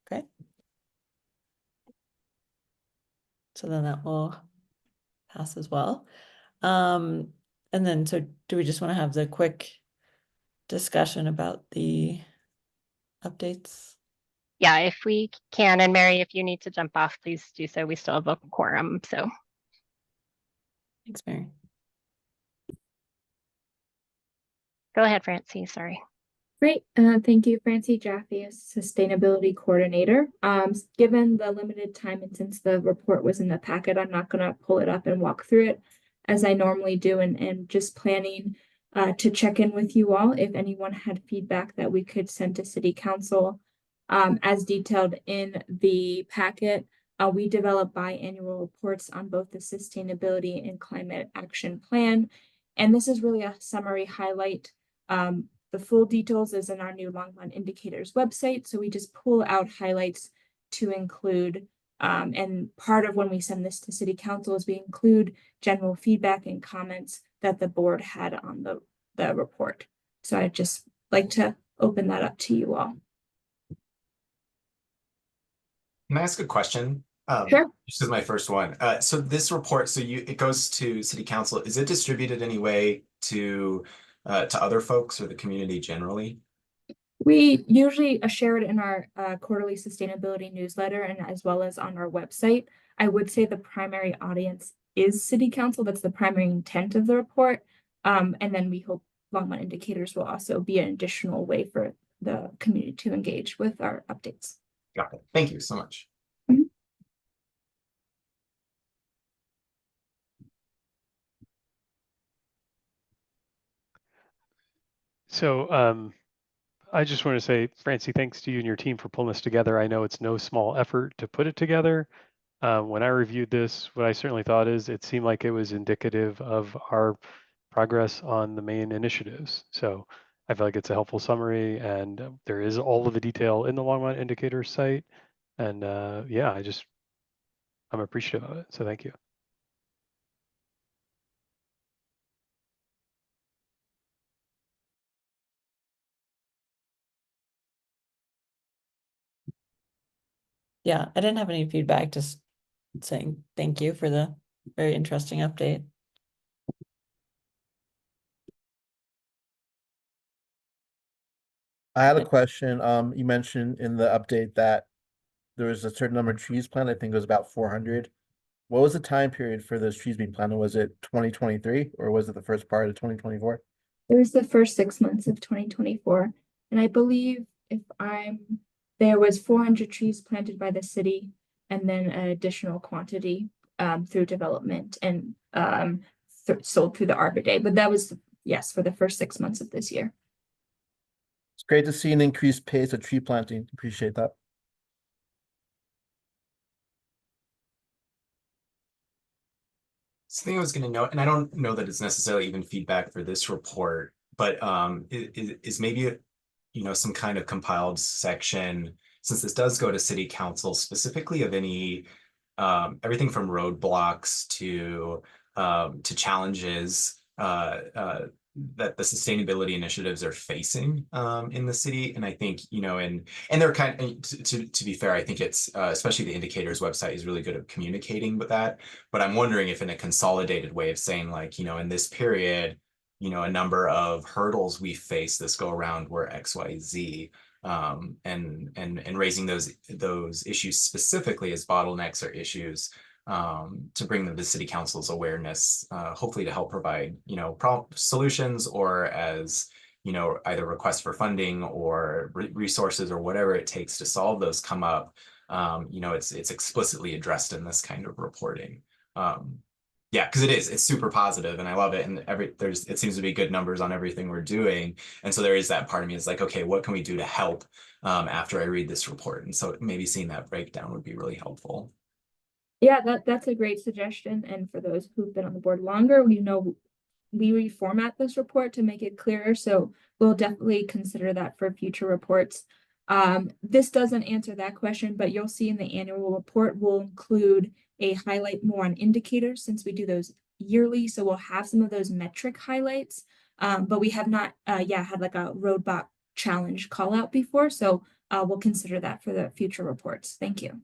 Okay. So then that will pass as well. And then, so do we just want to have the quick discussion about the updates? Yeah, if we can, and Mary, if you need to jump off, please do so. We still have a quorum, so. Thanks, Mary. Go ahead, Francie, sorry. Great. Thank you, Francie Jaffe, as Sustainability Coordinator. Given the limited time and since the report was in the packet, I'm not going to pull it up and walk through it as I normally do, and just planning to check in with you all if anyone had feedback that we could send to City Council. As detailed in the packet, we develop biannual reports on both the Sustainability and Climate Action Plan, and this is really a summary highlight. The full details is in our new Longmont Indicators website. So we just pull out highlights to include, and part of when we send this to City Council is we include general feedback and comments that the board had on the report. So I'd just like to open that up to you all. Can I ask a question? Sure. This is my first one. So this report, it goes to City Council. Is it distributed any way to other folks or the community generally? We usually share it in our quarterly sustainability newsletter and as well as on our website. I would say the primary audience is City Council. That's the primary intent of the report. And then we hope Longmont Indicators will also be an additional way for the community to engage with our updates. Got it. Thank you so much. So I just want to say, Francie, thanks to you and your team for pulling this together. I know it's no small effort to put it together. When I reviewed this, what I certainly thought is it seemed like it was indicative of our progress on the main initiatives. So I feel like it's a helpful summary, and there is all of the detail in the Longmont Indicators site. And yeah, I'm appreciative of it. So thank you. Yeah, I didn't have any feedback, just saying thank you for the very interesting update. I had a question. You mentioned in the update that there was a certain number of trees planted. I think it was about 400. What was the time period for those trees being planted? Was it 2023 or was it the first part of 2024? It was the first 6 months of 2024. And I believe there was 400 trees planted by the city and then an additional quantity through development and sold through the Arbor Day. But that was, yes, for the first 6 months of this year. It's great to see an increased pace of tree planting. Appreciate that. something I was going to note, and I don't know that it's necessarily even feedback for this report, but is maybe, some kind of compiled section, since this does go to city council, specifically of any everything from roadblocks to challenges that the sustainability initiatives are facing in the city. And I think, and they're kind of, to be fair, I think it's especially the indicators website is really good at communicating with that. But I'm wondering if in a consolidated way of saying, like, in this period, a number of hurdles we face this go around were XYZ. And raising those issues specifically as bottlenecks or issues to bring them to city council's awareness, hopefully to help provide, solutions, or as, either requests for funding or resources or whatever it takes to solve those come up. It's explicitly addressed in this kind of reporting. Yeah, because it's super positive and I love it. And it seems to be good numbers on everything we're doing. And so there is that part of me is like, okay, what can we do to help after I read this report? And so maybe seeing that breakdown would be really helpful. Yeah, that's a great suggestion. And for those who've been on the board longer, we reformat this report to make it clearer. So we'll definitely consider that for future reports. This doesn't answer that question, but you'll see in the annual report, we'll include a highlight more on indicators since we do those yearly. So we'll have some of those metric highlights. But we have not had like a roadblock challenge call out before. So we'll consider that for the future reports. Thank you.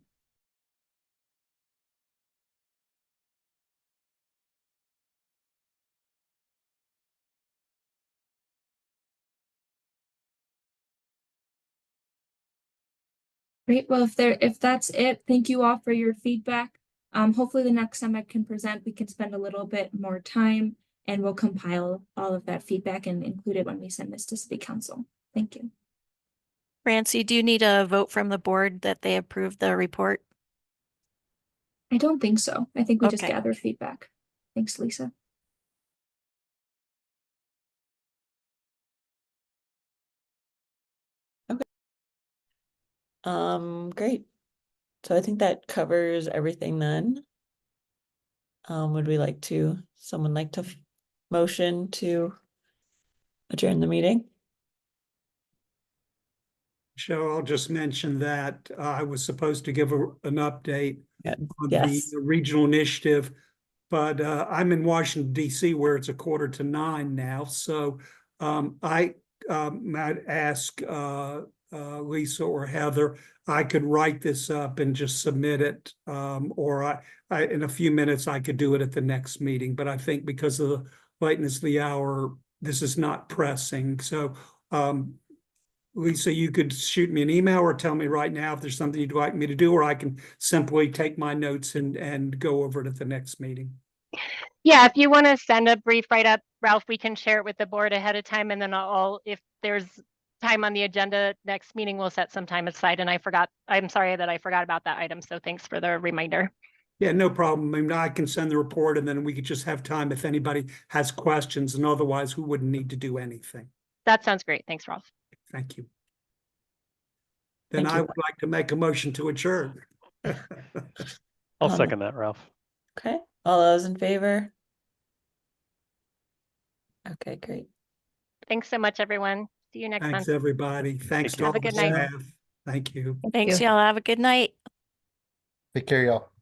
Great. Well, if that's it, thank you all for your feedback. Hopefully the next time I can present, we can spend a little bit more time and we'll compile all of that feedback and include it when we send this to City Council. Thank you. Francie, do you need a vote from the board that they approve the report? I don't think so. I think we just Okay. gather feedback. Thanks, Lisa. Great. So I think that covers everything then. Would someone like to motion to adjourn the meeting? So I'll just mention that I was supposed to give an update on Yes. the regional initiative, but I'm in Washington, D.C., where it's 8:45 now. So I might ask Lisa or Heather, I could write this up and just submit it, or I in a few minutes I could do it at the next meeting. But I think because of the lateness of the hour, this is not pressing. So Lisa, you could shoot me an email or tell me right now if there's something you'd like me to do, or I can simply take my notes and go over it at the next meeting. Yeah, if you want to send a brief write-up, Ralph, we can share it with the board ahead of time, and then if there's time on the agenda next meeting, we'll set some time aside. And I'm sorry that I forgot about that item, so thanks for the reminder. Yeah, no problem. I mean, I can send the report and then we could just have time if anybody has questions, and otherwise we wouldn't need to do anything. That sounds great. Thanks, Ralph. Thank you. Then I would like to make a motion to adjourn. I'll second that, Ralph. Okay, all those in favor? Okay, great. Thanks so much, everyone. See you next month. Thanks, everybody. Thanks to all Have a the good night. staff. Thank you. Thanks, y'all. Have a good night. Take care, y'all.